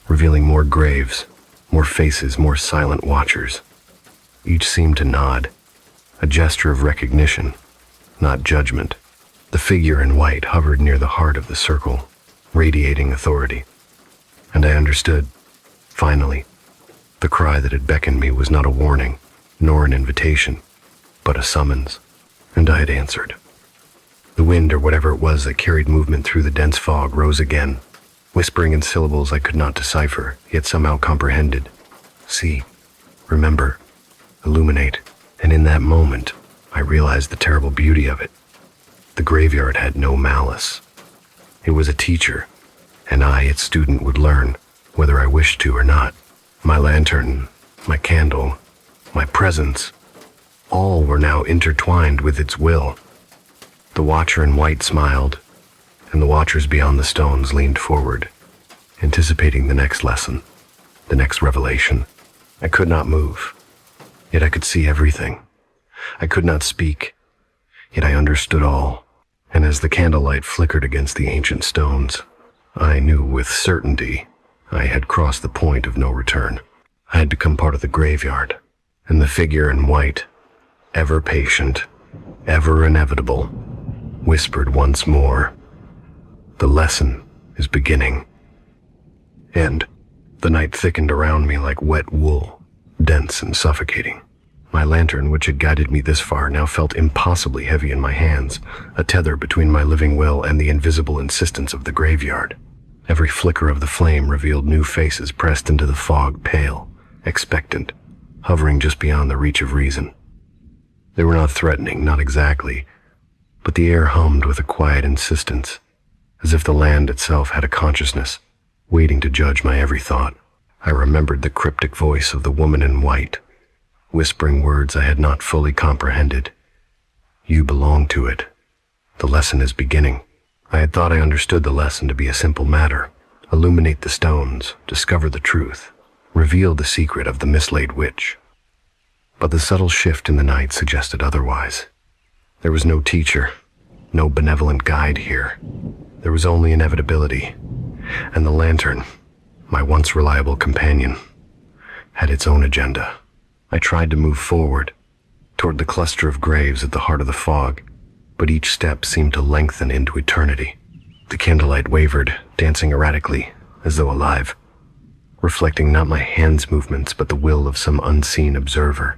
revealing more graves, More faces, more silent watchers. Each seemed to nod, a gesture of recognition, not judgment. The figure in white hovered near the heart of the circle, radiating authority. And I understood, finally. The cry that had beckoned me was not a warning, nor an invitation, but a summons, and I had answered. The wind, or whatever it was that carried movement through the dense fog, rose again, whispering in syllables I could not decipher, yet somehow comprehended. See, remember, illuminate. And in that moment, I realized the terrible beauty of it. The graveyard had no malice. It was a teacher, and I, its student, would learn, whether I wished to or not. My lantern, my candle, my presence, all were now intertwined with its will. The watcher in white smiled, and the watchers beyond the stones leaned forward, anticipating the next lesson, the next revelation. I could not move, yet I could see everything. I could not speak, yet I understood all. And as the candlelight flickered against the ancient stones, I knew with certainty I had crossed the point of no return. I had become part of the graveyard, and the figure in white, ever patient, ever inevitable, whispered once more, "The lesson is beginning." And the night thickened around me like wet wool, dense and suffocating. My lantern, which had guided me this far, now felt impossibly heavy in my hands, a tether between my living will and the invisible insistence of the graveyard. Every flicker of the flame revealed new faces pressed into the fog, pale, expectant, hovering just beyond the reach of reason. They were not threatening, not exactly, but the air hummed with a quiet insistence, as if the land itself had a consciousness, waiting to judge my every thought. I remembered the cryptic voice of the woman in white, whispering words I had not fully comprehended. "You belong to it. The lesson is beginning." I had thought I understood the lesson to be a simple matter. Illuminate the stones, discover the truth, reveal the secret of the mislaid witch. But the subtle shift in the night suggested otherwise. There was no teacher, no benevolent guide here. There was only inevitability, and the lantern, my once reliable companion, had its own agenda. I tried to move forward, toward the cluster of graves at the heart of the fog, but each step seemed to lengthen into eternity. The candlelight wavered, dancing erratically, as though alive, reflecting not my hands' movements but the will of some unseen observer.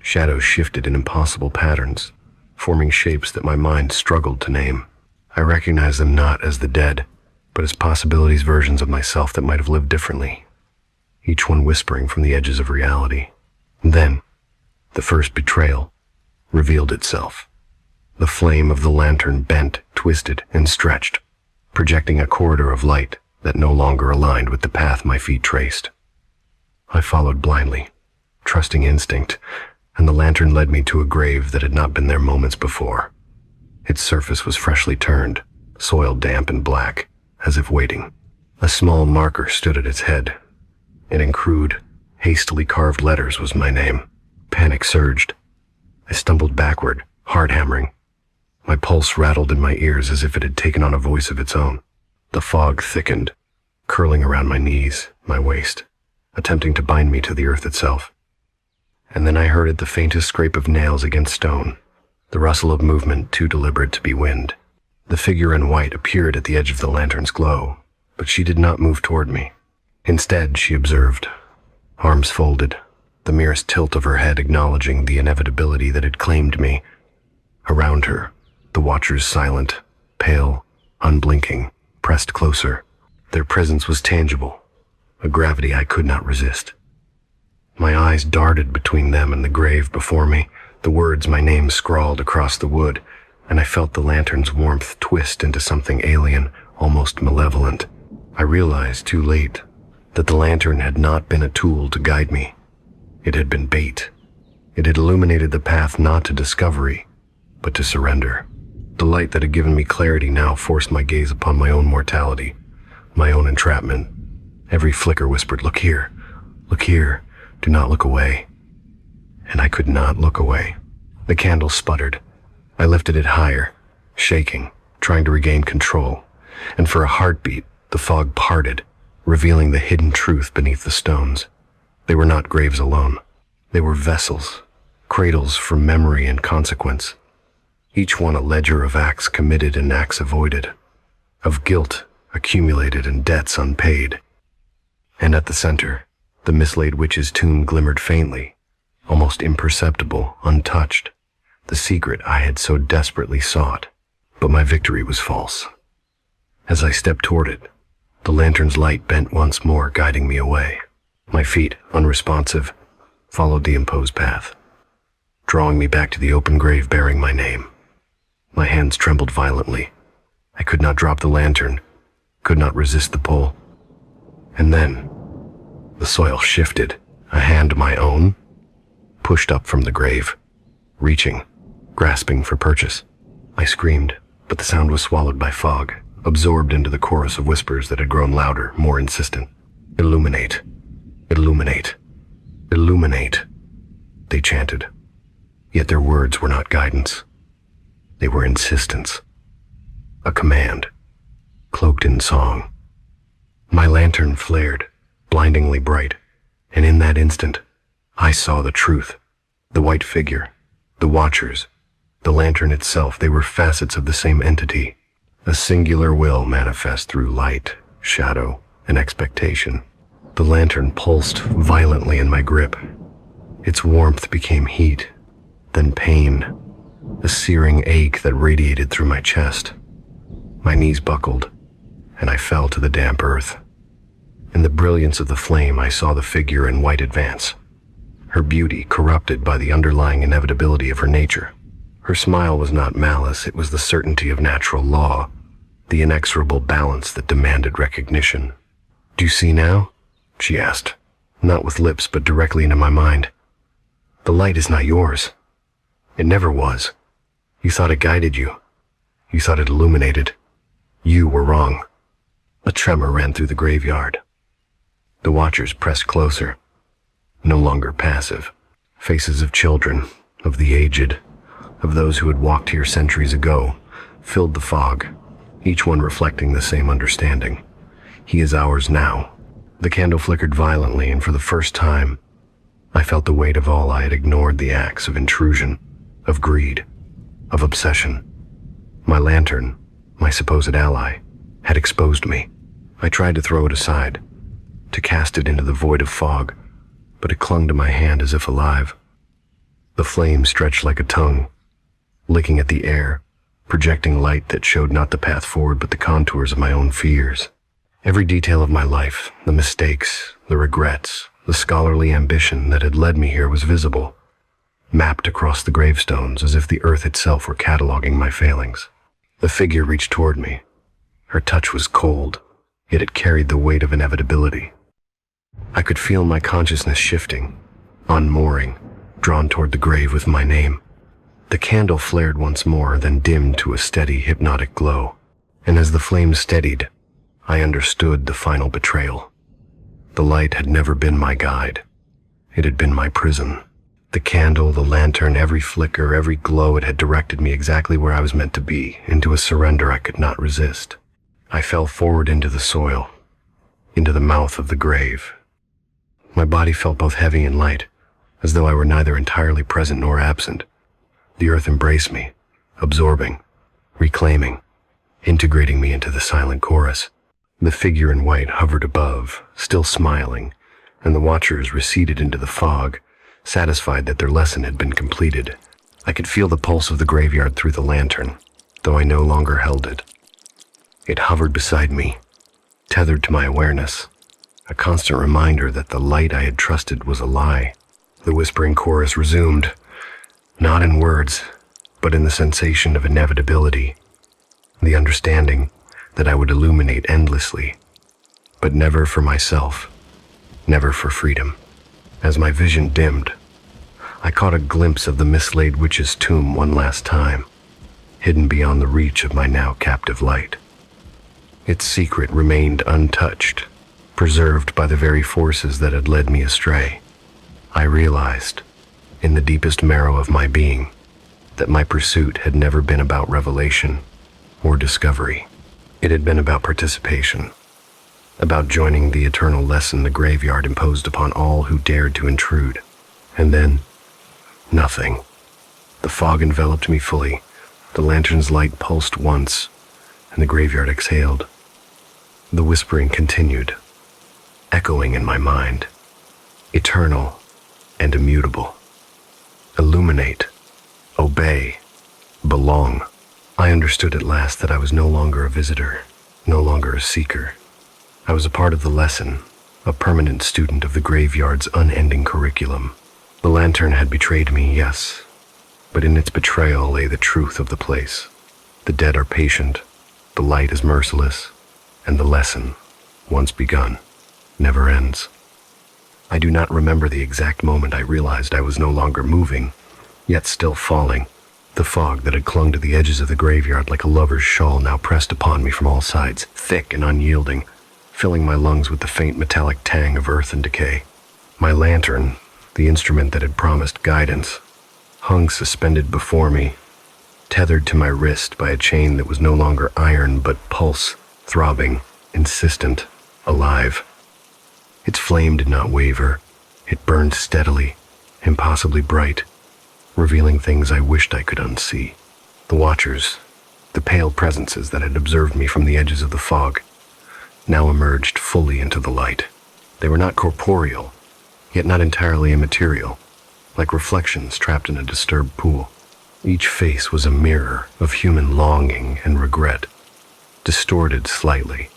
Shadows shifted in impossible patterns, forming shapes that my mind struggled to name. I recognized them not as the dead, but as possibilities, versions of myself that might have lived differently, each one whispering from the edges of reality. Then, the first betrayal revealed itself. The flame of the lantern bent, twisted, and stretched, projecting a corridor of light that no longer aligned with the path my feet traced. I followed blindly, trusting instinct, and the lantern led me to a grave that had not been there moments before. Its surface was freshly turned, soil damp and black, as if waiting. A small marker stood at its head, and in crude, hastily carved letters was my name. Panic surged. I stumbled backward, heart hammering. My pulse rattled in my ears as if it had taken on a voice of its own. The fog thickened, curling around my knees, my waist, attempting to bind me to the earth itself. And then I heard it, the faintest scrape of nails against stone, the rustle of movement too deliberate to be wind. The figure in white appeared at the edge of the lantern's glow, but she did not move toward me. Instead, she observed, arms folded, the merest tilt of her head acknowledging the inevitability that had claimed me. Around her, the watchers silent, pale, unblinking, pressed closer. Their presence was tangible, a gravity I could not resist. My eyes darted between them and the grave before me, the words my name scrawled across the wood, and I felt the lantern's warmth twist into something alien, almost malevolent. I realized too late that the lantern had not been a tool to guide me. It had been bait. It had illuminated the path not to discovery, but to surrender. The light that had given me clarity now forced my gaze upon my own mortality, my own entrapment. Every flicker whispered, "Look here, do not look away." And I could not look away. The candle sputtered. I lifted it higher, shaking, trying to regain control, and for a heartbeat, the fog parted, revealing the hidden truth beneath the stones. They were not graves alone. They were vessels, cradles for memory and consequence, each one a ledger of acts committed and acts avoided, of guilt accumulated and debts unpaid. And at the center, the mislaid witch's tomb glimmered faintly, almost imperceptible, untouched, the secret I had so desperately sought. But my victory was false. As I stepped toward it, the lantern's light bent once more, guiding me away. My feet, unresponsive, followed the imposed path, drawing me back to the open grave bearing my name. My hands trembled violently. I could not drop the lantern, could not resist the pull. And then, the soil shifted. A hand, my own, pushed up from the grave, reaching, grasping for purchase. I screamed, but the sound was swallowed by fog, absorbed into the chorus of whispers that had grown louder, more insistent. Illuminate, illuminate, illuminate, they chanted. Yet their words were not guidance. They were insistence. A command, cloaked in song. My lantern flared, blindingly bright, and in that instant, I saw the truth. The white figure, the watchers, the lantern itself, they were facets of the same entity, a singular will manifest through light, shadow, and expectation. The lantern pulsed violently in my grip. Its warmth became heat, then pain, a searing ache that radiated through my chest. My knees buckled, and I fell to the damp earth. In the brilliance of the flame, I saw the figure in white advance, her beauty corrupted by the underlying inevitability of her nature. Her smile was not malice, it was the certainty of natural law, the inexorable balance that demanded recognition. "Do you see now?" she asked, not with lips but directly into my mind. "The light is not yours. It never was. You thought it guided you. You thought it illuminated. You were wrong." A tremor ran through the graveyard. The watchers pressed closer, no longer passive. Faces of children, of the aged, of those who had walked here centuries ago, filled the fog, each one reflecting the same understanding. He is ours now. The candle flickered violently, and for the first time, I felt the weight of all I had ignored, the acts of intrusion, of greed, of obsession. My lantern, my supposed ally, had exposed me. I tried to throw it aside, to cast it into the void of fog, but it clung to my hand as if alive. The flame stretched like a tongue, licking at the air, projecting light that showed not the path forward but the contours of my own fears. Every detail of my life, the mistakes, the regrets, the scholarly ambition that had led me here was visible, mapped across the gravestones as if the earth itself were cataloging my failings. The figure reached toward me. Her touch was cold, yet it carried the weight of inevitability. I could feel my consciousness shifting, unmooring, drawn toward the grave with my name. The candle flared once more, then dimmed to a steady, hypnotic glow. And as the flame steadied, I understood the final betrayal. The light had never been my guide. It had been my prison. The candle, the lantern, every flicker, every glow, it had directed me exactly where I was meant to be, into a surrender I could not resist. I fell forward into the soil, into the mouth of the grave. My body felt both heavy and light, as though I were neither entirely present nor absent. The earth embraced me, absorbing, reclaiming, integrating me into the silent chorus. The figure in white hovered above, still smiling, and the watchers receded into the fog, satisfied that their lesson had been completed. I could feel the pulse of the graveyard through the lantern, though I no longer held it. It hovered beside me, tethered to my awareness, a constant reminder that the light I had trusted was a lie. The whispering chorus resumed, not in words, but in the sensation of inevitability, the understanding that I would illuminate endlessly, but never for myself, never for freedom. As my vision dimmed, I caught a glimpse of the mislaid witch's tomb one last time, hidden beyond the reach of my now captive light. Its secret remained untouched, preserved by the very forces that had led me astray. I realized, in the deepest marrow of my being, that my pursuit had never been about revelation or discovery. It had been about participation, about joining the eternal lesson the graveyard imposed upon all who dared to intrude. And then, nothing. The fog enveloped me fully, the lantern's light pulsed once, and the graveyard exhaled. The whispering continued, echoing in my mind, eternal and immutable. Illuminate, obey, belong. I understood at last that I was no longer a visitor, no longer a seeker. I was a part of the lesson, a permanent student of the graveyard's unending curriculum. The lantern had betrayed me, yes, but in its betrayal lay the truth of the place. The dead are patient, the light is merciless, and the lesson, once begun, never ends. I do not remember the exact moment I realized I was no longer moving, yet still falling. The fog that had clung to the edges of the graveyard like a lover's shawl now pressed upon me from all sides, thick and unyielding, filling my lungs with the faint metallic tang of earth and decay. My lantern, the instrument that had promised guidance, hung suspended before me, tethered to my wrist by a chain that was no longer iron but pulse, throbbing, insistent, alive. Its flame did not waver. It burned steadily, impossibly bright, revealing things I wished I could unsee. The watchers, the pale presences that had observed me from the edges of the fog, now emerged fully into the light. They were not corporeal, yet not entirely immaterial, like reflections trapped in a disturbed pool. Each face was a mirror of human longing and regret, distorted slightly,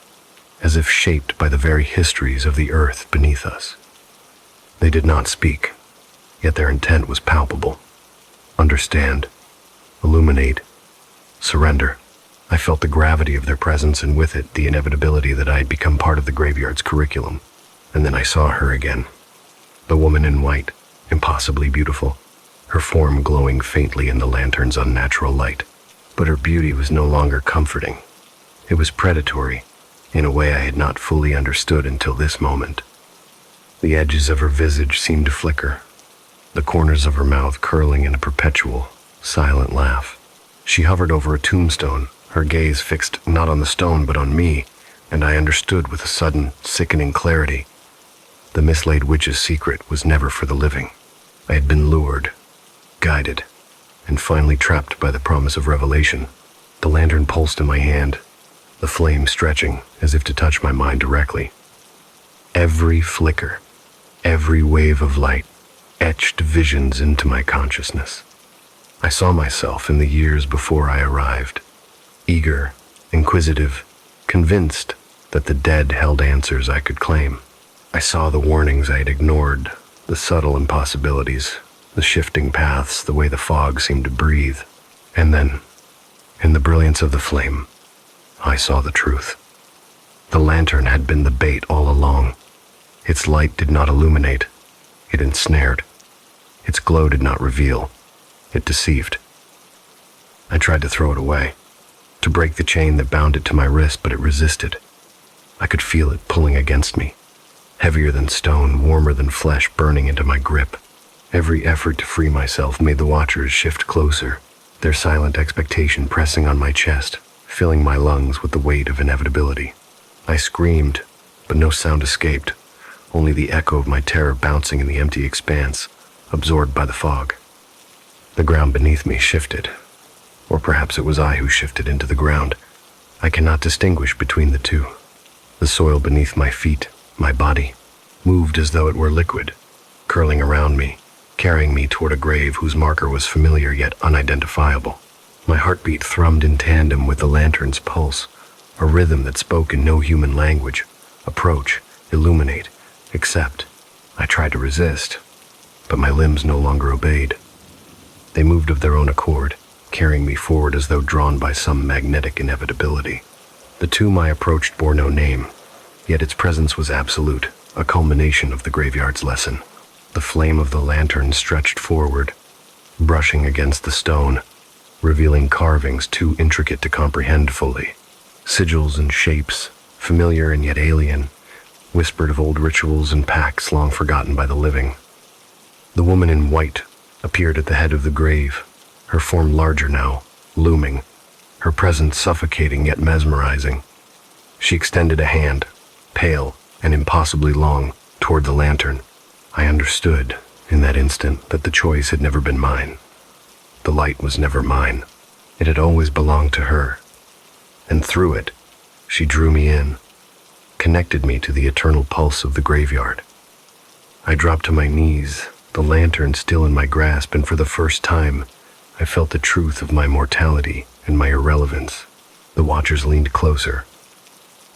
as if shaped by the very histories of the earth beneath us. They did not speak, yet their intent was palpable. Understand, illuminate, surrender. I felt the gravity of their presence and with it the inevitability that I had become part of the graveyard's curriculum. And then I saw her again. The woman in white, impossibly beautiful, her form glowing faintly in the lantern's unnatural light. But her beauty was no longer comforting. It was predatory, in a way I had not fully understood until this moment. The edges of her visage seemed to flicker, the corners of her mouth curling in a perpetual, silent laugh. She hovered over a tombstone, her gaze fixed not on the stone but on me, and I understood with a sudden, sickening clarity. The mislaid witch's secret was never for the living. I had been lured, guided, and finally trapped by the promise of revelation. The lantern pulsed in my hand, the flame stretching as if to touch my mind directly. Every flicker, every wave of light, etched visions into my consciousness. I saw myself in the years before I arrived, eager, inquisitive, convinced that the dead held answers I could claim. I saw the warnings I had ignored, the subtle impossibilities, the shifting paths, the way the fog seemed to breathe. And then, in the brilliance of the flame, I saw the truth. The lantern had been the bait all along. Its light did not illuminate, it ensnared. Its glow did not reveal, it deceived. I tried to throw it away, to break the chain that bound it to my wrist, but it resisted. I could feel it pulling against me, heavier than stone, warmer than flesh, burning into my grip. Every effort to free myself made the watchers shift closer, their silent expectation pressing on my chest, filling my lungs with the weight of inevitability. I screamed, but no sound escaped, only the echo of my terror bouncing in the empty expanse, absorbed by the fog. The ground beneath me shifted, or perhaps it was I who shifted into the ground. I cannot distinguish between the two. The soil beneath my feet, my body, moved as though it were liquid, curling around me, carrying me toward a grave whose marker was familiar yet unidentifiable. My heartbeat thrummed in tandem with the lantern's pulse, a rhythm that spoke in no human language. Approach, illuminate, accept. I tried to resist, but my limbs no longer obeyed. They moved of their own accord, carrying me forward as though drawn by some magnetic inevitability. The tomb I approached bore no name, yet its presence was absolute, a culmination of the graveyard's lesson. The flame of the lantern stretched forward, brushing against the stone, revealing carvings too intricate to comprehend fully. Sigils and shapes, familiar and yet alien, whispered of old rituals and pacts long forgotten by the living. The woman in white appeared at the head of the grave, her form larger now, looming, her presence suffocating yet mesmerizing. She extended a hand, pale and impossibly long, toward the lantern. I understood, in that instant, that the choice had never been mine. The light was never mine. It had always belonged to her. And through it, she drew me in, connected me to the eternal pulse of the graveyard. I dropped to my knees, the lantern still in my grasp, and for the first time, I felt the truth of my mortality and my irrelevance. The watchers leaned closer,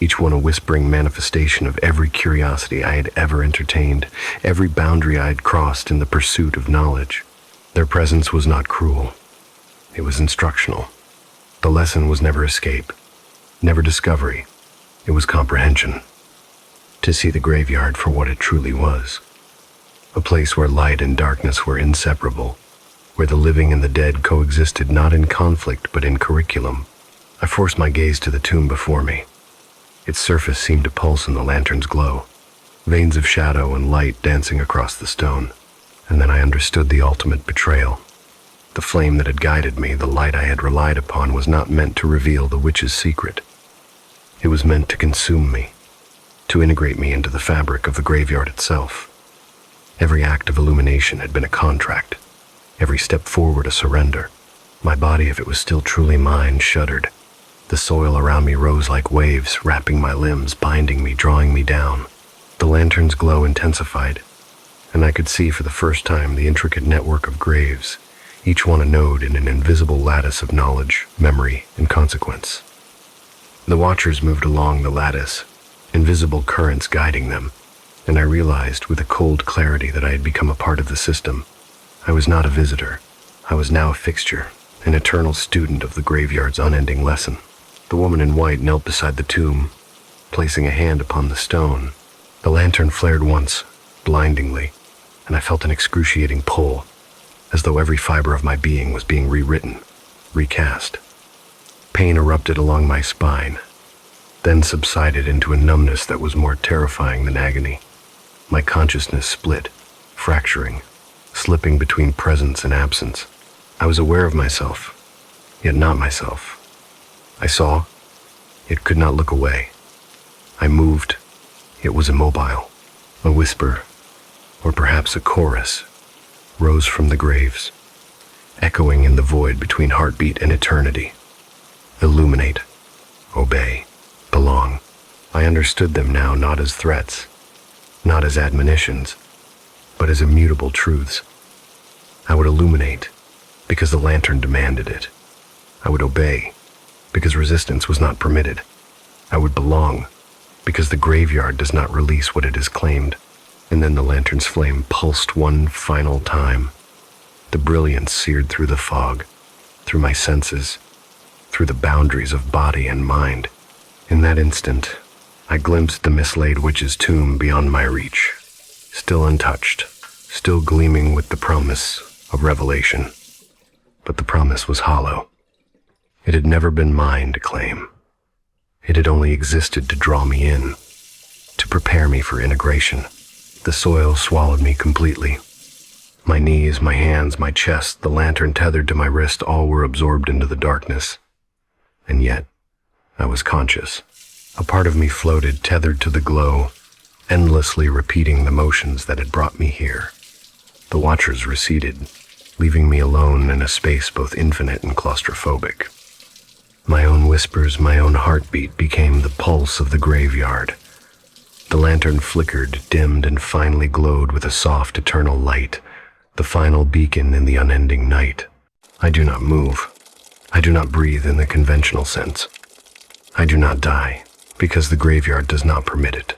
each one a whispering manifestation of every curiosity I had ever entertained, every boundary I had crossed in the pursuit of knowledge. Their presence was not cruel. It was instructional. The lesson was never escape, never discovery. It was comprehension. To see the graveyard for what it truly was. A place where light and darkness were inseparable, where the living and the dead coexisted not in conflict but in curriculum. I forced my gaze to the tomb before me. Its surface seemed to pulse in the lantern's glow, veins of shadow and light dancing across the stone. And then I understood the ultimate betrayal. The flame that had guided me, the light I had relied upon, was not meant to reveal the witch's secret. It was meant to consume me, to integrate me into the fabric of the graveyard itself. Every act of illumination had been a contract, every step forward a surrender. My body, if it was still truly mine, shuddered. The soil around me rose like waves, wrapping my limbs, binding me, drawing me down. The lantern's glow intensified, and I could see for the first time the intricate network of graves, each one a node in an invisible lattice of knowledge, memory, and consequence. The watchers moved along the lattice, invisible currents guiding them, and I realized with a cold clarity that I had become a part of the system. I was not a visitor. I was now a fixture, an eternal student of the graveyard's unending lesson. The woman in white knelt beside the tomb, placing a hand upon the stone. The lantern flared once, blindingly, and I felt an excruciating pull, as though every fiber of my being was being rewritten, recast. Pain erupted along my spine, then subsided into a numbness that was more terrifying than agony. My consciousness split, fracturing, slipping between presence and absence. I was aware of myself, yet not myself. I saw, yet could not look away. I moved, yet was immobile. A whisper, or perhaps a chorus, rose from the graves, echoing in the void between heartbeat and eternity. Illuminate, obey, belong. I understood them now not as threats, not as admonitions, but as immutable truths. I would illuminate because the lantern demanded it. I would obey because resistance was not permitted. I would belong because the graveyard does not release what it has claimed. And then the lantern's flame pulsed one final time. The brilliance seared through the fog, through my senses, through the boundaries of body and mind. In that instant, I glimpsed the mislaid witch's tomb beyond my reach, still untouched, still gleaming with the promise of revelation. But the promise was hollow. It had never been mine to claim. It had only existed to draw me in, to prepare me for integration. The soil swallowed me completely. My knees, my hands, my chest, the lantern tethered to my wrist, all were absorbed into the darkness. And yet, I was conscious. A part of me floated, tethered to the glow, endlessly repeating the motions that had brought me here. The watchers receded, leaving me alone in a space both infinite and claustrophobic. My own whispers, my own heartbeat became the pulse of the graveyard. The lantern flickered, dimmed, and finally glowed with a soft, eternal light, the final beacon in the unending night. I do not move. I do not breathe in the conventional sense. I do not die, because the graveyard does not permit it.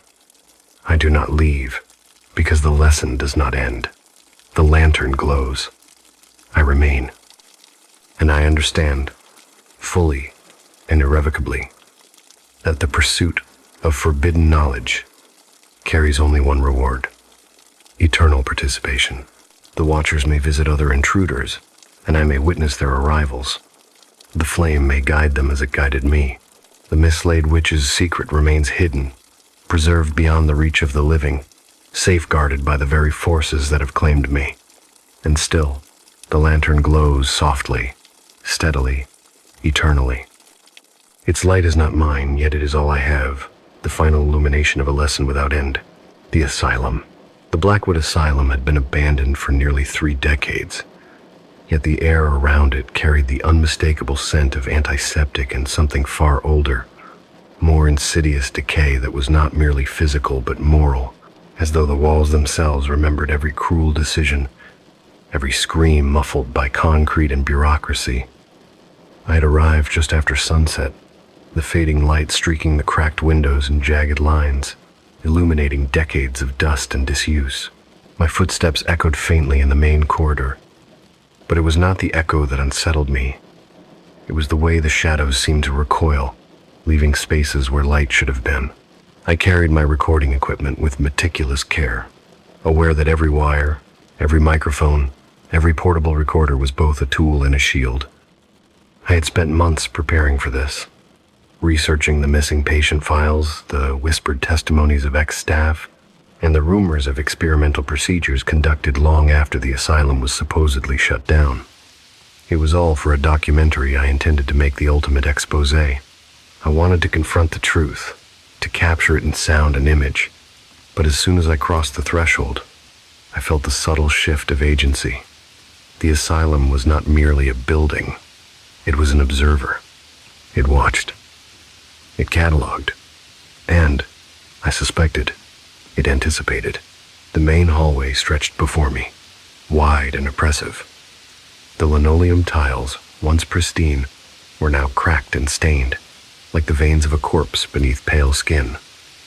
I do not leave, because the lesson does not end. The lantern glows. I remain. And I understand, fully and irrevocably, that the pursuit of forbidden knowledge carries only one reward: eternal participation. The watchers may visit other intruders, and I may witness their arrivals. The flame may guide them as it guided me. The mislaid witch's secret remains hidden, preserved beyond the reach of the living, safeguarded by the very forces that have claimed me. And still, the lantern glows softly, steadily, eternally. Its light is not mine, yet it is all I have, the final illumination of a lesson without end. The asylum. The Blackwood Asylum had been abandoned for nearly 3 decades, yet the air around it carried the unmistakable scent of antiseptic and something far older, more insidious decay that was not merely physical but moral, as though the walls themselves remembered every cruel decision, every scream muffled by concrete and bureaucracy. I had arrived just after sunset, the fading light streaking the cracked windows in jagged lines, illuminating decades of dust and disuse. My footsteps echoed faintly in the main corridor, but it was not the echo that unsettled me. It was the way the shadows seemed to recoil, leaving spaces where light should have been. I carried my recording equipment with meticulous care, aware that every wire, every microphone, every portable recorder was both a tool and a shield. I had spent months preparing for this, researching the missing patient files, the whispered testimonies of ex-staff, and the rumors of experimental procedures conducted long after the asylum was supposedly shut down. It was all for a documentary I intended to make the ultimate expose. I wanted to confront the truth, to capture it in sound and image, but as soon as I crossed the threshold, I felt the subtle shift of agency. The asylum was not merely a building, it was an observer. It watched. It cataloged. And, I suspected, it anticipated. The main hallway stretched before me, wide and oppressive. The linoleum tiles, once pristine, were now cracked and stained, like the veins of a corpse beneath pale skin.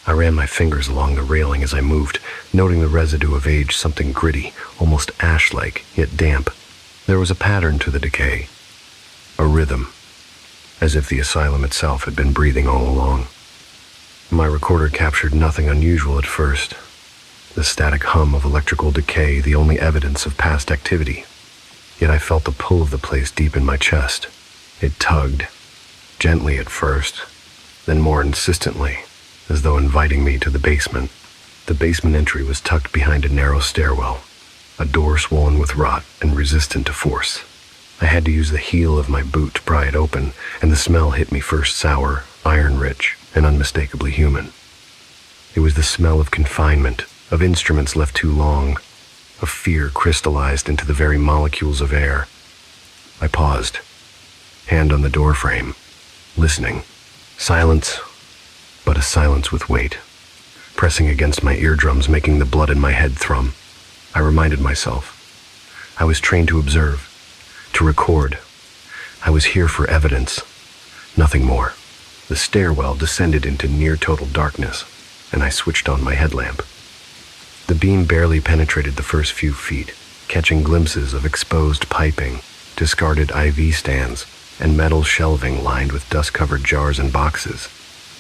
I ran my fingers along the railing as I moved, noting the residue of age, something gritty, almost ash-like, yet damp. There was a pattern to the decay, a rhythm, as if the asylum itself had been breathing all along. My recorder captured nothing unusual at first. The static hum of electrical decay, the only evidence of past activity. Yet I felt the pull of the place deep in my chest. It tugged, gently at first, then more insistently, as though inviting me to the basement. The basement entry was tucked behind a narrow stairwell, a door swollen with rot and resistant to force. I had to use the heel of my boot to pry it open, and the smell hit me first sour, iron-rich, and unmistakably human. It was the smell of confinement, of instruments left too long, of fear crystallized into the very molecules of air. I paused, hand on the doorframe, listening. Silence, but a silence with weight, pressing against my eardrums, making the blood in my head thrum. I reminded myself. I was trained to observe, to record. I was here for evidence, nothing more. The stairwell descended into near-total darkness, and I switched on my headlamp. The beam barely penetrated the first few feet, catching glimpses of exposed piping, discarded IV stands, and metal shelving lined with dust-covered jars and boxes.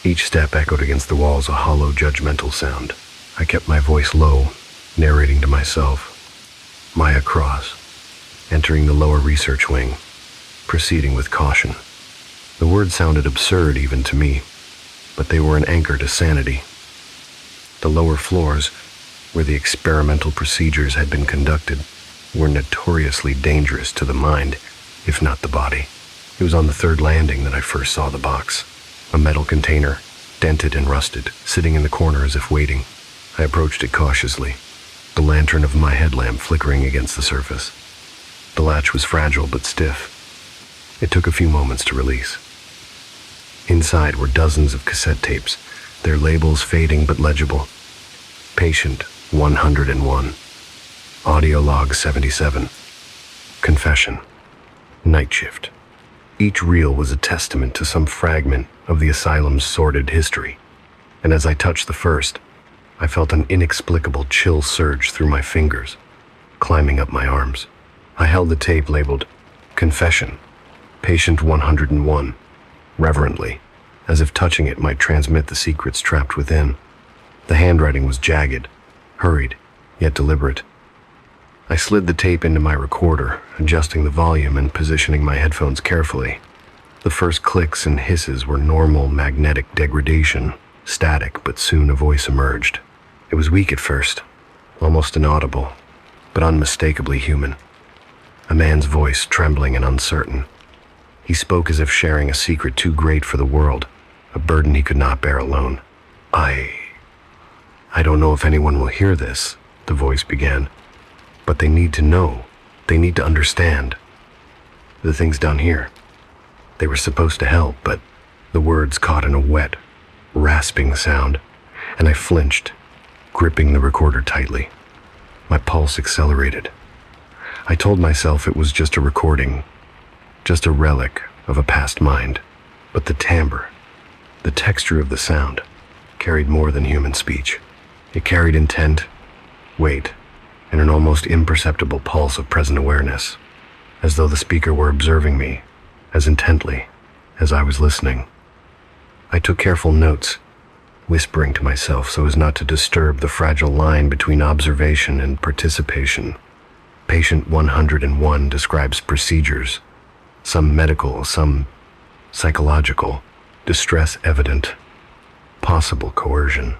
Each step echoed against the walls a hollow, judgmental sound. I kept my voice low, narrating to myself. Maya Cross, entering the lower research wing, proceeding with caution. The words sounded absurd even to me, but they were an anchor to sanity. The lower floors, where the experimental procedures had been conducted, were notoriously dangerous to the mind, if not the body. It was on the 3rd landing that I first saw the box, a metal container, dented and rusted, sitting in the corner as if waiting. I approached it cautiously, the lantern of my headlamp flickering against the surface. The latch was fragile but stiff. It took a few moments to release. Inside were dozens of cassette tapes, their labels fading but legible. Patient 101. Audio log 77. Confession. Night shift. Each reel was a testament to some fragment of the asylum's sordid history, and as I touched the first, I felt an inexplicable chill surge through my fingers, climbing up my arms. I held the tape labeled Confession, Patient 101, reverently, as if touching it might transmit the secrets trapped within. The handwriting was jagged, hurried, yet deliberate. I slid the tape into my recorder, adjusting the volume and positioning my headphones carefully. The first clicks and hisses were normal magnetic degradation, static, but soon a voice emerged. It was weak at first, almost inaudible, but unmistakably human. A man's voice, trembling and uncertain. He spoke as if sharing a secret too great for the world, a burden he could not bear alone. I don't know if anyone will hear this, the voice began, but they need to know. They need to understand. The things down here. They were supposed to help, but the words caught in a wet, rasping sound, and I flinched, gripping the recorder tightly. My pulse accelerated. I told myself it was just a recording, just a relic of a past mind, but the timbre, the texture of the sound, carried more than human speech. It carried intent, weight, and an almost imperceptible pulse of present awareness, as though the speaker were observing me as intently as I was listening. I took careful notes, whispering to myself so as not to disturb the fragile line between observation and participation. Patient 101 describes procedures, some medical, some psychological, distress evident, possible coercion.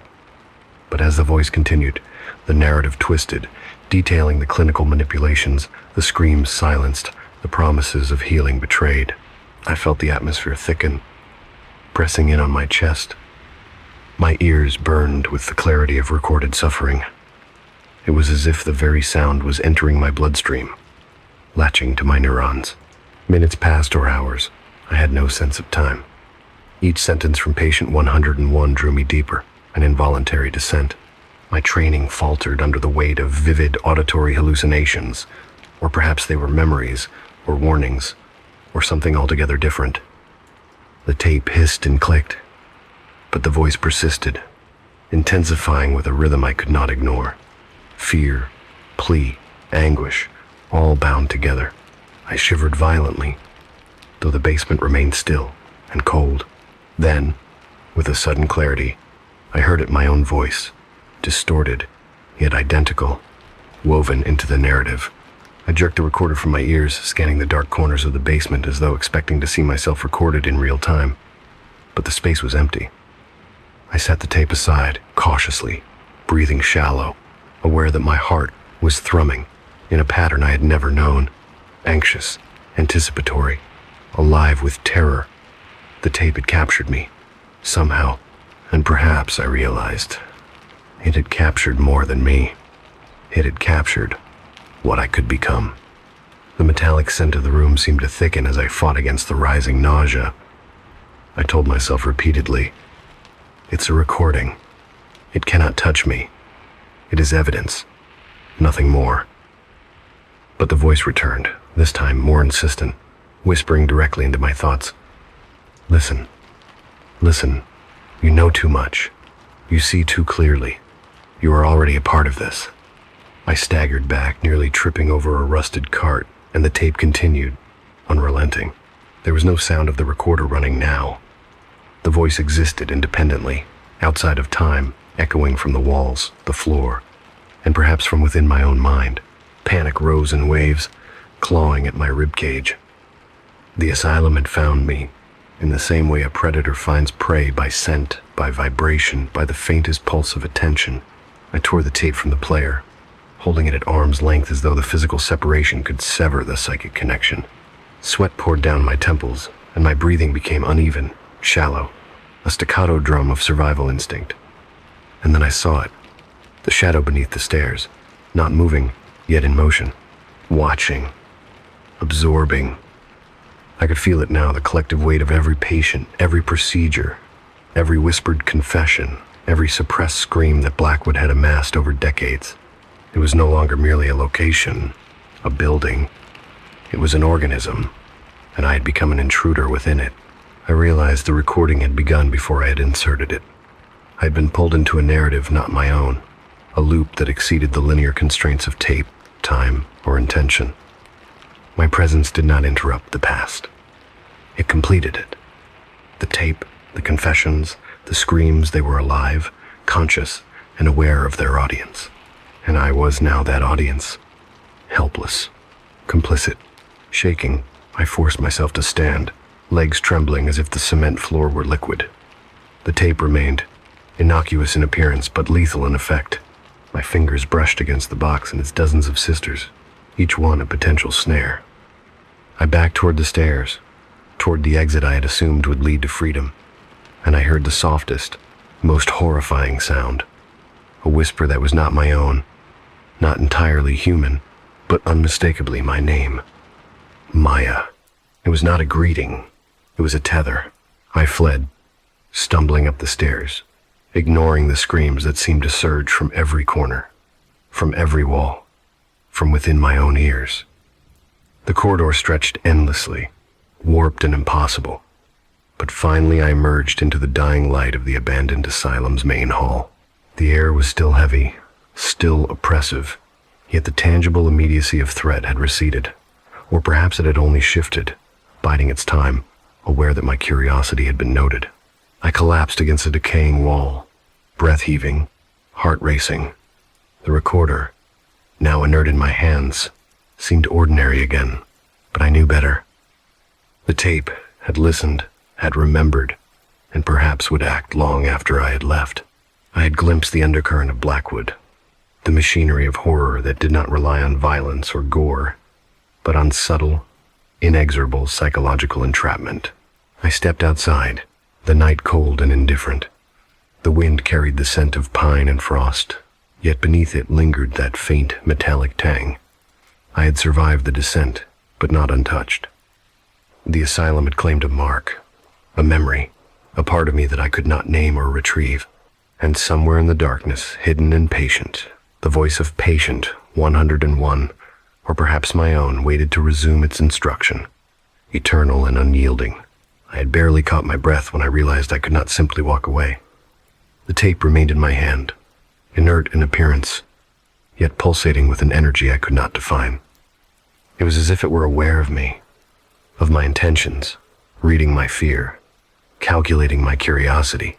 But as the voice continued, the narrative twisted, detailing the clinical manipulations, the screams silenced, the promises of healing betrayed. I felt the atmosphere thicken, pressing in on my chest. My ears burned with the clarity of recorded suffering. It was as if the very sound was entering my bloodstream, latching to my neurons. Minutes passed or hours. I had no sense of time. Each sentence from patient 101 drew me deeper, an involuntary descent. My training faltered under the weight of vivid auditory hallucinations, or perhaps they were memories, or warnings, or something altogether different. The tape hissed and clicked, but the voice persisted, intensifying with a rhythm I could not ignore. Fear, plea, anguish, all bound together. I shivered violently, though the basement remained still and cold. Then, with a sudden clarity, I heard it my own voice, distorted, yet identical, woven into the narrative. I jerked the recorder from my ears, scanning the dark corners of the basement as though expecting to see myself recorded in real time. But the space was empty. I set the tape aside, cautiously, breathing shallow, aware that my heart was thrumming in a pattern I had never known. Anxious, anticipatory, alive with terror. The tape had captured me, somehow, and perhaps, I realized, it had captured more than me. It had captured what I could become. The metallic scent of the room seemed to thicken as I fought against the rising nausea. I told myself repeatedly, it's a recording. It cannot touch me. It is evidence, nothing more. But the voice returned, this time more insistent, whispering directly into my thoughts. Listen, listen, you know too much. You see too clearly. You are already a part of this. I staggered back, nearly tripping over a rusted cart, and the tape continued, unrelenting. There was no sound of the recorder running now. The voice existed independently, outside of time, echoing from the walls, the floor, and perhaps from within my own mind. Panic rose in waves, clawing at my ribcage. The asylum had found me, in the same way a predator finds prey, by scent, by vibration, by the faintest pulse of attention. I tore the tape from the player, holding it at arm's length as though the physical separation could sever the psychic connection. Sweat poured down my temples, and my breathing became uneven, shallow, a staccato drum of survival instinct. And then I saw it, the shadow beneath the stairs, not moving, yet in motion, watching, absorbing. I could feel it now, the collective weight of every patient, every procedure, every whispered confession, every suppressed scream that Blackwood had amassed over decades. It was no longer merely a location, a building. It was an organism, and I had become an intruder within it. I realized the recording had begun before I had inserted it. I had been pulled into a narrative not my own, a loop that exceeded the linear constraints of tape, time, or intention. My presence did not interrupt the past. It completed it. The tape, the confessions, the screams, they were alive, conscious, and aware of their audience. And I was now that audience, helpless, complicit. Shaking, I forced myself to stand, legs trembling as if the cement floor were liquid. The tape remained, innocuous in appearance but lethal in effect. My fingers brushed against the box and its dozens of sisters, each one a potential snare. I backed toward the stairs, toward the exit I had assumed would lead to freedom, and I heard the softest, most horrifying sound. A whisper that was not my own, not entirely human, but unmistakably my name. Maya. It was not a greeting. It was a tether. I fled, stumbling up the stairs, ignoring the screams that seemed to surge from every corner, from every wall, from within my own ears. The corridor stretched endlessly, warped and impossible, but finally I emerged into the dying light of the abandoned asylum's main hall. The air was still heavy, still oppressive, yet the tangible immediacy of threat had receded, or perhaps it had only shifted, biding its time, aware that my curiosity had been noted. I collapsed against a decaying wall, breath heaving, heart racing. The recorder, now inert in my hands, seemed ordinary again, but I knew better. The tape had listened, had remembered, and perhaps would act long after I had left. I had glimpsed the undercurrent of Blackwood, the machinery of horror that did not rely on violence or gore, but on subtle, inexorable psychological entrapment. I stepped outside, the night cold and indifferent. The wind carried the scent of pine and frost, yet beneath it lingered that faint, metallic tang. I had survived the descent, but not untouched. The asylum had claimed a mark, a memory, a part of me that I could not name or retrieve. And somewhere in the darkness, hidden and patient, the voice of patient 101, or perhaps my own, waited to resume its instruction, eternal and unyielding. I had barely caught my breath when I realized I could not simply walk away. The tape remained in my hand, inert in appearance, yet pulsating with an energy I could not define. It was as if it were aware of me, of my intentions, reading my fear, calculating my curiosity.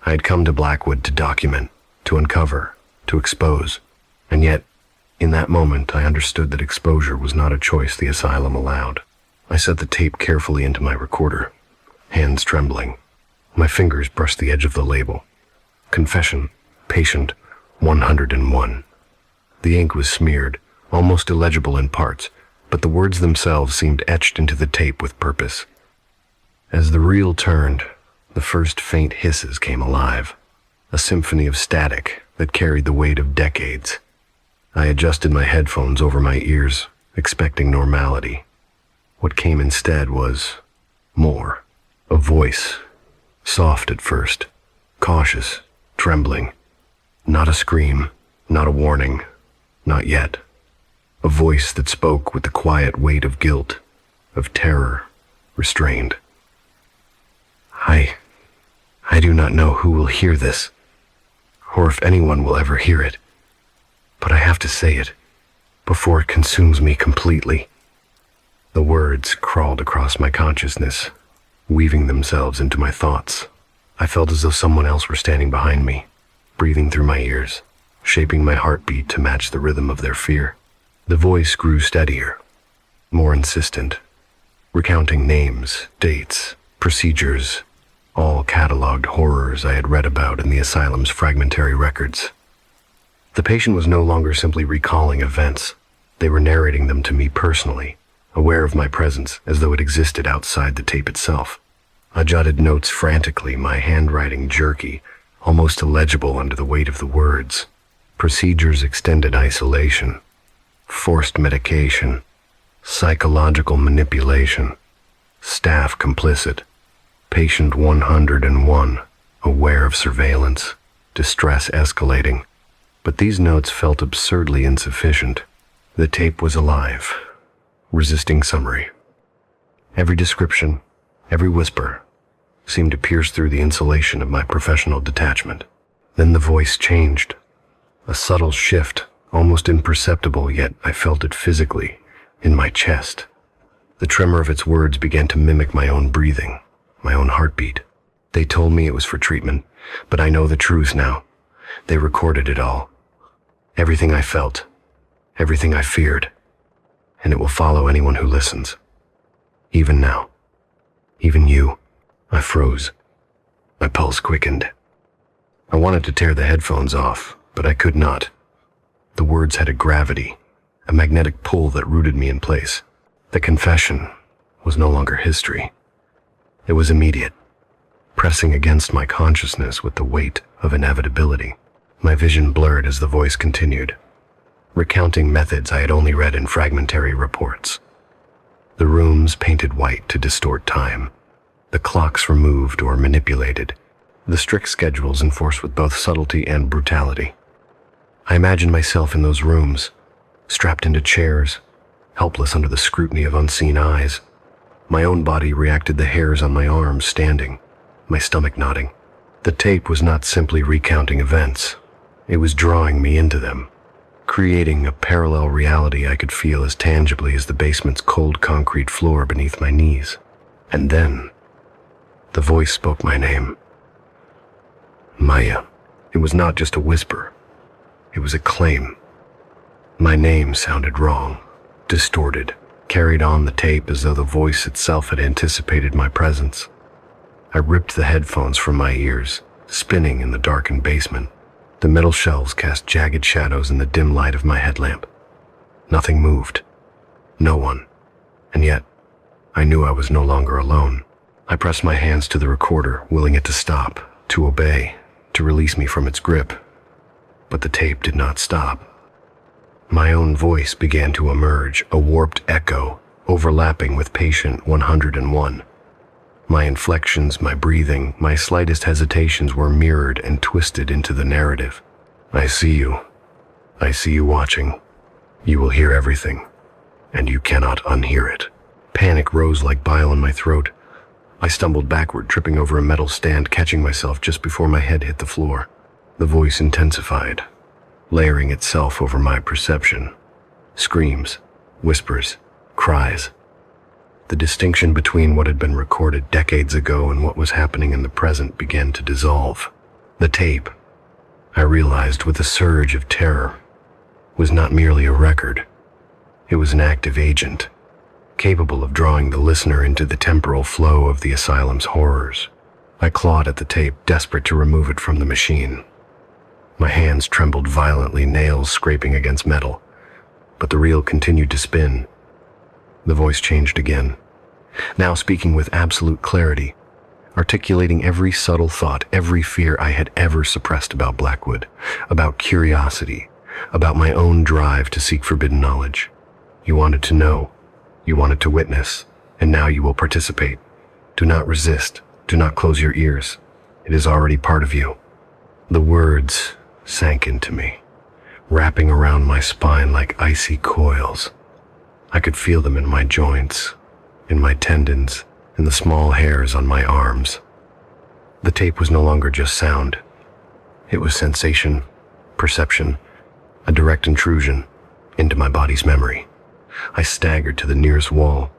I had come to Blackwood to document, to uncover, to expose, and yet, in that moment, I understood that exposure was not a choice the asylum allowed. I set the tape carefully into my recorder, hands trembling. My fingers brushed the edge of the label. Confession, patient 101. The ink was smeared, almost illegible in parts, but the words themselves seemed etched into the tape with purpose. As the reel turned, the first faint hisses came alive, a symphony of static that carried the weight of decades. I adjusted my headphones over my ears, expecting normality. What came instead was more. A voice, soft at first, cautious, trembling. Not a scream, not a warning, not yet. A voice that spoke with the quiet weight of guilt, of terror, restrained. I do not know who will hear this, or if anyone will ever hear it, but I have to say it before it consumes me completely. The words crawled across my consciousness, weaving themselves into my thoughts. I felt as though someone else were standing behind me, breathing through my ears, shaping my heartbeat to match the rhythm of their fear. The voice grew steadier, more insistent, recounting names, dates, procedures, all catalogued horrors I had read about in the asylum's fragmentary records. The patient was no longer simply recalling events. They were narrating them to me personally, aware of my presence as though it existed outside the tape itself. I jotted notes frantically, my handwriting jerky, almost illegible under the weight of the words. Procedures extended isolation, forced medication, psychological manipulation, staff complicit, patient 101, aware of surveillance, distress escalating. But these notes felt absurdly insufficient. The tape was alive, resisting summary. Every description, every whisper, seemed to pierce through the insulation of my professional detachment. Then the voice changed. A subtle shift, almost imperceptible, yet I felt it physically, in my chest. The tremor of its words began to mimic my own breathing, my own heartbeat. They told me it was for treatment, but I know the truth now. They recorded it all. Everything I felt, everything I feared, and it will follow anyone who listens. Even now. Even you. I froze. My pulse quickened. I wanted to tear the headphones off, but I could not. The words had a gravity, a magnetic pull that rooted me in place. The confession was no longer history. It was immediate, pressing against my consciousness with the weight of inevitability. My vision blurred as the voice continued, recounting methods I had only read in fragmentary reports. The rooms painted white to distort time, the clocks removed or manipulated, the strict schedules enforced with both subtlety and brutality. I imagined myself in those rooms, strapped into chairs, helpless under the scrutiny of unseen eyes. My own body reacted the hairs on my arms standing, my stomach knotting. The tape was not simply recounting events. It was drawing me into them, creating a parallel reality I could feel as tangibly as the basement's cold concrete floor beneath my knees. And then, the voice spoke my name. Maya. It was not just a whisper. It was a claim. My name sounded wrong, distorted, carried on the tape as though the voice itself had anticipated my presence. I ripped the headphones from my ears, spinning in the darkened basement. The metal shelves cast jagged shadows in the dim light of my headlamp. Nothing moved. No one. And yet, I knew I was no longer alone. I pressed my hands to the recorder, willing it to stop, to obey, to release me from its grip. But the tape did not stop. My own voice began to emerge, a warped echo, overlapping with patient 101. My inflections, my breathing, my slightest hesitations were mirrored and twisted into the narrative. I see you. I see you watching. You will hear everything, and you cannot unhear it. Panic rose like bile in my throat. I stumbled backward, tripping over a metal stand, catching myself just before my head hit the floor. The voice intensified, layering itself over my perception. Screams, whispers, cries. The distinction between what had been recorded decades ago and what was happening in the present began to dissolve. The tape, I realized with a surge of terror, was not merely a record. It was an active agent, capable of drawing the listener into the temporal flow of the asylum's horrors. I clawed at the tape, desperate to remove it from the machine. My hands trembled violently, nails scraping against metal, but the reel continued to spin. The voice changed again, now speaking with absolute clarity, articulating every subtle thought, every fear I had ever suppressed about Blackwood, about curiosity, about my own drive to seek forbidden knowledge. You wanted to know, you wanted to witness, and now you will participate. Do not resist, do not close your ears. It is already part of you. The words sank into me, wrapping around my spine like icy coils. I could feel them in my joints, in my tendons, in the small hairs on my arms. The tape was no longer just sound. It was sensation, perception, a direct intrusion into my body's memory. I staggered to the nearest wall,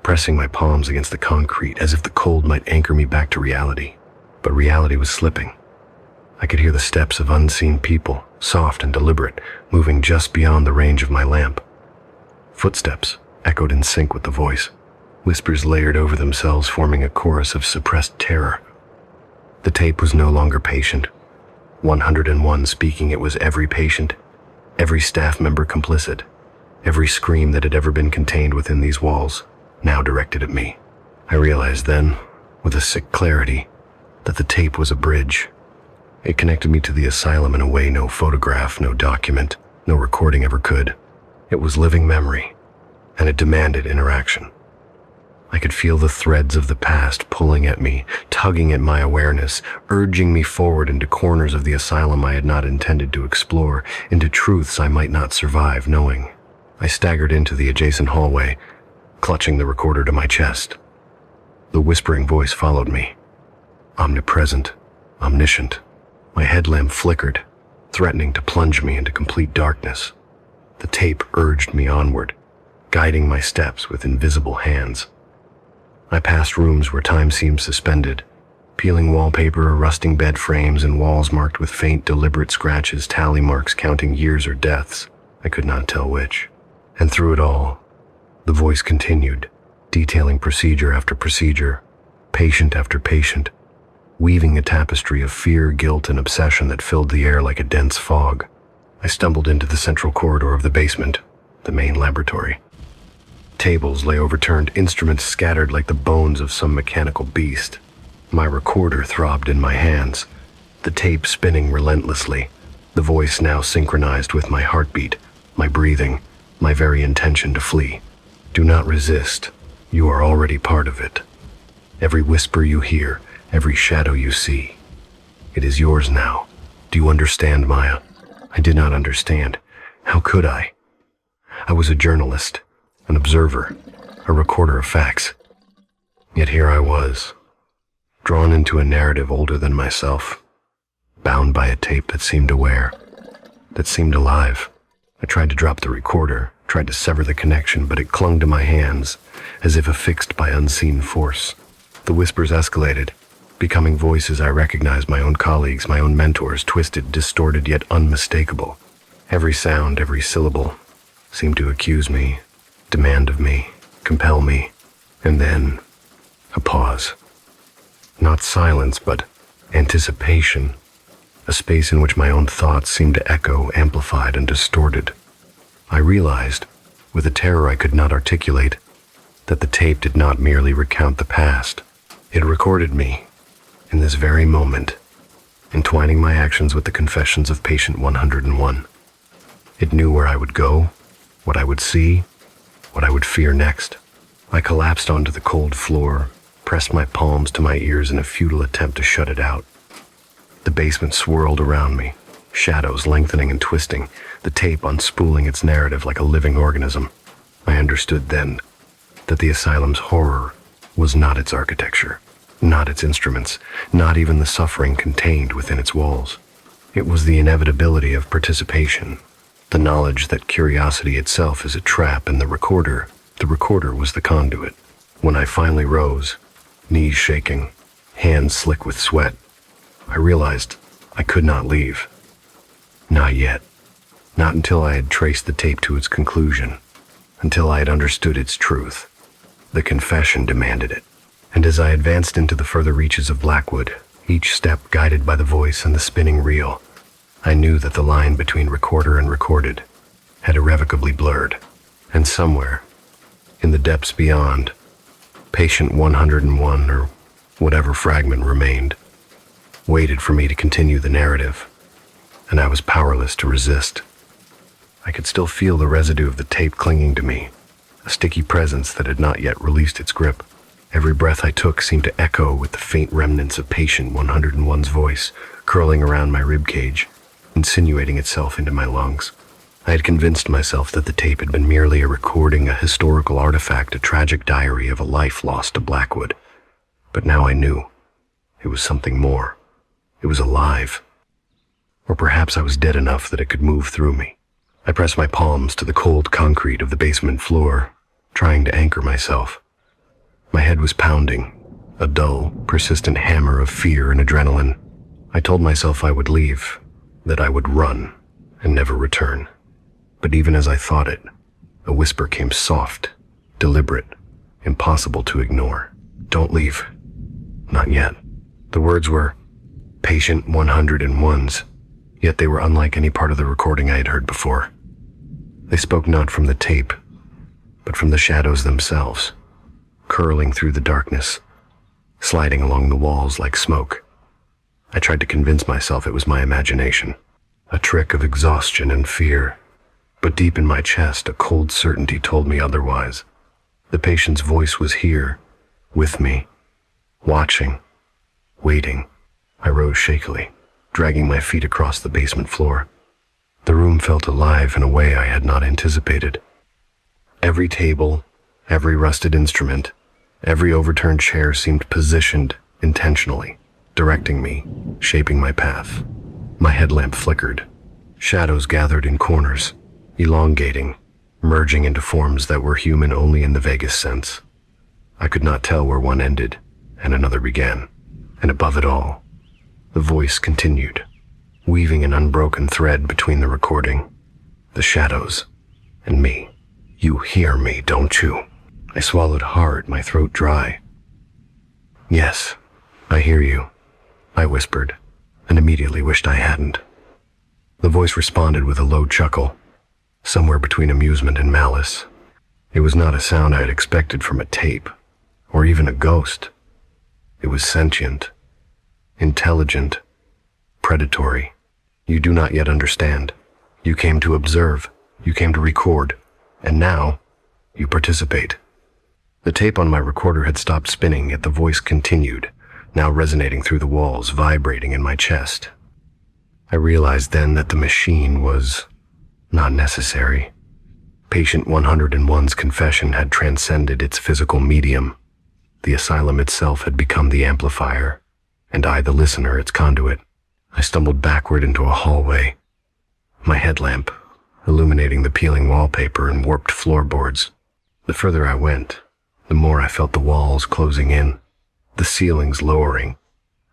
pressing my palms against the concrete as if the cold might anchor me back to reality. But reality was slipping. I could hear the steps of unseen people, soft and deliberate, moving just beyond the range of my lamp. Footsteps echoed in sync with the voice. Whispers layered over themselves, forming a chorus of suppressed terror. The tape was no longer patient. 101 speaking, it was every patient, every staff member complicit, every scream that had ever been contained within these walls, now directed at me. I realized then, with a sick clarity, that the tape was a bridge. It connected me to the asylum in a way no photograph, no document, no recording ever could. It was living memory, and it demanded interaction. I could feel the threads of the past pulling at me, tugging at my awareness, urging me forward into corners of the asylum I had not intended to explore, into truths I might not survive knowing. I staggered into the adjacent hallway, clutching the recorder to my chest. The whispering voice followed me, omnipresent, omniscient. My headlamp flickered, threatening to plunge me into complete darkness. The tape urged me onward, guiding my steps with invisible hands. I passed rooms where time seemed suspended, peeling wallpaper, rusting bed frames, and walls marked with faint, deliberate scratches, tally marks counting years or deaths. I could not tell which. And through it all, the voice continued, detailing procedure after procedure, patient after patient, weaving a tapestry of fear, guilt, and obsession that filled the air like a dense fog. I stumbled into the central corridor of the basement, the main laboratory. Tables lay overturned, instruments scattered like the bones of some mechanical beast. My recorder throbbed in my hands, the tape spinning relentlessly, the voice now synchronized with my heartbeat, my breathing, my very intention to flee. Do not resist. You are already part of it. Every whisper you hear, every shadow you see. It is yours now. Do you understand, Maya? I did not understand. How could I? I was a journalist, an observer, a recorder of facts. Yet here I was, drawn into a narrative older than myself, bound by a tape that seemed aware, that seemed alive. I tried to drop the recorder, tried to sever the connection, but it clung to my hands, as if affixed by unseen force. The whispers escalated, becoming voices I recognized, my own colleagues, my own mentors, twisted, distorted, yet unmistakable. Every sound, every syllable seemed to accuse me, demand of me, compel me, and then a pause. Not silence, but anticipation, a space in which my own thoughts seemed to echo, amplified, and distorted. I realized, with a terror I could not articulate, that the tape did not merely recount the past. It recorded me, in this very moment, entwining my actions with the confessions of patient 101. It knew where I would go, what I would see, what I would fear next. I collapsed onto the cold floor, pressed my palms to my ears in a futile attempt to shut it out. The basement swirled around me, shadows lengthening and twisting, the tape unspooling its narrative like a living organism. I understood then that the asylum's horror was not its architecture, not its instruments, not even the suffering contained within its walls. It was the inevitability of participation, the knowledge that curiosity itself is a trap, and the recorder was the conduit. When I finally rose, knees shaking, hands slick with sweat, I realized I could not leave. Not yet. Not until I had traced the tape to its conclusion, until I had understood its truth. The confession demanded it. And as I advanced into the further reaches of Blackwood, each step guided by the voice and the spinning reel, I knew that the line between recorder and recorded had irrevocably blurred. And somewhere, in the depths beyond, patient 101, or whatever fragment remained, waited for me to continue the narrative, and I was powerless to resist. I could still feel the residue of the tape clinging to me, a sticky presence that had not yet released its grip. Every breath I took seemed to echo with the faint remnants of patient 101's voice, curling around my ribcage, insinuating itself into my lungs. I had convinced myself that the tape had been merely a recording, a historical artifact, a tragic diary of a life lost to Blackwood. But now I knew it was something more. It was alive. Or perhaps I was dead enough that it could move through me. I pressed my palms to the cold concrete of the basement floor, trying to anchor myself. My head was pounding, a dull, persistent hammer of fear and adrenaline. I told myself I would leave, that I would run and never return. But even as I thought it, a whisper came soft, deliberate, impossible to ignore. Don't leave. Not yet. The words were patient 101's, yet they were unlike any part of the recording I had heard before. They spoke not from the tape, but from the shadows themselves, curling through the darkness, sliding along the walls like smoke. I tried to convince myself it was my imagination, a trick of exhaustion and fear, but deep in my chest, a cold certainty told me otherwise. The patient's voice was here, with me, watching, waiting. I rose shakily, dragging my feet across the basement floor. The room felt alive in a way I had not anticipated. Every table, every rusted instrument, every overturned chair seemed positioned intentionally, directing me, shaping my path. My headlamp flickered. Shadows gathered in corners, elongating, merging into forms that were human only in the vaguest sense. I could not tell where one ended and another began. And above it all, the voice continued, weaving an unbroken thread between the recording, the shadows, and me. You hear me, don't you? I swallowed hard, my throat dry. Yes, I hear you, I whispered, and immediately wished I hadn't. The voice responded with a low chuckle, somewhere between amusement and malice. It was not a sound I had expected from a tape, or even a ghost. It was sentient, intelligent, predatory. You do not yet understand. You came to observe. You came to record. And now, you participate. The tape on my recorder had stopped spinning, yet the voice continued, now resonating through the walls, vibrating in my chest. I realized then that the machine was not necessary. Patient 101's confession had transcended its physical medium. The asylum itself had become the amplifier, and I, the listener, its conduit. I stumbled backward into a hallway, my headlamp illuminating the peeling wallpaper and warped floorboards. The further I went, the more I felt the walls closing in, the ceilings lowering,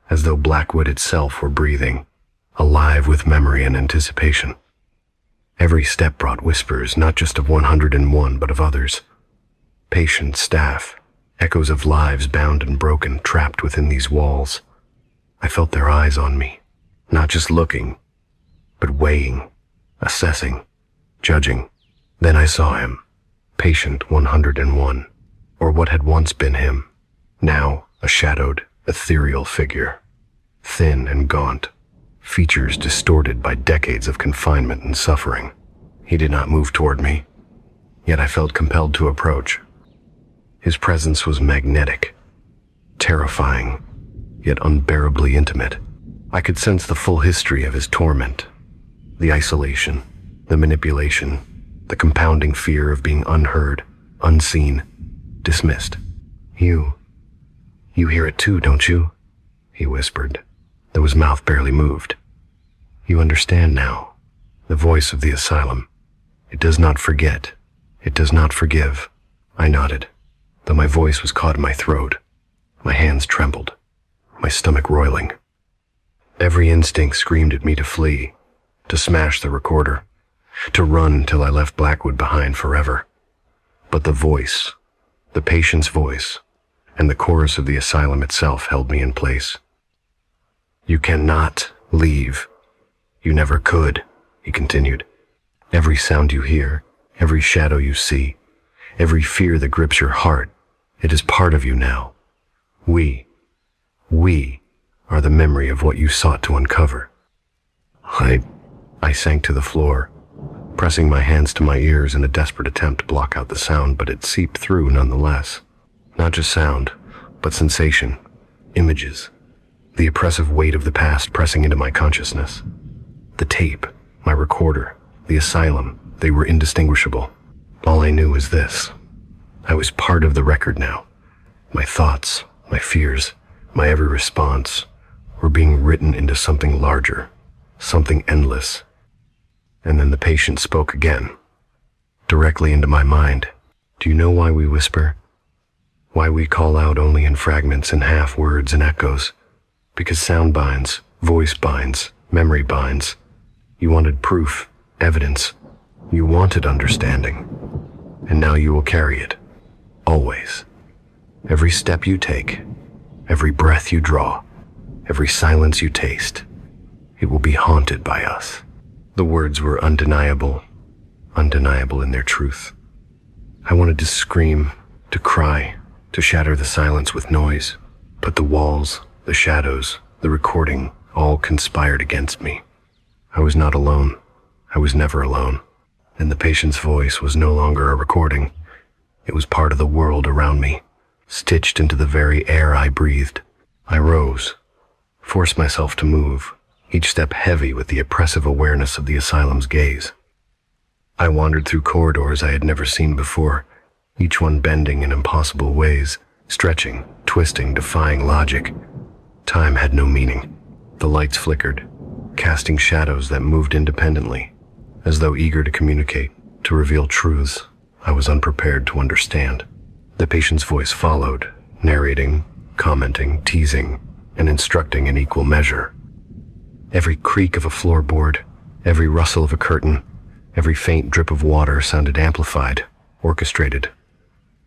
as though Blackwood itself were breathing, alive with memory and anticipation. Every step brought whispers, not just of 101, but of others. Patient, staff, echoes of lives bound and broken, trapped within these walls. I felt their eyes on me, not just looking, but weighing, assessing, judging. Then I saw him, patient 101, or what had once been him, now a shadowed, ethereal figure, thin and gaunt, features distorted by decades of confinement and suffering. He did not move toward me, yet I felt compelled to approach. His presence was magnetic, terrifying, yet unbearably intimate. I could sense the full history of his torment, the isolation, the manipulation, the compounding fear of being unheard, unseen, dismissed. You hear it too, don't you? He whispered, though his mouth barely moved. You understand now. The voice of the asylum. It does not forget. It does not forgive. I nodded, though my voice was caught in my throat. My hands trembled, my stomach roiling. Every instinct screamed at me to flee, to smash the recorder, to run till I left Blackwood behind forever. But the voice, the patient's voice, and the chorus of the asylum itself held me in place. You cannot leave. You never could, he continued. Every sound you hear, every shadow you see, every fear that grips your heart, it is part of you now. We are the memory of what you sought to uncover. I sank to the floor, pressing my hands to my ears in a desperate attempt to block out the sound, but it seeped through nonetheless. Not just sound, but sensation, images, the oppressive weight of the past pressing into my consciousness. The tape, my recorder, the asylum, they were indistinguishable. All I knew was this. I was part of the record now. My thoughts, my fears, my every response were being written into something larger, something endless. And then the patient spoke again, directly into my mind. Do you know why we whisper? Why we call out only in fragments and half words and echoes? Because sound binds, voice binds, memory binds. You wanted proof, evidence. You wanted understanding. And now you will carry it. Always. Every step you take, every breath you draw, every silence you taste, it will be haunted by us. The words were undeniable in their truth. I wanted to scream, to cry, to shatter the silence with noise, but the walls, the shadows, the recording, all conspired against me. I was not alone. I was never alone. And the patient's voice was no longer a recording. It was part of the world around me, stitched into the very air I breathed. I rose, forced myself to move, each step heavy with the oppressive awareness of the asylum's gaze. I wandered through corridors I had never seen before, each one bending in impossible ways, stretching, twisting, defying logic. Time had no meaning. The lights flickered, casting shadows that moved independently, as though eager to communicate, to reveal truths I was unprepared to understand. The patient's voice followed, narrating, commenting, teasing, and instructing in equal measure. Every creak of a floorboard, every rustle of a curtain, every faint drip of water sounded amplified, orchestrated.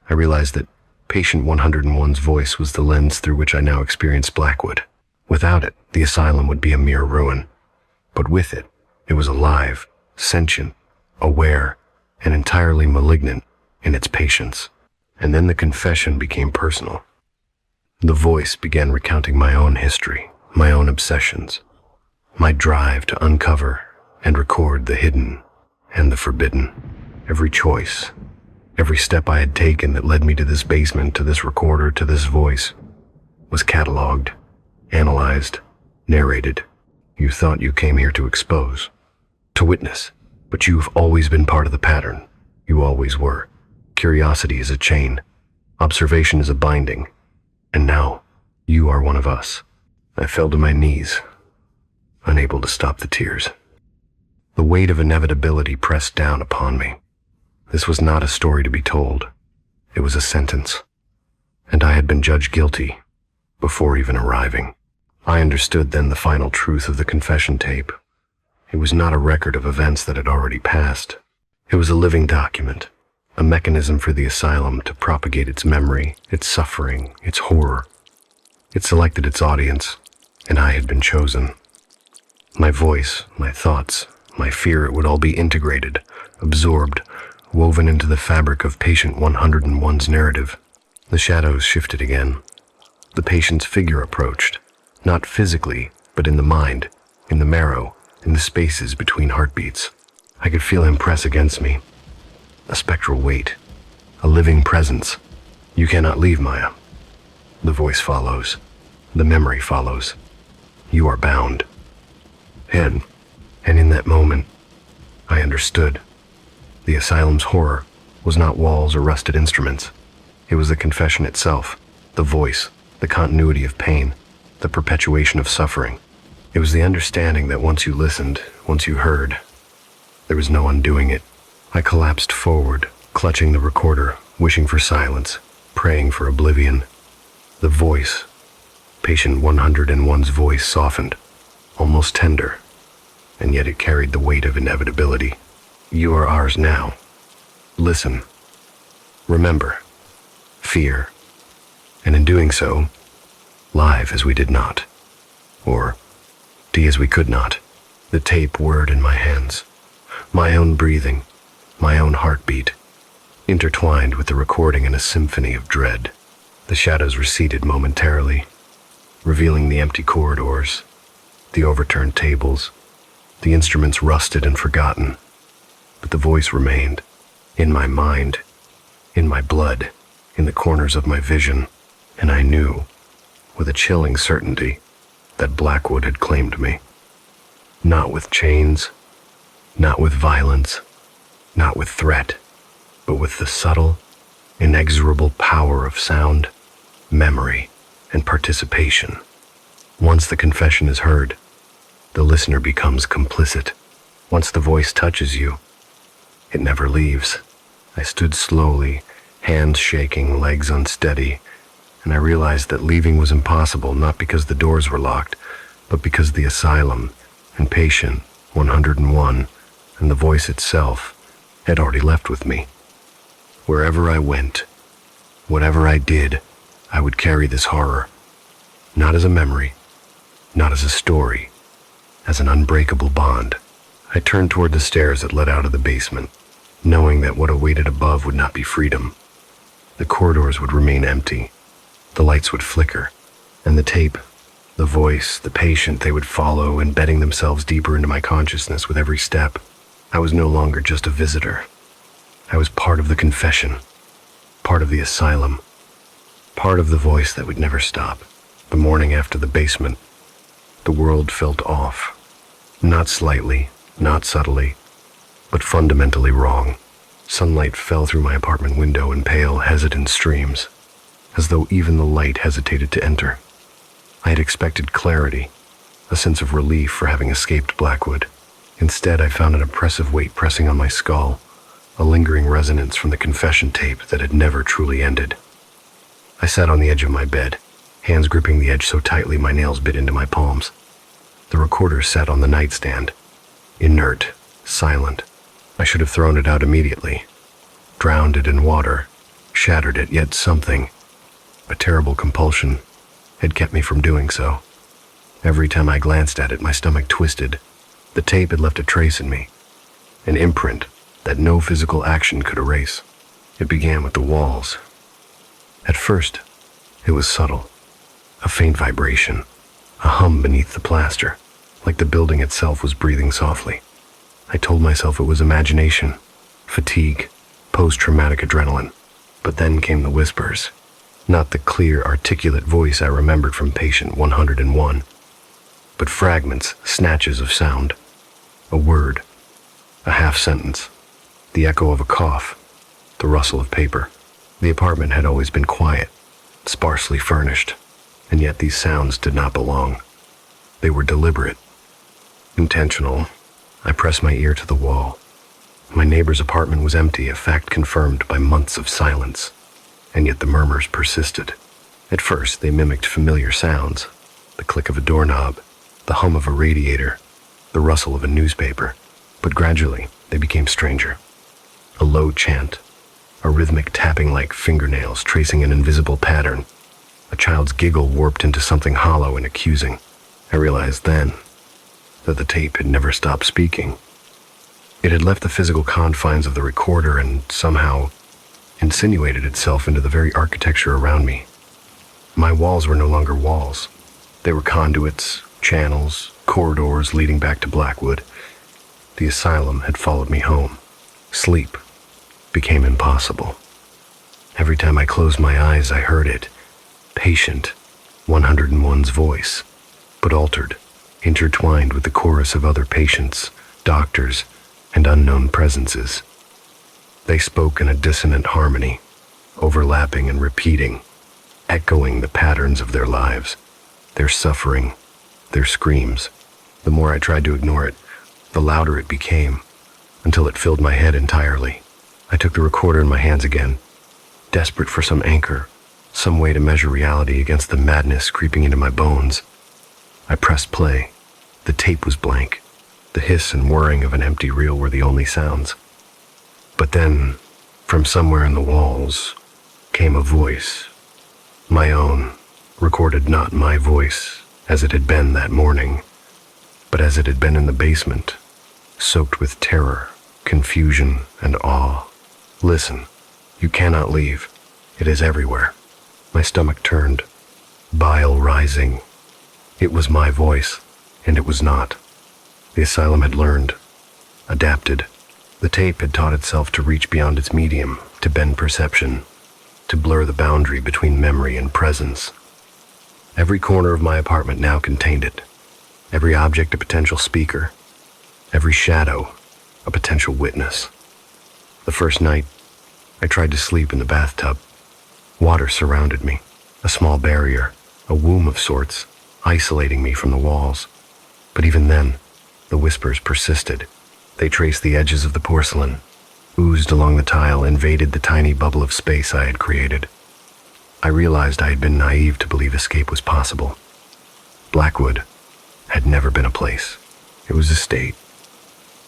I realized that patient 101's voice was the lens through which I now experienced Blackwood. Without it, the asylum would be a mere ruin. But with it, it was alive, sentient, aware, and entirely malignant in its patience. And then the confession became personal. The voice began recounting my own history, my own obsessions, my drive to uncover and record the hidden and the forbidden. Every choice, every step I had taken that led me to this basement, to this recorder, to this voice, was cataloged, analyzed, narrated. You thought you came here to expose, to witness, but you've always been part of the pattern. You always were. Curiosity is a chain. Observation is a binding. And now, you are one of us. I fell to my knees, unable to stop the tears. The weight of inevitability pressed down upon me. This was not a story to be told. It was a sentence. And I had been judged guilty before even arriving. I understood then the final truth of the confession tape. It was not a record of events that had already passed. It was a living document, a mechanism for the asylum to propagate its memory, its suffering, its horror. It selected its audience, and I had been chosen. My voice, my thoughts, my fear, it would all be integrated, absorbed, woven into the fabric of patient 101's narrative. The shadows shifted again. The patient's figure approached, not physically, but in the mind, in the marrow, in the spaces between heartbeats. I could feel him press against me. A spectral weight, a living presence. You cannot leave, Maya. The voice follows. The memory follows. You are bound. And in that moment, I understood. The asylum's horror was not walls or rusted instruments. It was the confession itself, the voice, the continuity of pain, the perpetuation of suffering. It was the understanding that once you listened, once you heard, there was no undoing it. I collapsed forward, clutching the recorder, wishing for silence, praying for oblivion. The voice, patient 101's voice, softened, almost tender, and yet it carried the weight of inevitability. You are ours now. Listen. Remember. Fear. And in doing so, live as we did not. Or die as we could not. The tape whirred in my hands. My own breathing, my own heartbeat, intertwined with the recording in a symphony of dread. The shadows receded momentarily, revealing the empty corridors, the overturned tables, the instruments rusted and forgotten. But the voice remained, in my mind, in my blood, in the corners of my vision, and I knew, with a chilling certainty, that Blackwood had claimed me. Not with chains, not with violence, not with threat, but with the subtle, inexorable power of sound, memory, and participation. Once the confession is heard, the listener becomes complicit. Once the voice touches you, it never leaves. I stood slowly, hands shaking, legs unsteady, and I realized that leaving was impossible, not because the doors were locked, but because the asylum and patient 101 and the voice itself had already left with me. Wherever I went, whatever I did, I would carry this horror, not as a memory, not as a story, as an unbreakable bond. I turned toward the stairs that led out of the basement, knowing that what awaited above would not be freedom. The corridors would remain empty, the lights would flicker, and the tape, the voice, the patient, they would follow, embedding themselves deeper into my consciousness with every step. I was no longer just a visitor. I was part of the confession, part of the asylum, part of the voice that would never stop. The morning after the basement, the world felt off. Not slightly, not subtly, but fundamentally wrong. Sunlight fell through my apartment window in pale, hesitant streams, as though even the light hesitated to enter. I had expected clarity, a sense of relief for having escaped Blackwood. Instead, I found an oppressive weight pressing on my skull, a lingering resonance from the confession tape that had never truly ended. I sat on the edge of my bed, hands gripping the edge so tightly my nails bit into my palms. The recorder sat on the nightstand, inert, silent. I should have thrown it out immediately, drowned it in water, shattered it, yet something, a terrible compulsion, had kept me from doing so. Every time I glanced at it, my stomach twisted. The tape had left a trace in me, an imprint that no physical action could erase. It began with the walls. At first, it was subtle, A faint vibration, a hum beneath the plaster, like the building itself was breathing softly. I told myself it was imagination, fatigue, post-traumatic adrenaline. But then came the whispers, not the clear, articulate voice I remembered from patient 101, but fragments, snatches of sound. A word, a half sentence, the echo of a cough, the rustle of paper. The apartment had always been quiet, sparsely furnished, and yet these sounds did not belong. They were deliberate, intentional. I pressed my ear to the wall. My neighbor's apartment was empty, a fact confirmed by months of silence, and yet the murmurs persisted. At first, they mimicked familiar sounds, the click of a doorknob, the hum of a radiator, the rustle of a newspaper, but gradually they became stranger. A low chant, a rhythmic tapping like fingernails tracing an invisible pattern, a child's giggle warped into something hollow and accusing. I realized then that the tape had never stopped speaking. It had left the physical confines of the recorder and somehow insinuated itself into the very architecture around me. My walls were no longer walls. They were conduits, channels, corridors leading back to Blackwood. The asylum had followed me home. Sleep became impossible. Every time I closed my eyes, I heard it. Patient 101's voice, but altered, intertwined with the chorus of other patients, doctors, and unknown presences. They spoke in a dissonant harmony, overlapping and repeating, echoing the patterns of their lives, their suffering, their screams. The more I tried to ignore it, the louder it became, until it filled my head entirely. I took the recorder in my hands again, desperate for some anchor, some way to measure reality against the madness creeping into my bones. I pressed play. The tape was blank. The hiss and whirring of an empty reel were the only sounds. But then, from somewhere in the walls, came a voice. My own, recorded not my voice as it had been that morning, but as it had been in the basement, soaked with terror, confusion, and awe. Listen, you cannot leave. It is everywhere. My stomach turned, bile rising. It was my voice, and it was not. The asylum had learned, adapted. The tape had taught itself to reach beyond its medium, to bend perception, to blur the boundary between memory and presence. Every corner of my apartment now contained it. Every object a potential speaker. Every shadow a potential witness. The first night, I tried to sleep in the bathtub. Water surrounded me, a small barrier, a womb of sorts, isolating me from the walls. But even then, the whispers persisted. They traced the edges of the porcelain, oozed along the tile, invaded the tiny bubble of space I had created. I realized I had been naive to believe escape was possible. Blackwood had never been a place. It was a state.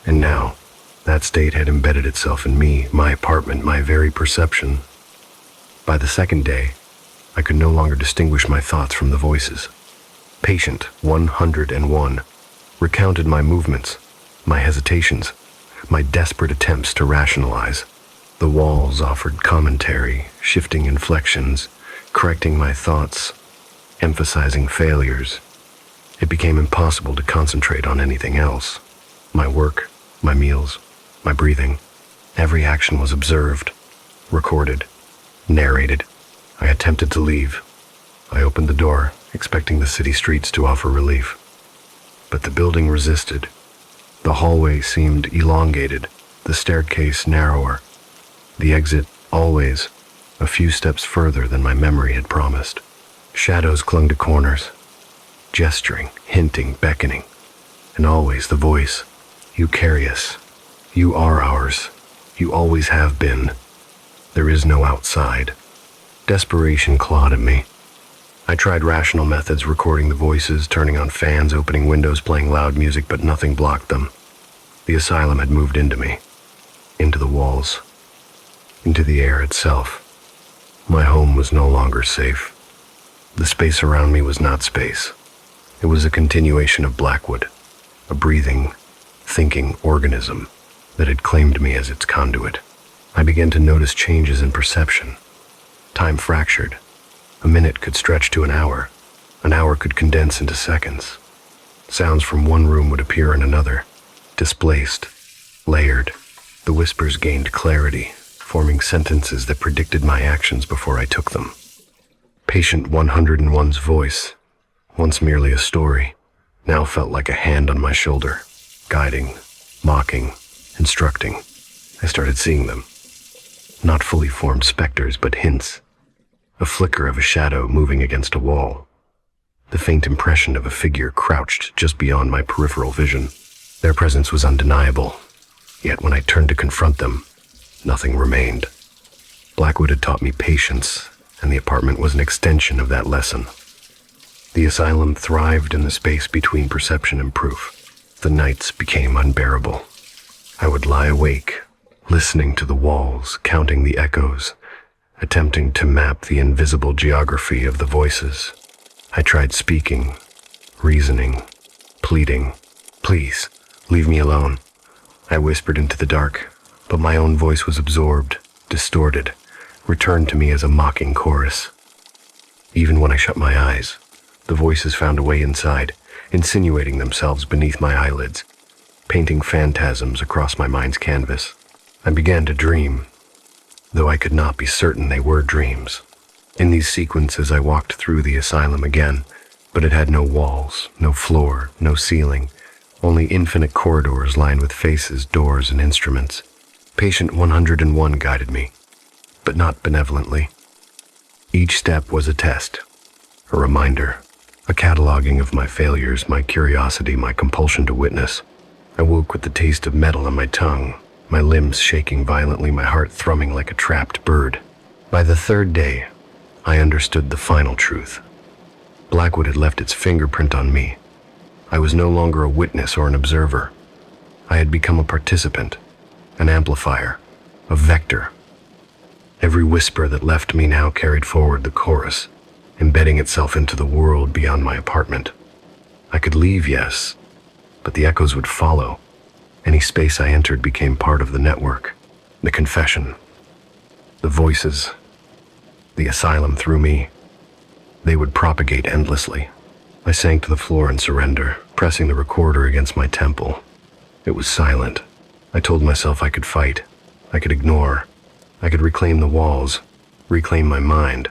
And now, that state had embedded itself in me, my apartment, my very perception. By the second day, I could no longer distinguish my thoughts from the voices. Patient 101 recounted my movements, my hesitations, my desperate attempts to rationalize. The walls offered commentary, shifting inflections, correcting my thoughts, emphasizing failures. It became impossible to concentrate on anything else. My work, my meals, my breathing, every action was observed, recorded, narrated. I attempted to leave. I opened the door, expecting the city streets to offer relief. But the building resisted. The hallway seemed elongated, the staircase narrower, the exit always a few steps further than my memory had promised. Shadows clung to corners, gesturing, hinting, beckoning, and always the voice, "You carry us. You are ours. You always have been. There is no outside." Desperation clawed at me. I tried rational methods, recording the voices, turning on fans, opening windows, playing loud music, but nothing blocked them. The asylum had moved into me, into the walls, into the air itself. My home was no longer safe. The space around me was not space. It was a continuation of Blackwood, a breathing, thinking organism that had claimed me as its conduit. I began to notice changes in perception. Time fractured. A minute could stretch to an hour. An hour could condense into seconds. Sounds from one room would appear in another, displaced, layered. The whispers gained clarity, forming sentences that predicted my actions before I took them. Patient 101's voice, once merely a story, now felt like a hand on my shoulder, guiding, mocking, instructing. I started seeing them. Not fully formed specters, but hints. A flicker of a shadow moving against a wall. The faint impression of a figure crouched just beyond my peripheral vision. Their presence was undeniable, yet when I turned to confront them, nothing remained. Blackwood had taught me patience, and the apartment was an extension of that lesson. The asylum thrived in the space between perception and proof. The nights became unbearable. I would lie awake, listening to the walls, counting the echoes, attempting to map the invisible geography of the voices. I tried speaking, reasoning, pleading. "Please, leave me alone." I whispered into the dark, but my own voice was absorbed, distorted, returned to me as a mocking chorus. Even when I shut my eyes, the voices found a way inside, insinuating themselves beneath my eyelids, painting phantasms across my mind's canvas. I began to dream, though I could not be certain they were dreams. In these sequences, I walked through the asylum again, but it had no walls, no floor, no ceiling, only infinite corridors lined with faces, doors, and instruments. Patient 101 guided me, but not benevolently. Each step was a test, a reminder, a cataloging of my failures, my curiosity, my compulsion to witness. I woke with the taste of metal on my tongue, my limbs shaking violently, my heart thrumming like a trapped bird. By the third day, I understood the final truth. Blackwood had left its fingerprint on me. I was no longer a witness or an observer. I had become a participant, an amplifier, a vector. Every whisper that left me now carried forward the chorus, embedding itself into the world beyond my apartment. I could leave, yes, but the echoes would follow. Any space I entered became part of the network, the confession, the voices, the asylum through me. They would propagate endlessly. I sank to the floor in surrender, pressing the recorder against my temple. It was silent. I told myself I could fight, I could ignore, I could reclaim the walls, reclaim my mind.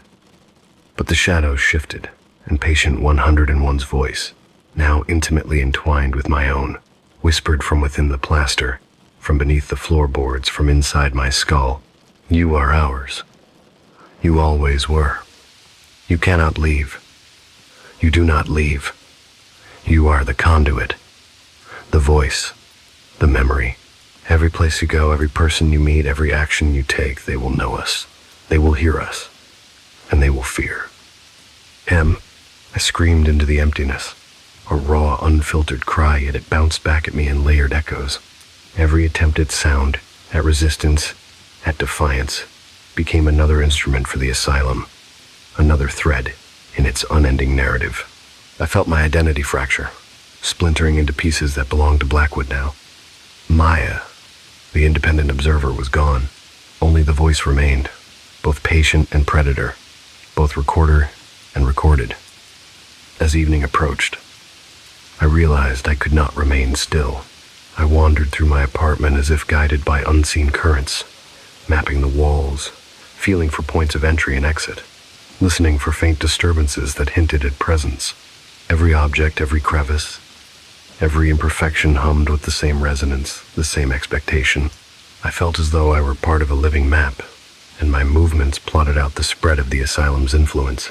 But the shadows shifted, and patient 101's voice, now intimately entwined with my own, whispered from within the plaster, from beneath the floorboards, from inside my skull. "You are ours. You always were. You cannot leave. You do not leave. You are the conduit, the voice, the memory. Every place you go, every person you meet, every action you take, they will know us. They will hear us. And they will fear." I screamed into the emptiness. A raw, unfiltered cry, yet it bounced back at me in layered echoes. Every attempt at sound, at resistance, at defiance, became another instrument for the asylum, another thread in its unending narrative. I felt my identity fracture, splintering into pieces that belonged to Blackwood now. Maya, the independent observer, was gone. Only the voice remained, both patient and predator, both recorder and recorded. As evening approached, I realized I could not remain still. I wandered through my apartment as if guided by unseen currents, mapping the walls, feeling for points of entry and exit, listening for faint disturbances that hinted at presence. Every object, every crevice, every imperfection hummed with the same resonance, the same expectation. I felt as though I were part of a living map, and my movements plotted out the spread of the asylum's influence.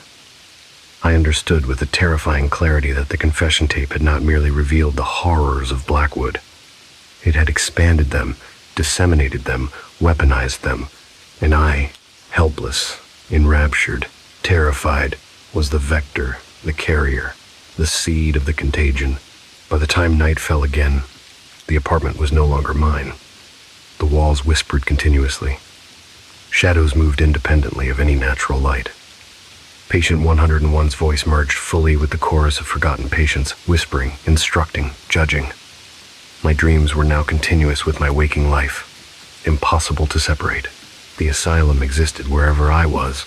I understood with a terrifying clarity that the confession tape had not merely revealed the horrors of Blackwood. It had expanded them, disseminated them, weaponized them, and I, helpless, enraptured, terrified, was the vector, the carrier, the seed of the contagion. By the time night fell again, the apartment was no longer mine. The walls whispered continuously. Shadows moved independently of any natural light. Patient 101's voice merged fully with the chorus of forgotten patients, whispering, instructing, judging. My dreams were now continuous with my waking life, impossible to separate. The asylum existed wherever I was,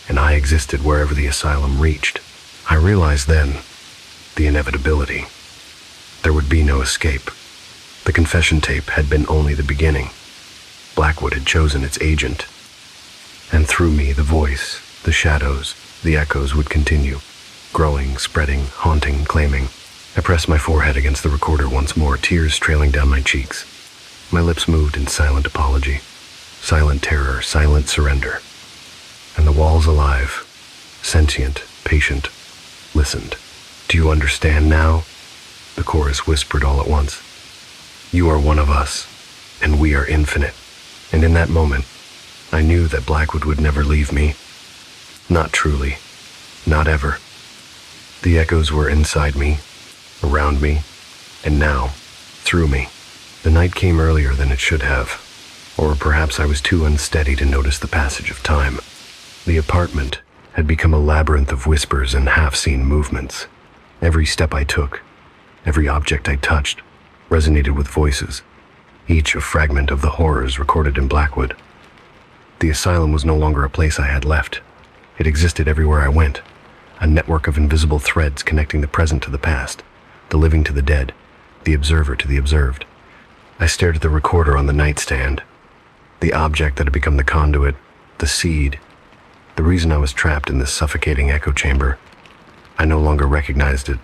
and I existed wherever the asylum reached. I realized then the inevitability. There would be no escape. The confession tape had been only the beginning. Blackwood had chosen its agent. And through me, the voice, the shadows, the echoes would continue, growing, spreading, haunting, claiming. I pressed my forehead against the recorder once more, tears trailing down my cheeks. My lips moved in silent apology, silent terror, silent surrender. And the walls alive, sentient, patient, listened. "Do you understand now?" the chorus whispered all at once. "You are one of us, and we are infinite." And in that moment, I knew that Blackwood would never leave me. Not truly. Not ever. The echoes were inside me, around me, and now, through me. The night came earlier than it should have, or perhaps I was too unsteady to notice the passage of time. The apartment had become a labyrinth of whispers and half-seen movements. Every step I took, every object I touched, resonated with voices, each a fragment of the horrors recorded in Blackwood. The asylum was no longer a place I had left. It existed everywhere I went, a network of invisible threads connecting the present to the past, the living to the dead, the observer to the observed. I stared at the recorder on the nightstand, the object that had become the conduit, the seed, the reason I was trapped in this suffocating echo chamber. I no longer recognized it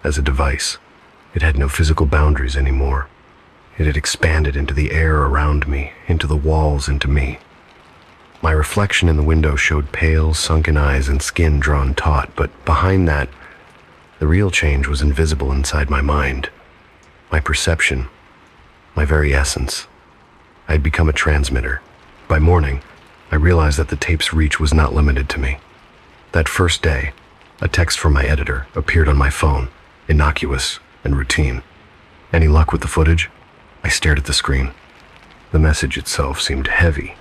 as a device. It had no physical boundaries anymore. It had expanded into the air around me, into the walls, into me. My reflection in the window showed pale, sunken eyes and skin drawn taut, but behind that, the real change was invisible inside my mind. My perception, my very essence. I had become a transmitter. By morning, I realized that the tape's reach was not limited to me. That first day, a text from my editor appeared on my phone, innocuous and routine. "Any luck with the footage?" I stared at the screen. The message itself seemed heavy,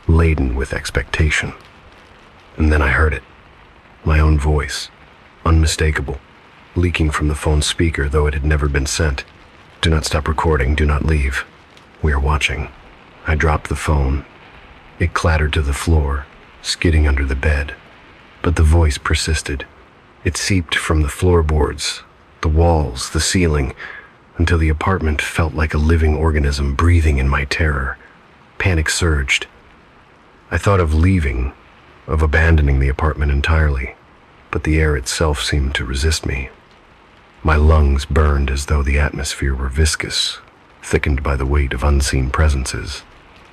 laden with expectation. And then I heard it. My own voice, unmistakable, leaking from the phone's speaker, though it had never been sent. "Do not stop recording, do not leave. We are watching." I dropped the phone. It clattered to the floor, skidding under the bed. But the voice persisted. It seeped from the floorboards, the walls, the ceiling, until the apartment felt like a living organism breathing in my terror. Panic surged. I thought of leaving, of abandoning the apartment entirely, but the air itself seemed to resist me. My lungs burned as though the atmosphere were viscous, thickened by the weight of unseen presences.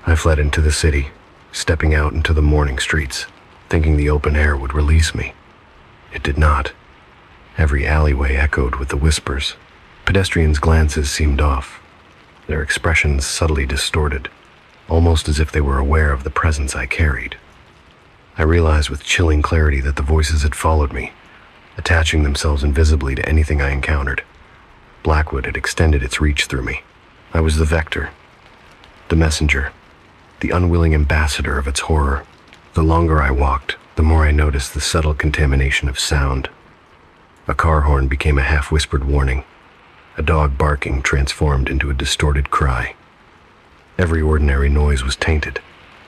I fled into the city, stepping out into the morning streets, thinking the open air would release me. It did not. Every alleyway echoed with the whispers. Pedestrians' glances seemed off, their expressions subtly distorted, almost as if they were aware of the presence I carried. I realized with chilling clarity that the voices had followed me, attaching themselves invisibly to anything I encountered. Blackwood had extended its reach through me. I was the vector, the messenger, the unwilling ambassador of its horror. The longer I walked, the more I noticed the subtle contamination of sound. A car horn became a half-whispered warning. A dog barking transformed into a distorted cry. Every ordinary noise was tainted,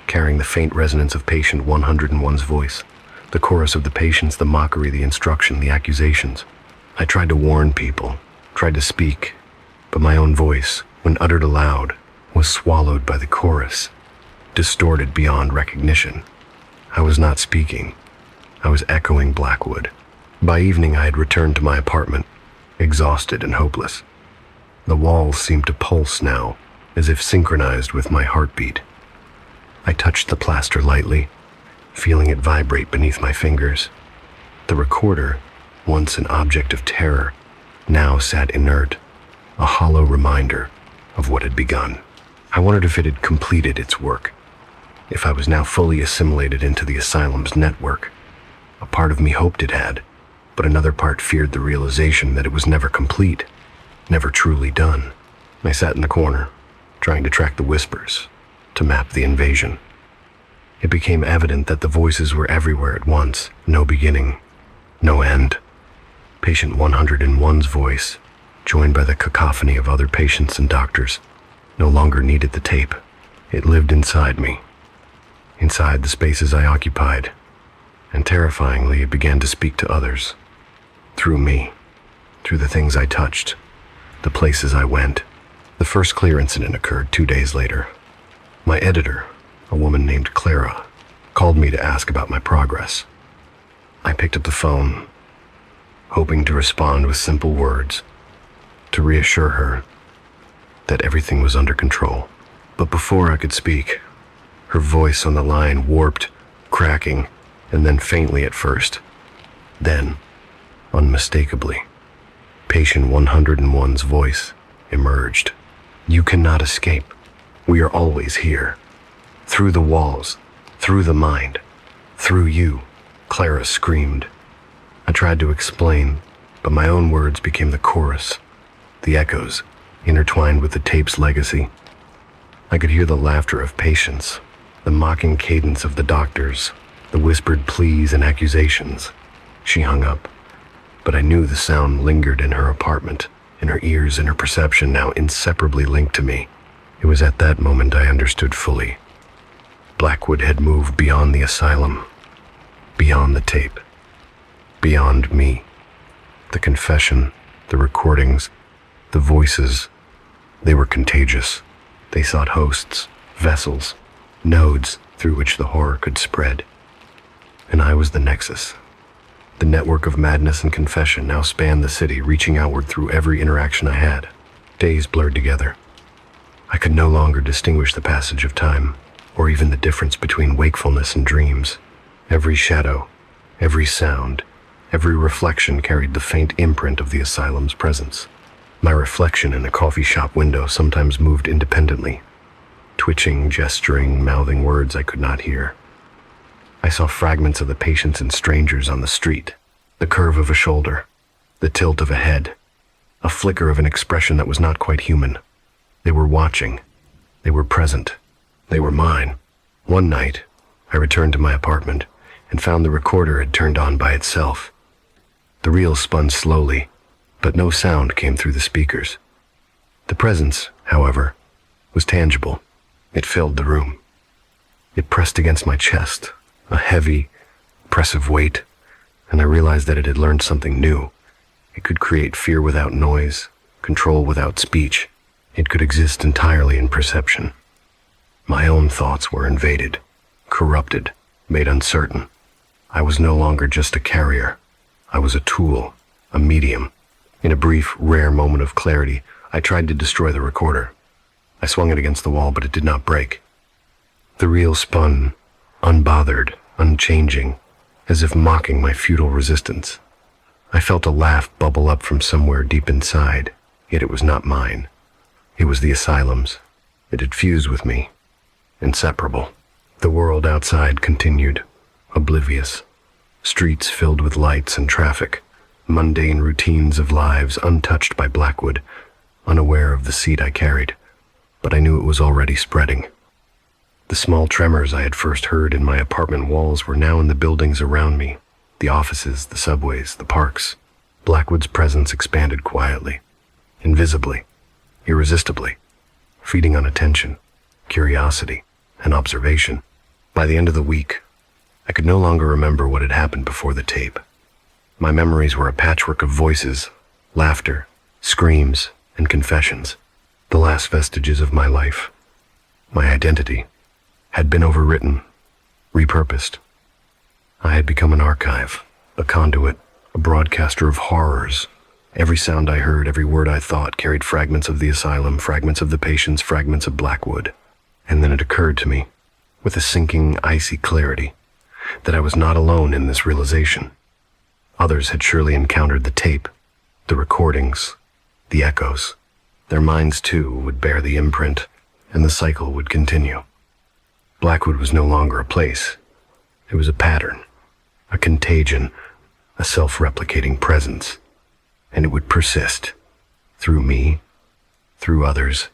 carrying the faint resonance of patient 101's voice. The chorus of the patients, the mockery, the instruction, the accusations. I tried to warn people, tried to speak, but my own voice, when uttered aloud, was swallowed by the chorus, distorted beyond recognition. I was not speaking. I was echoing Blackwood. By evening, I had returned to my apartment, exhausted and hopeless. The walls seemed to pulse now, as if synchronized with my heartbeat. I touched the plaster lightly, feeling it vibrate beneath my fingers. The recorder, once an object of terror, now sat inert, a hollow reminder of what had begun. I wondered if it had completed its work, if I was now fully assimilated into the asylum's network. A part of me hoped it had, but another part feared the realization that it was never complete, never truly done. I sat in the corner, trying to track the whispers, to map the invasion. It became evident that the voices were everywhere at once, no beginning, no end. Patient 101's voice, joined by the cacophony of other patients and doctors, no longer needed the tape. It lived inside me, inside the spaces I occupied, and terrifyingly it began to speak to others. through me, through the things I touched, the places I went. The first clear incident occurred 2 days later. My editor, a woman named Clara, called me to ask about my progress. I picked up the phone, hoping to respond with simple words, to reassure her that everything was under control. But before I could speak, her voice on the line warped, cracking, and then faintly at first. Then, unmistakably, patient 101's voice emerged. "You cannot escape. We are always here. Through the walls, through the mind, through you," Clara screamed. I tried to explain, but my own words became the chorus, the echoes, intertwined with the tape's legacy. I could hear the laughter of patients, the mocking cadence of the doctors, the whispered pleas and accusations. She hung up, but I knew the sound lingered in her apartment, in her ears and her perception now inseparably linked to me. It was at that moment I understood fully. Blackwood had moved beyond the asylum, beyond the tape, beyond me. The confession, the recordings, the voices, they were contagious. They sought hosts, vessels, nodes through which the horror could spread. And I was the nexus. The network of madness and confession now spanned the city, reaching outward through every interaction I had. Days blurred together. I could no longer distinguish the passage of time, or even the difference between wakefulness and dreams. Every shadow, every sound, every reflection carried the faint imprint of the asylum's presence. My reflection in a coffee shop window sometimes moved independently, twitching, gesturing, mouthing words I could not hear. I saw fragments of the patients and strangers on the street, the curve of a shoulder, the tilt of a head, a flicker of an expression that was not quite human. They were watching. They were present. They were mine. One night, I returned to my apartment and found the recorder had turned on by itself. The reel spun slowly, but no sound came through the speakers. The presence, however, was tangible. It filled the room. It pressed against my chest, a heavy, oppressive weight, and I realized that it had learned something new. It could create fear without noise, control without speech. It could exist entirely in perception. My own thoughts were invaded, corrupted, made uncertain. I was no longer just a carrier. I was a tool, a medium. In a brief, rare moment of clarity, I tried to destroy the recorder. I swung it against the wall, but it did not break. The reel spun, unbothered, unchanging, as if mocking my futile resistance. I felt a laugh bubble up from somewhere deep inside, yet it was not mine. It was the asylum's. It had fused with me, inseparable. The world outside continued, oblivious. Streets filled with lights and traffic, mundane routines of lives untouched by Blackwood, unaware of the seed I carried. But I knew it was already spreading. The small tremors I had first heard in my apartment walls were now in the buildings around me, the offices, the subways, the parks. Blackwood's presence expanded quietly, invisibly, irresistibly, feeding on attention, curiosity, and observation. By the end of the week, I could no longer remember what had happened before the tape. My memories were a patchwork of voices, laughter, screams, and confessions. The last vestiges of my life, my identity, had been overwritten, repurposed. I had become an archive, a conduit, a broadcaster of horrors. Every sound I heard, every word I thought carried fragments of the asylum, fragments of the patients, fragments of Blackwood. And then it occurred to me, with a sinking, icy clarity, that I was not alone in this realization. Others had surely encountered the tape, the recordings, the echoes. Their minds, too, would bear the imprint, and the cycle would continue. Blackwood was no longer a place. It was a pattern, a contagion, a self-replicating presence. And it would persist, through me, through others,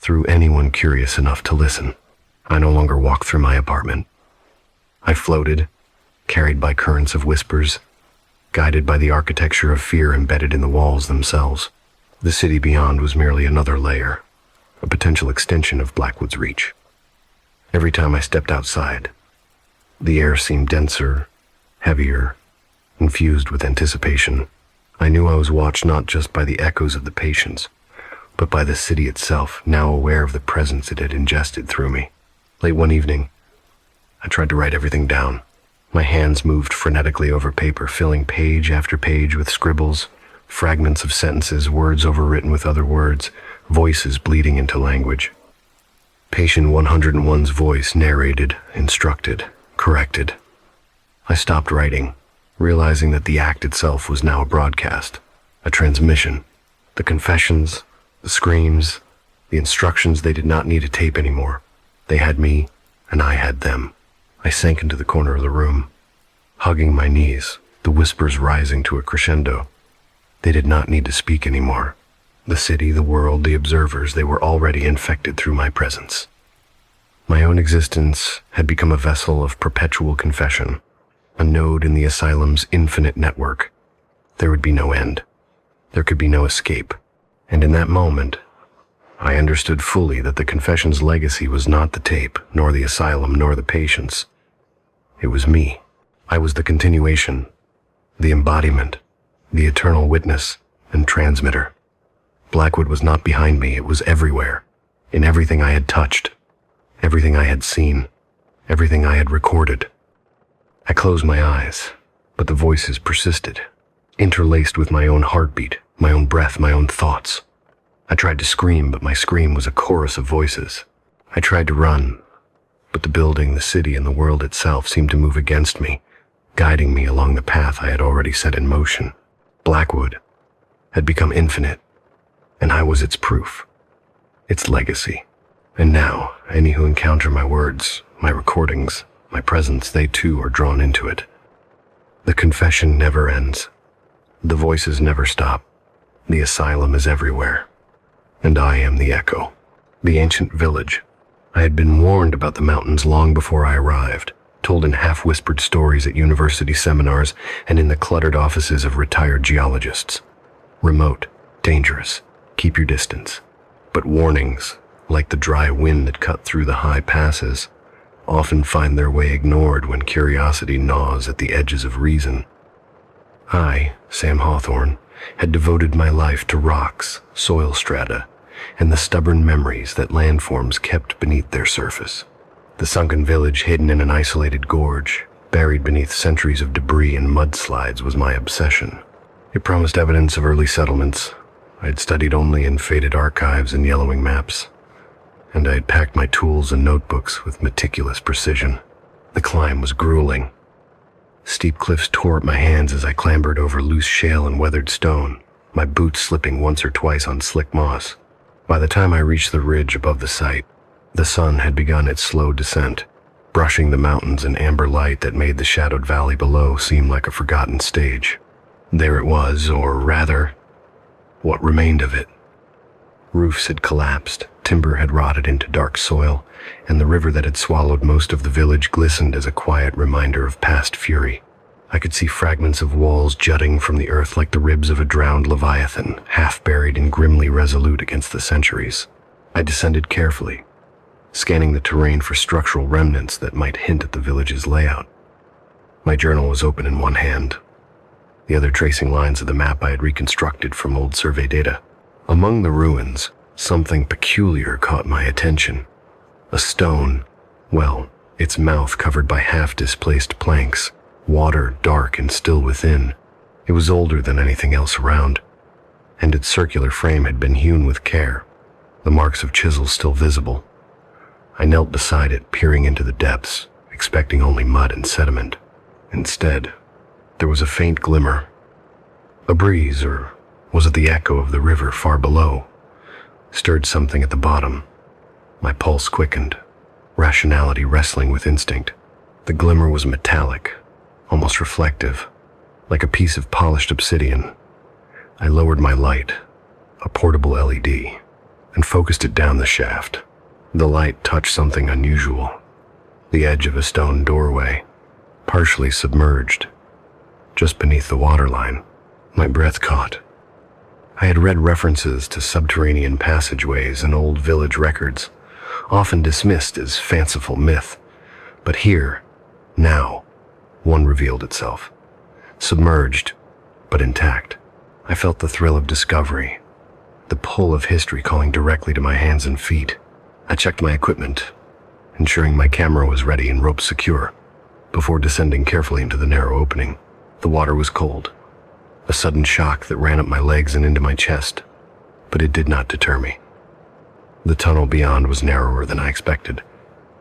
through anyone curious enough to listen. I no longer walked through my apartment. I floated, carried by currents of whispers, guided by the architecture of fear embedded in the walls themselves. The city beyond was merely another layer, a potential extension of Blackwood's reach. Every time I stepped outside, the air seemed denser, heavier, infused with anticipation. I knew I was watched not just by the echoes of the patients, but by the city itself, now aware of the presence it had ingested through me. Late one evening, I tried to write everything down. My hands moved frenetically over paper, filling page after page with scribbles, fragments of sentences, words overwritten with other words, voices bleeding into language. Patient 101's voice narrated, instructed, corrected. I stopped writing, realizing that the act itself was now a broadcast, a transmission. The confessions, the screams, the instructions, they did not need a tape anymore. They had me, and I had them. I sank into the corner of the room, hugging my knees, the whispers rising to a crescendo. They did not need to speak anymore. The city, the world, the observers, they were already infected through my presence. My own existence had become a vessel of perpetual confession, a node in the asylum's infinite network. There would be no end. There could be no escape. And in that moment, I understood fully that the confession's legacy was not the tape, nor the asylum, nor the patients. It was me. I was the continuation, the embodiment, the eternal witness and transmitter. Blackwood was not behind me, it was everywhere, in everything I had touched, everything I had seen, everything I had recorded. I closed my eyes, but the voices persisted, interlaced with my own heartbeat, my own breath, my own thoughts. I tried to scream, but my scream was a chorus of voices. I tried to run, but the building, the city, and the world itself seemed to move against me, guiding me along the path I had already set in motion. Blackwood had become infinite, and I was its proof, its legacy. And now, any who encounter my words, my recordings, my presence, they too are drawn into it. The confession never ends. The voices never stop. The asylum is everywhere. And I am the echo. The ancient village. I had been warned about the mountains long before I arrived, told in half-whispered stories at university seminars and in the cluttered offices of retired geologists. Remote, dangerous, keep your distance. But warnings, like the dry wind that cut through the high passes, often find their way ignored when curiosity gnaws at the edges of reason. I, Sam Hawthorne, had devoted my life to rocks, soil strata, and the stubborn memories that landforms kept beneath their surface. The sunken village hidden in an isolated gorge, buried beneath centuries of debris and mudslides, was my obsession. It promised evidence of early settlements I had studied only in faded archives and yellowing maps, and I had packed my tools and notebooks with meticulous precision. The climb was grueling. Steep cliffs tore at my hands as I clambered over loose shale and weathered stone, my boots slipping once or twice on slick moss. By the time I reached the ridge above the site, the sun had begun its slow descent, brushing the mountains in amber light that made the shadowed valley below seem like a forgotten stage. There it was, or rather, what remained of it. Roofs had collapsed, timber had rotted into dark soil, and the river that had swallowed most of the village glistened as a quiet reminder of past fury. I could see fragments of walls jutting from the earth like the ribs of a drowned leviathan, half buried and grimly resolute against the centuries. I descended carefully, scanning the terrain for structural remnants that might hint at the village's layout. My journal was open in one hand, the other tracing lines of the map I had reconstructed from old survey data. Among the ruins, something peculiar caught my attention. A stone, well, its mouth covered by half-displaced planks, water dark and still within. It was older than anything else around, and its circular frame had been hewn with care, the marks of chisels still visible. I knelt beside it, peering into the depths, expecting only mud and sediment. Instead, there was a faint glimmer. A breeze, or was it the echo of the river far below, stirred something at the bottom. My pulse quickened, rationality wrestling with instinct. The glimmer was metallic, almost reflective, like a piece of polished obsidian. I lowered my light, a portable LED, and focused it down the shaft. The light touched something unusual, the edge of a stone doorway, partially submerged, just beneath the waterline. My breath caught. I had read references to subterranean passageways in old village records, often dismissed as fanciful myth. But here, now, one revealed itself. Submerged, but intact. I felt the thrill of discovery, the pull of history calling directly to my hands and feet. I checked my equipment, ensuring my camera was ready and ropes secure, before descending carefully into the narrow opening. The water was cold, a sudden shock that ran up my legs and into my chest, but it did not deter me. The tunnel beyond was narrower than I expected,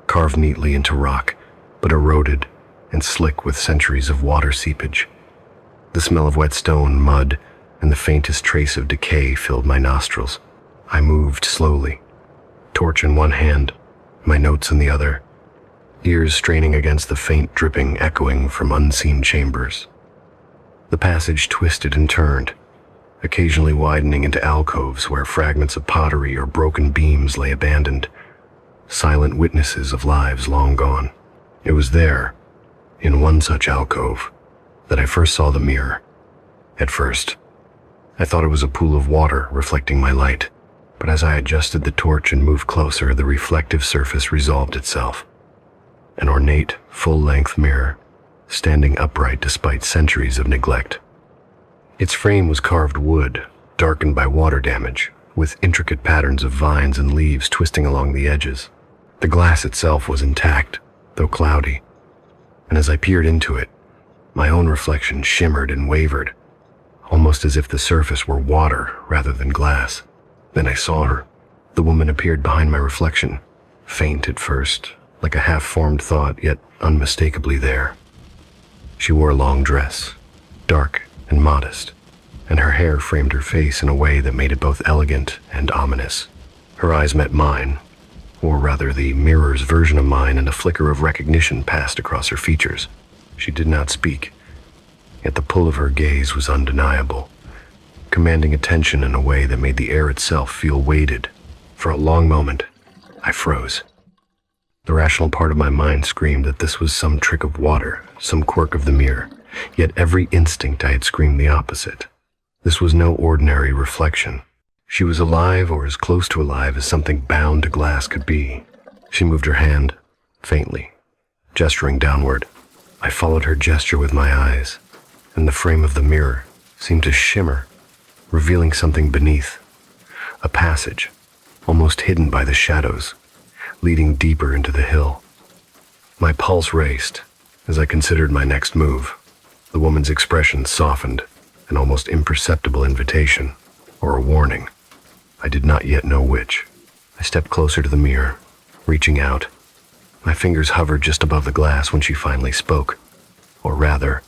carved neatly into rock, but eroded and slick with centuries of water seepage. The smell of wet stone, mud, and the faintest trace of decay filled my nostrils. I moved slowly, torch in one hand, my notes in the other, ears straining against the faint dripping echoing from unseen chambers. The passage twisted and turned, occasionally widening into alcoves where fragments of pottery or broken beams lay abandoned, silent witnesses of lives long gone. It was there, in one such alcove, that I first saw the mirror. At first, I thought it was a pool of water reflecting my light, but as I adjusted the torch and moved closer, the reflective surface resolved itself. An ornate, full-length mirror, standing upright despite centuries of neglect. Its frame was carved wood, darkened by water damage, with intricate patterns of vines and leaves twisting along the edges. The glass itself was intact, though cloudy, and as I peered into it, my own reflection shimmered and wavered, almost as if the surface were water rather than glass. Then I saw her. The woman appeared behind my reflection, faint at first, like a half-formed thought, yet unmistakably there. She wore a long dress, dark and modest, and her hair framed her face in a way that made it both elegant and ominous. Her eyes met mine, or rather the mirror's version of mine, and a flicker of recognition passed across her features. She did not speak, yet the pull of her gaze was undeniable, commanding attention in a way that made the air itself feel weighted. For a long moment, I froze. The rational part of my mind screamed that this was some trick of water, some quirk of the mirror, yet every instinct I had screamed the opposite. This was no ordinary reflection. She was alive, or as close to alive as something bound to glass could be. She moved her hand, faintly, gesturing downward. I followed her gesture with my eyes, and the frame of the mirror seemed to shimmer, revealing something beneath. A passage, almost hidden by the shadows, leading deeper into the hill. My pulse raced as I considered my next move. The woman's expression softened, an almost imperceptible invitation, or a warning. I did not yet know which. I stepped closer to the mirror, reaching out. My fingers hovered just above the glass when she finally spoke. Or rather,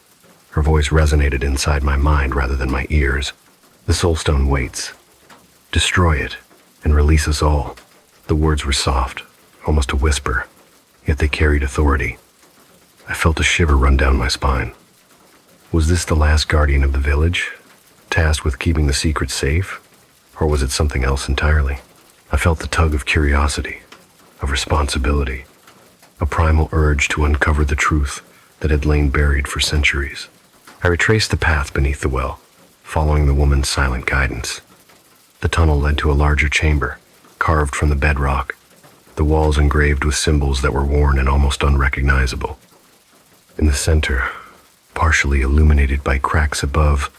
her voice resonated inside my mind rather than my ears. The soulstone waits. Destroy it, and release us all. The words were soft, almost a whisper, yet they carried authority. I felt a shiver run down my spine. Was this the last guardian of the village, tasked with keeping the secret safe? Or was it something else entirely? I felt the tug of curiosity, of responsibility, a primal urge to uncover the truth that had lain buried for centuries. I retraced the path beneath the well, following the woman's silent guidance. The tunnel led to a larger chamber, carved from the bedrock, the walls engraved with symbols that were worn and almost unrecognizable. In the center, partially illuminated by cracks above,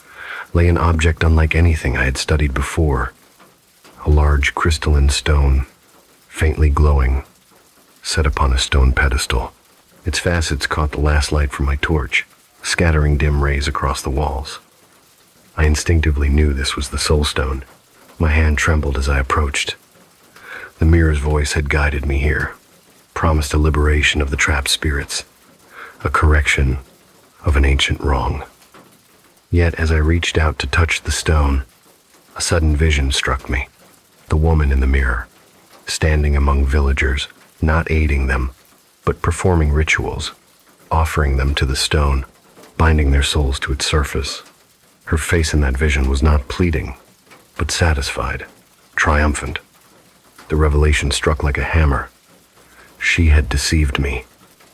lay an object unlike anything I had studied before. A large crystalline stone, faintly glowing, set upon a stone pedestal. Its facets caught the last light from my torch, scattering dim rays across the walls. I instinctively knew this was the soulstone. My hand trembled as I approached. The mirror's voice had guided me here, promised a liberation of the trapped spirits, a correction of an ancient wrong. Yet as I reached out to touch the stone, a sudden vision struck me. The woman in the mirror, standing among villagers, not aiding them, but performing rituals, offering them to the stone, binding their souls to its surface. Her face in that vision was not pleading, but satisfied, triumphant. The revelation struck like a hammer. She had deceived me.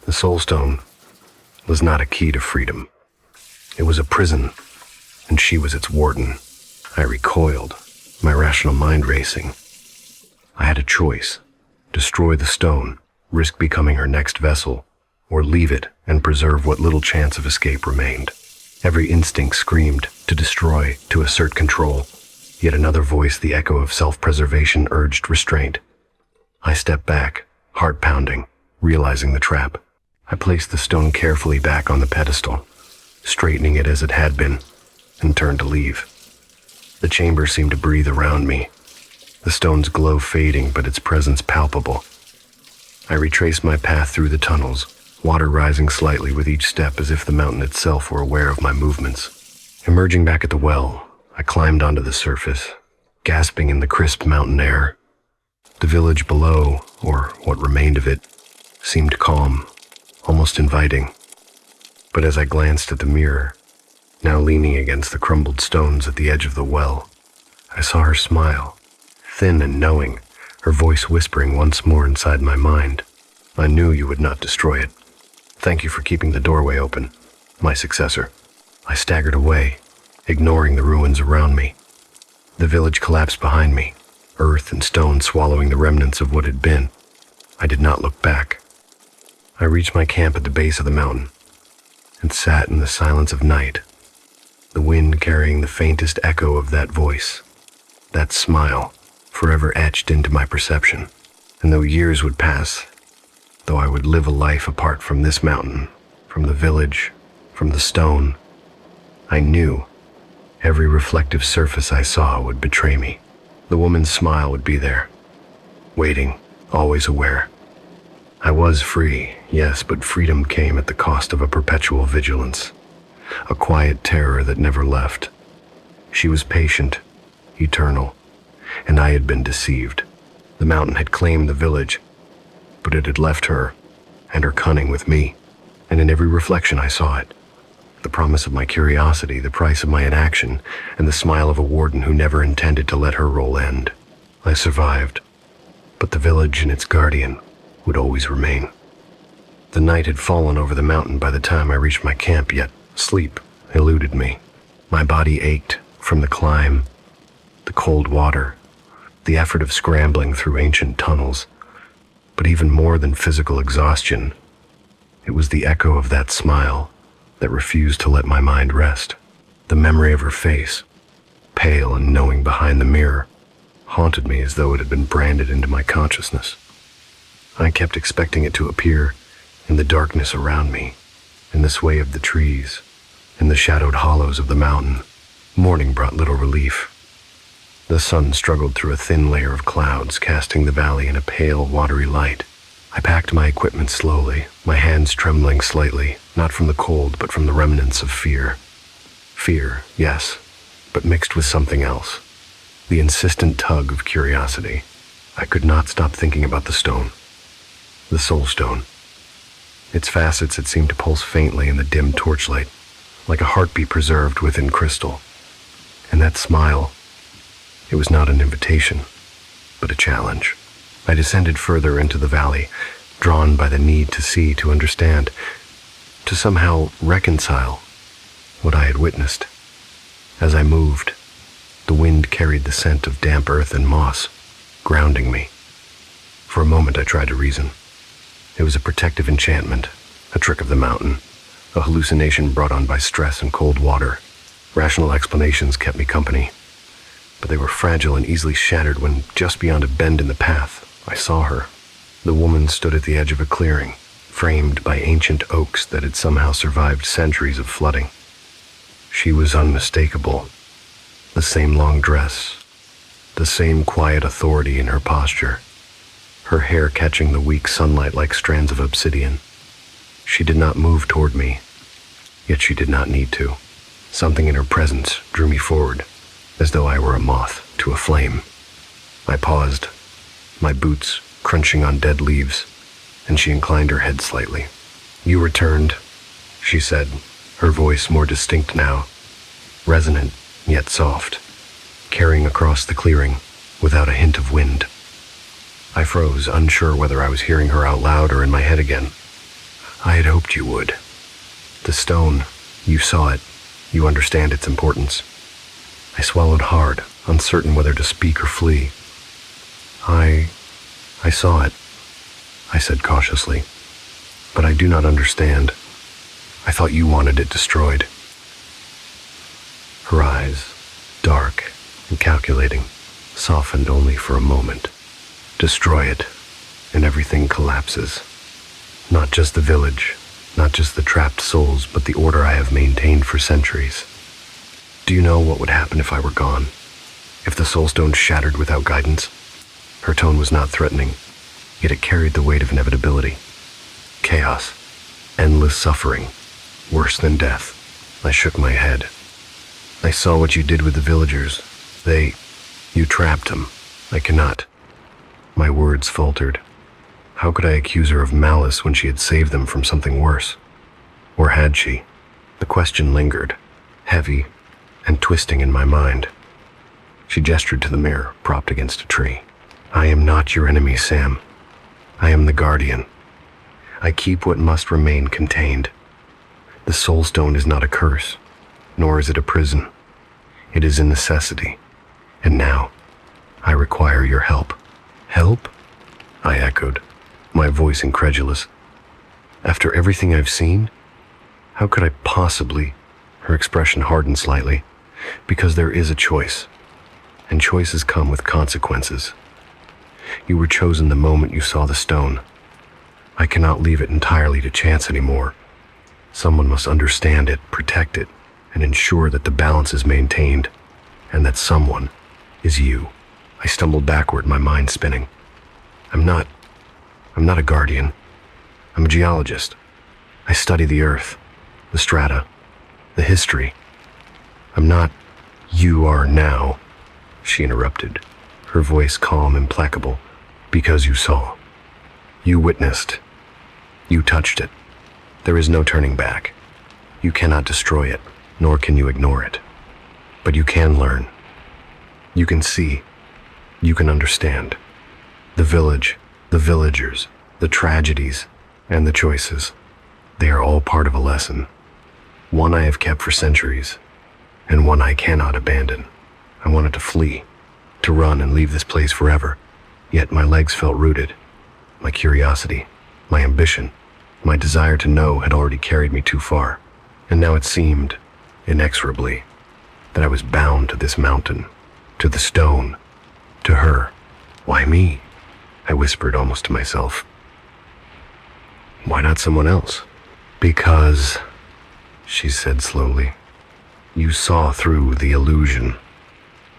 The soulstone was not a key to freedom. It was a prison, and she was its warden. I recoiled, my rational mind racing. I had a choice: destroy the stone, risk becoming her next vessel, or leave it and preserve what little chance of escape remained. Every instinct screamed to destroy, to assert control. Yet another voice, the echo of self-preservation, urged restraint. I stepped back, heart pounding, realizing the trap. I placed the stone carefully back on the pedestal, straightening it as it had been, and turned to leave. The chamber seemed to breathe around me, the stone's glow fading but its presence palpable. I retraced my path through the tunnels, water rising slightly with each step as if the mountain itself were aware of my movements. Emerging back at the well, I climbed onto the surface, gasping in the crisp mountain air. The village below, or what remained of it, seemed calm, almost inviting. But as I glanced at the mirror, now leaning against the crumbled stones at the edge of the well, I saw her smile, thin and knowing, her voice whispering once more inside my mind. I knew you would not destroy it. Thank you for keeping the doorway open, my successor. I staggered away, ignoring the ruins around me. The village collapsed behind me, earth and stone swallowing the remnants of what had been. I did not look back. I reached my camp at the base of the mountain and sat in the silence of night, the wind carrying the faintest echo of that voice, that smile, forever etched into my perception. And though years would pass, though I would live a life apart from this mountain, from the village, from the stone, I knew every reflective surface I saw would betray me. The woman's smile would be there, waiting, always aware. I was free, yes, but freedom came at the cost of a perpetual vigilance, a quiet terror that never left. She was patient, eternal, and I had been deceived. The mountain had claimed the village, but it had left her and her cunning with me, and in every reflection I saw it. The promise of my curiosity, the price of my inaction, and the smile of a warden who never intended to let her role end. I survived, but the village and its guardian would always remain. The night had fallen over the mountain by the time I reached my camp, yet sleep eluded me. My body ached from the climb, the cold water, the effort of scrambling through ancient tunnels. But even more than physical exhaustion, it was the echo of that smile that refused to let my mind rest. The memory of her face, pale and knowing behind the mirror, haunted me as though it had been branded into my consciousness. I kept expecting it to appear in the darkness around me, in the sway of the trees, in the shadowed hollows of the mountain. Morning brought little relief. The sun struggled through a thin layer of clouds, casting the valley in a pale, watery light. I packed my equipment slowly, my hands trembling slightly, not from the cold, but from the remnants of fear. Fear, yes, but mixed with something else. The insistent tug of curiosity. I could not stop thinking about the stone. The soul stone. Its facets had seemed to pulse faintly in the dim torchlight, like a heartbeat preserved within crystal. And that smile, it was not an invitation, but a challenge. I descended further into the valley, drawn by the need to see, to understand, to somehow reconcile what I had witnessed. As I moved, the wind carried the scent of damp earth and moss, grounding me. For a moment I tried to reason. It was a protective enchantment, a trick of the mountain, a hallucination brought on by stress and cold water. Rational explanations kept me company, but they were fragile and easily shattered when, just beyond a bend in the path, I saw her. The woman stood at the edge of a clearing, framed by ancient oaks that had somehow survived centuries of flooding. She was unmistakable. The same long dress, the same quiet authority in her posture, her hair catching the weak sunlight like strands of obsidian. She did not move toward me, yet she did not need to. Something in her presence drew me forward, as though I were a moth to a flame. I paused, my boots crunching on dead leaves, and she inclined her head slightly. "You returned," she said, her voice more distinct now, resonant yet soft, carrying across the clearing without a hint of wind. I froze, unsure whether I was hearing her out loud or in my head again. "I had hoped you would. The stone, you saw it. You understand its importance." I swallowed hard, uncertain whether to speak or flee. I saw it," I said cautiously, "but I do not understand. I thought you wanted it destroyed." Her eyes, dark and calculating, softened only for a moment. Destroy it, and everything collapses. Not just the village, not just the trapped souls, but the order I have maintained for centuries. Do you know what would happen if I were gone? If the soulstone shattered without guidance? Her tone was not threatening, yet it carried the weight of inevitability. Chaos, endless suffering, worse than death. I shook my head. I saw what you did with the villagers. You trapped them. I cannot. My words faltered. How could I accuse her of malice when she had saved them from something worse? Or had she? The question lingered, heavy and twisting in my mind. She gestured to the mirror, propped against a tree. I am not your enemy, Sam. I am the guardian. I keep what must remain contained. The soulstone is not a curse, nor is it a prison. It is a necessity. And now, I require your help. Help? I echoed, my voice incredulous. After everything I've seen? How could I possibly? Her expression hardened slightly. Because there is a choice, and choices come with consequences. You were chosen the moment you saw the stone. I cannot leave it entirely to chance anymore. Someone must understand it, protect it, and ensure that the balance is maintained, and that someone is you. I stumbled backward, my mind spinning. I'm not a guardian. I'm a geologist. I study the earth, the strata, the history. I'm not. You are now, she interrupted, her voice calm, implacable. Because you saw. You witnessed. You touched it. There is no turning back. You cannot destroy it, nor can you ignore it. But you can learn. You can see. You can understand. The village, the villagers, the tragedies, and the choices. They are all part of a lesson. One I have kept for centuries, and one I cannot abandon. I wanted to flee, to run and leave this place forever, yet my legs felt rooted. My curiosity, my ambition, my desire to know had already carried me too far, and now it seemed, inexorably, that I was bound to this mountain, to the stone, to her. Why me? I whispered almost to myself. Why not someone else? Because, she said slowly, you saw through the illusion.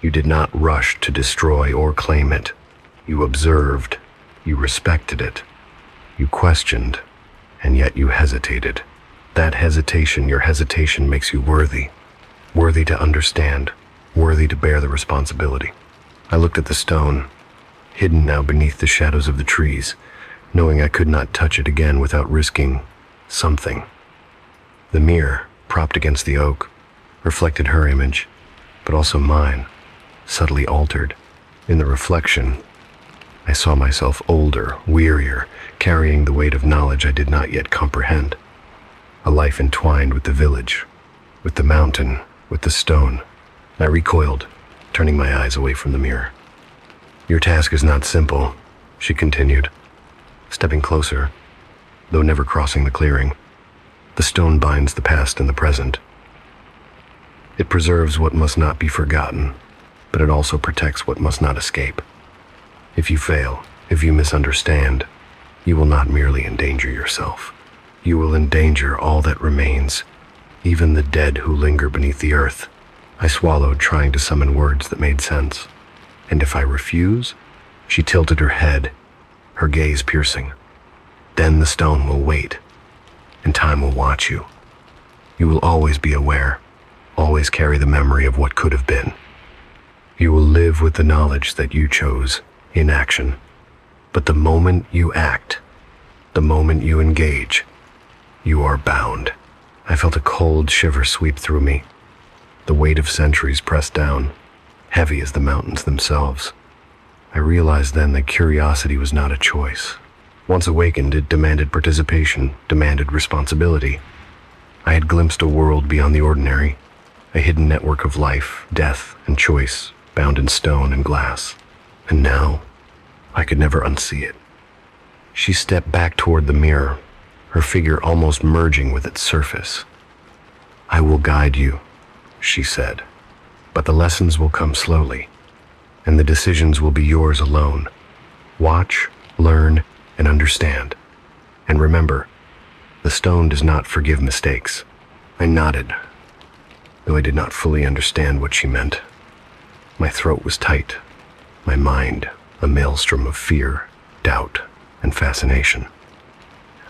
You did not rush to destroy or claim it. You observed. You respected it. You questioned, and yet you hesitated. That hesitation, your hesitation, makes you worthy. Worthy to understand. Worthy to bear the responsibility. I looked at the stone, hidden now beneath the shadows of the trees, knowing I could not touch it again without risking something. The mirror, propped against the oak, reflected her image, but also mine, subtly altered. In the reflection, I saw myself older, wearier, carrying the weight of knowledge I did not yet comprehend. A life entwined with the village, with the mountain, with the stone. I recoiled, turning my eyes away from the mirror. Your task is not simple, she continued, stepping closer, though never crossing the clearing. The stone binds the past and the present. It preserves what must not be forgotten, but it also protects what must not escape. If you fail, if you misunderstand, you will not merely endanger yourself. You will endanger all that remains, even the dead who linger beneath the earth. I swallowed, trying to summon words that made sense. And if I refuse? She tilted her head, her gaze piercing. Then the stone will wait, and time will watch you. You will always be aware, always carry the memory of what could have been. You will live with the knowledge that you chose inaction. But the moment you act, the moment you engage, you are bound. I felt a cold shiver sweep through me. The weight of centuries pressed down, heavy as the mountains themselves. I realized then that curiosity was not a choice. Once awakened, it demanded participation, demanded responsibility. I had glimpsed a world beyond the ordinary, a hidden network of life, death, and choice, bound in stone and glass. And now, I could never unsee it. She stepped back toward the mirror, her figure almost merging with its surface. I will guide you, she said, But the lessons will come slowly, and the decisions will be yours alone. Watch, learn, and understand. And remember, the stone does not forgive mistakes. I nodded, though I did not fully understand what she meant. My throat was tight, my mind a maelstrom of fear, doubt, and fascination.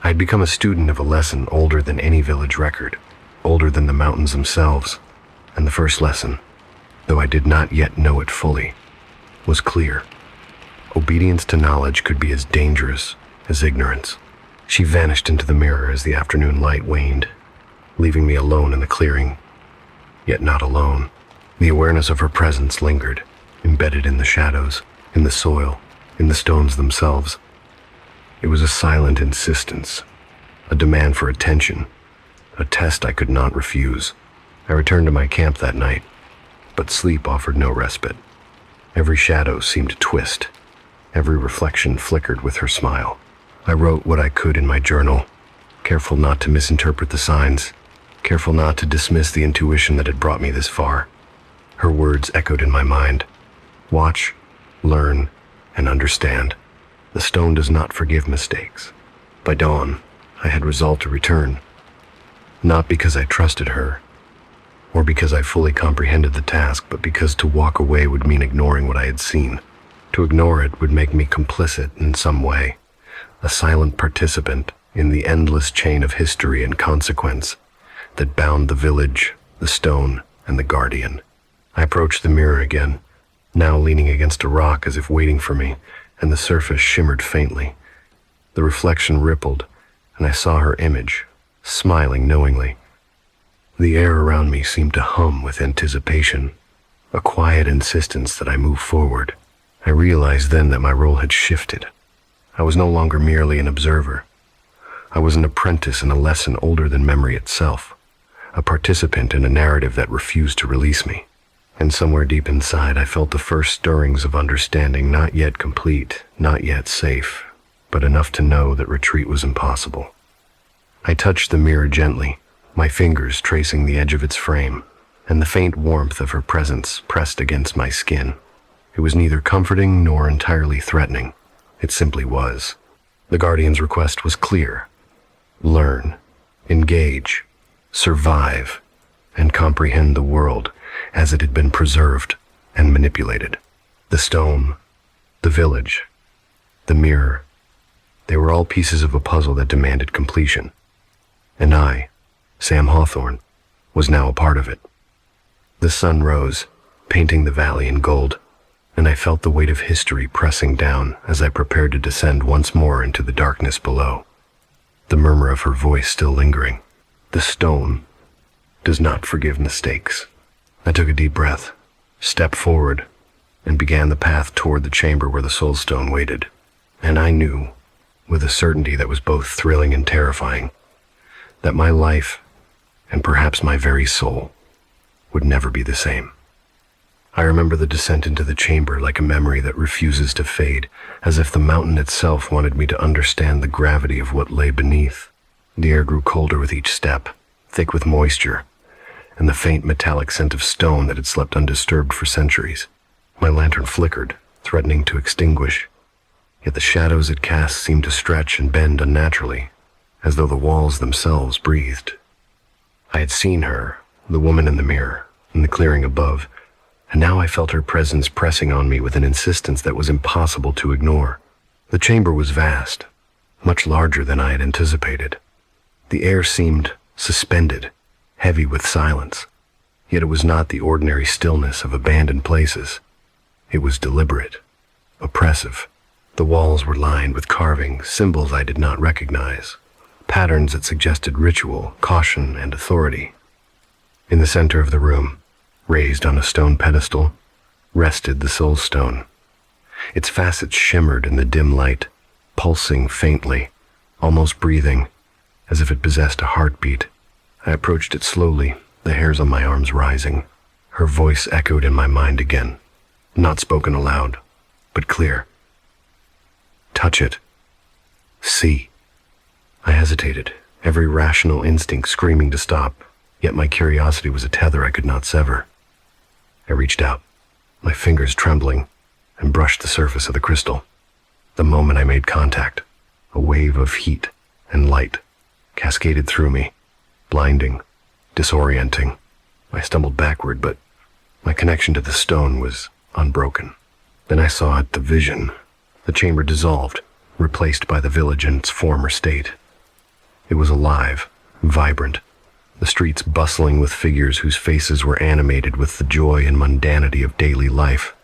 I had become a student of a lesson older than any village record, older than the mountains themselves, and the first lesson, though I did not yet know it fully, was clear. Obedience to knowledge could be as dangerous as ignorance. She vanished into the mirror as the afternoon light waned, leaving me alone in the clearing, yet not alone. The awareness of her presence lingered, embedded in the shadows, in the soil, in the stones themselves. It was a silent insistence, a demand for attention, a test I could not refuse. I returned to my camp that night, but sleep offered no respite. Every shadow seemed to twist, every reflection flickered with her smile. I wrote what I could in my journal, careful not to misinterpret the signs, careful not to dismiss the intuition that had brought me this far. Her words echoed in my mind. Watch, learn, and understand. The stone does not forgive mistakes. By dawn, I had resolved to return, not because I trusted her, or because I fully comprehended the task, but because to walk away would mean ignoring what I had seen. To ignore it would make me complicit in some way, a silent participant in the endless chain of history and consequence that bound the village, the stone, and the guardian. I approached the mirror again, now leaning against a rock as if waiting for me, and the surface shimmered faintly. The reflection rippled, and I saw her image, smiling knowingly. The air around me seemed to hum with anticipation, a quiet insistence that I move forward. I realized then that my role had shifted. I was no longer merely an observer. I was an apprentice in a lesson older than memory itself, a participant in a narrative that refused to release me. And somewhere deep inside, I felt the first stirrings of understanding, not yet complete, not yet safe, but enough to know that retreat was impossible. I touched the mirror gently, my fingers tracing the edge of its frame, and the faint warmth of her presence pressed against my skin. It was neither comforting nor entirely threatening. It simply was. The guardian's request was clear. Learn, engage, survive, and comprehend the world as it had been preserved and manipulated. The stone, the village, the mirror, they were all pieces of a puzzle that demanded completion. And I, Sam Hawthorne, was now a part of it. The sun rose, painting the valley in gold, and I felt the weight of history pressing down as I prepared to descend once more into the darkness below. The murmur of her voice still lingering. The stone does not forgive mistakes. I took a deep breath, stepped forward, and began the path toward the chamber where the soul stone waited. And I knew, with a certainty that was both thrilling and terrifying, that my life, and perhaps my very soul, would never be the same. I remember the descent into the chamber like a memory that refuses to fade, as if the mountain itself wanted me to understand the gravity of what lay beneath. The air grew colder with each step, thick with moisture, and the faint metallic scent of stone that had slept undisturbed for centuries. My lantern flickered, threatening to extinguish, yet the shadows it cast seemed to stretch and bend unnaturally, as though the walls themselves breathed. I had seen her, the woman in the mirror, in the clearing above, and now I felt her presence pressing on me with an insistence that was impossible to ignore. The chamber was vast, much larger than I had anticipated. The air seemed suspended, heavy with silence, yet it was not the ordinary stillness of abandoned places. It was deliberate, oppressive. The walls were lined with carvings, symbols I did not recognize, patterns that suggested ritual, caution, and authority. In the center of the room, raised on a stone pedestal, rested the soul stone. Its facets shimmered in the dim light, pulsing faintly, almost breathing, as if it possessed a heartbeat. I approached it slowly, the hairs on my arms rising. Her voice echoed in my mind again, not spoken aloud, but clear. Touch it. See. I hesitated, every rational instinct screaming to stop, yet my curiosity was a tether I could not sever. I reached out, my fingers trembling, and brushed the surface of the crystal. The moment I made contact, a wave of heat and light cascaded through me, blinding, disorienting. I stumbled backward, but my connection to the stone was unbroken. Then I saw it, the vision. The chamber dissolved, replaced by the village in its former state. It was alive, vibrant, the streets bustling with figures whose faces were animated with the joy and mundanity of daily life.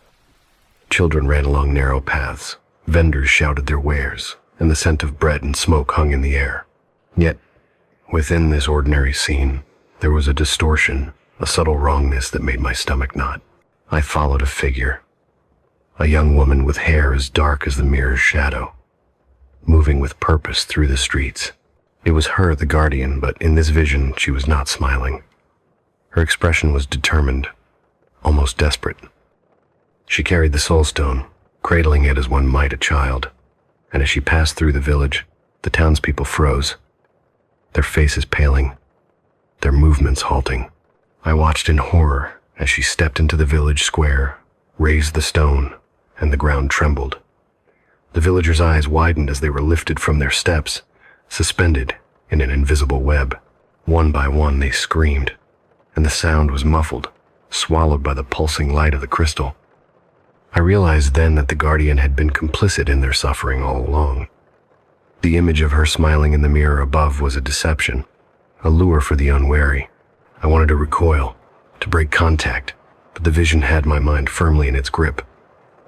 Children ran along narrow paths, vendors shouted their wares, and the scent of bread and smoke hung in the air. Yet, within this ordinary scene, there was a distortion, a subtle wrongness that made my stomach knot. I followed a figure, a young woman with hair as dark as the mirror's shadow, moving with purpose through the streets. It was her, the guardian, but in this vision she was not smiling. Her expression was determined, almost desperate. She carried the soul stone, cradling it as one might a child, and as she passed through the village, the townspeople froze, their faces paling, their movements halting. I watched in horror as she stepped into the village square, raised the stone, and the ground trembled. The villagers' eyes widened as they were lifted from their steps, suspended in an invisible web. One by one they screamed, and the sound was muffled, swallowed by the pulsing light of the crystal. I realized then that the guardian had been complicit in their suffering all along. The image of her smiling in the mirror above was a deception, a lure for the unwary. I wanted to recoil, to break contact, but the vision had my mind firmly in its grip.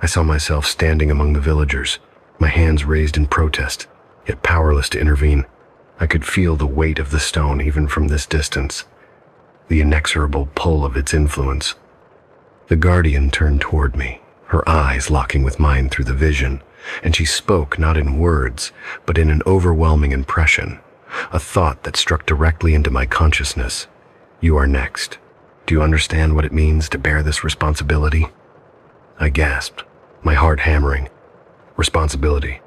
I saw myself standing among the villagers, my hands raised in protest, yet powerless to intervene. I could feel the weight of the stone even from this distance, the inexorable pull of its influence. The guardian turned toward me, her eyes locking with mine through the vision, and she spoke not in words, but in an overwhelming impression, a thought that struck directly into my consciousness. You are next. Do you understand what it means to bear this responsibility? I gasped, my heart hammering. Responsibility.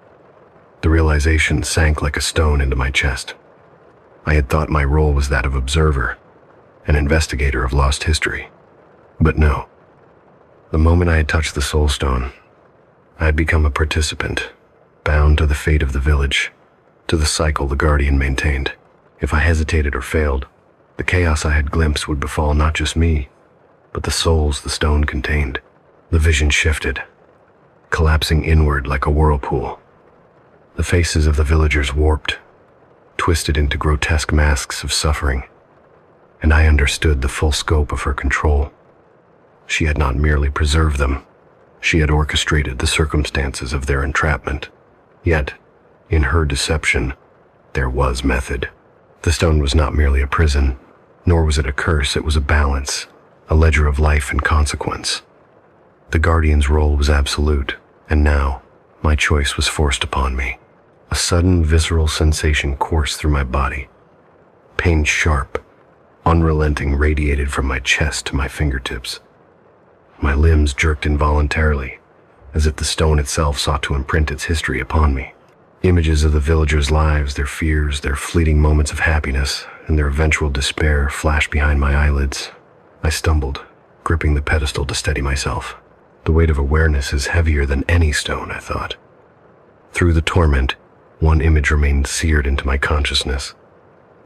The realization sank like a stone into my chest. I had thought my role was that of observer, an investigator of lost history. But no. The moment I had touched the soul stone, I had become a participant, bound to the fate of the village, to the cycle the guardian maintained. If I hesitated or failed, the chaos I had glimpsed would befall not just me, but the souls the stone contained. The vision shifted, collapsing inward like a whirlpool. The faces of the villagers warped, twisted into grotesque masks of suffering, and I understood the full scope of her control. She had not merely preserved them, she had orchestrated the circumstances of their entrapment. Yet, in her deception, there was method. The stone was not merely a prison, nor was it a curse, it was a balance, a ledger of life and consequence. The guardian's role was absolute, and now, my choice was forced upon me. A sudden visceral sensation coursed through my body. Pain sharp, unrelenting, radiated from my chest to my fingertips. My limbs jerked involuntarily, as if the stone itself sought to imprint its history upon me. Images of the villagers' lives, their fears, their fleeting moments of happiness, and their eventual despair flashed behind my eyelids. I stumbled, gripping the pedestal to steady myself. The weight of awareness is heavier than any stone, I thought. Through the torment, one image remained seared into my consciousness.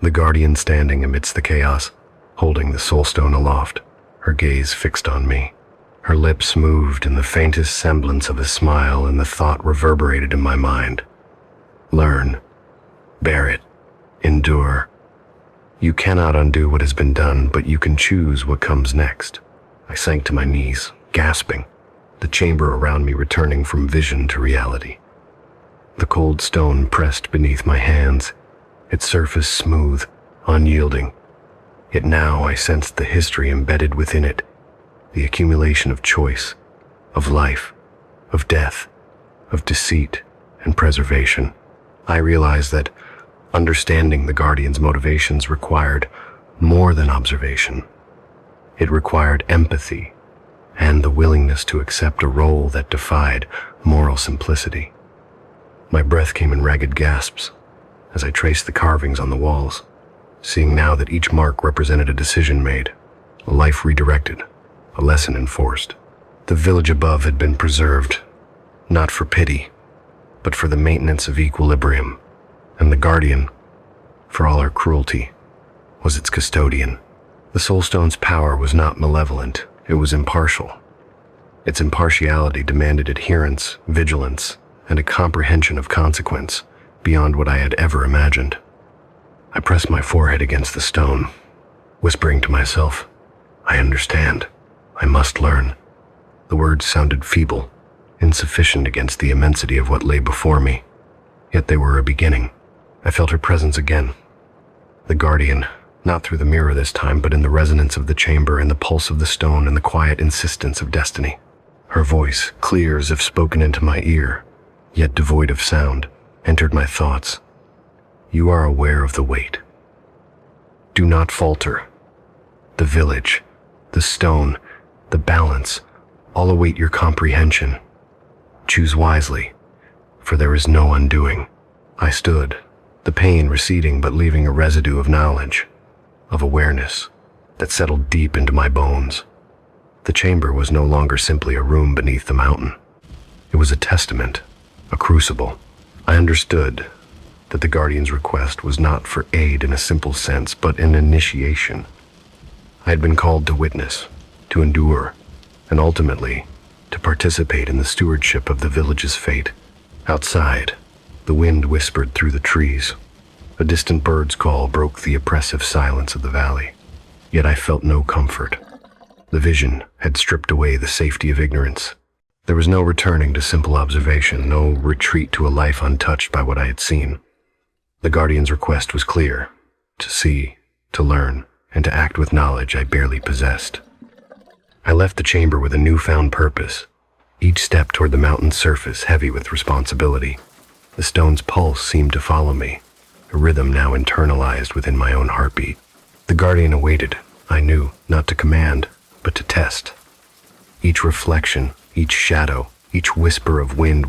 The guardian standing amidst the chaos, holding the soul stone aloft, her gaze fixed on me. Her lips moved in the faintest semblance of a smile, and the thought reverberated in my mind. Learn. Bear it. Endure. You cannot undo what has been done, but you can choose what comes next. I sank to my knees, gasping, the chamber around me returning from vision to reality. The cold stone pressed beneath my hands, its surface smooth, unyielding. Yet now I sensed the history embedded within it, the accumulation of choice, of life, of death, of deceit and preservation. I realized that understanding the guardian's motivations required more than observation. It required empathy and the willingness to accept a role that defied moral simplicity. My breath came in ragged gasps as I traced the carvings on the walls, seeing now that each mark represented a decision made, a life redirected, a lesson enforced. The village above had been preserved, not for pity, but for the maintenance of equilibrium, and the guardian, for all our cruelty, was its custodian. The Soulstone's power was not malevolent, it was impartial. Its impartiality demanded adherence, vigilance, and a comprehension of consequence beyond what I had ever imagined. I pressed my forehead against the stone, whispering to myself, I understand. I must learn. The words sounded feeble, insufficient against the immensity of what lay before me, yet they were a beginning. I felt her presence again. The guardian, not through the mirror this time, but in the resonance of the chamber, in the pulse of the stone, and the quiet insistence of destiny. Her voice, clear as if spoken into my ear, yet devoid of sound, entered my thoughts. You are aware of the weight. Do not falter. The village, the stone, the balance, all await your comprehension. Choose wisely, for there is no undoing. I stood, the pain receding but leaving a residue of knowledge, of awareness, that settled deep into my bones. The chamber was no longer simply a room beneath the mountain. It was a testament, a crucible. I understood that the guardian's request was not for aid in a simple sense, but an initiation. I had been called to witness, to endure, and ultimately, to participate in the stewardship of the village's fate. Outside, the wind whispered through the trees. A distant bird's call broke the oppressive silence of the valley. Yet I felt no comfort. The vision had stripped away the safety of ignorance. There was no returning to simple observation, no retreat to a life untouched by what I had seen. The guardian's request was clear: to see, to learn, and to act with knowledge I barely possessed. I left the chamber with a newfound purpose, each step toward the mountain's surface heavy with responsibility. The stone's pulse seemed to follow me, a rhythm now internalized within my own heartbeat. The guardian awaited, I knew, not to command, but to test. Each reflection, each shadow, each whisper of wind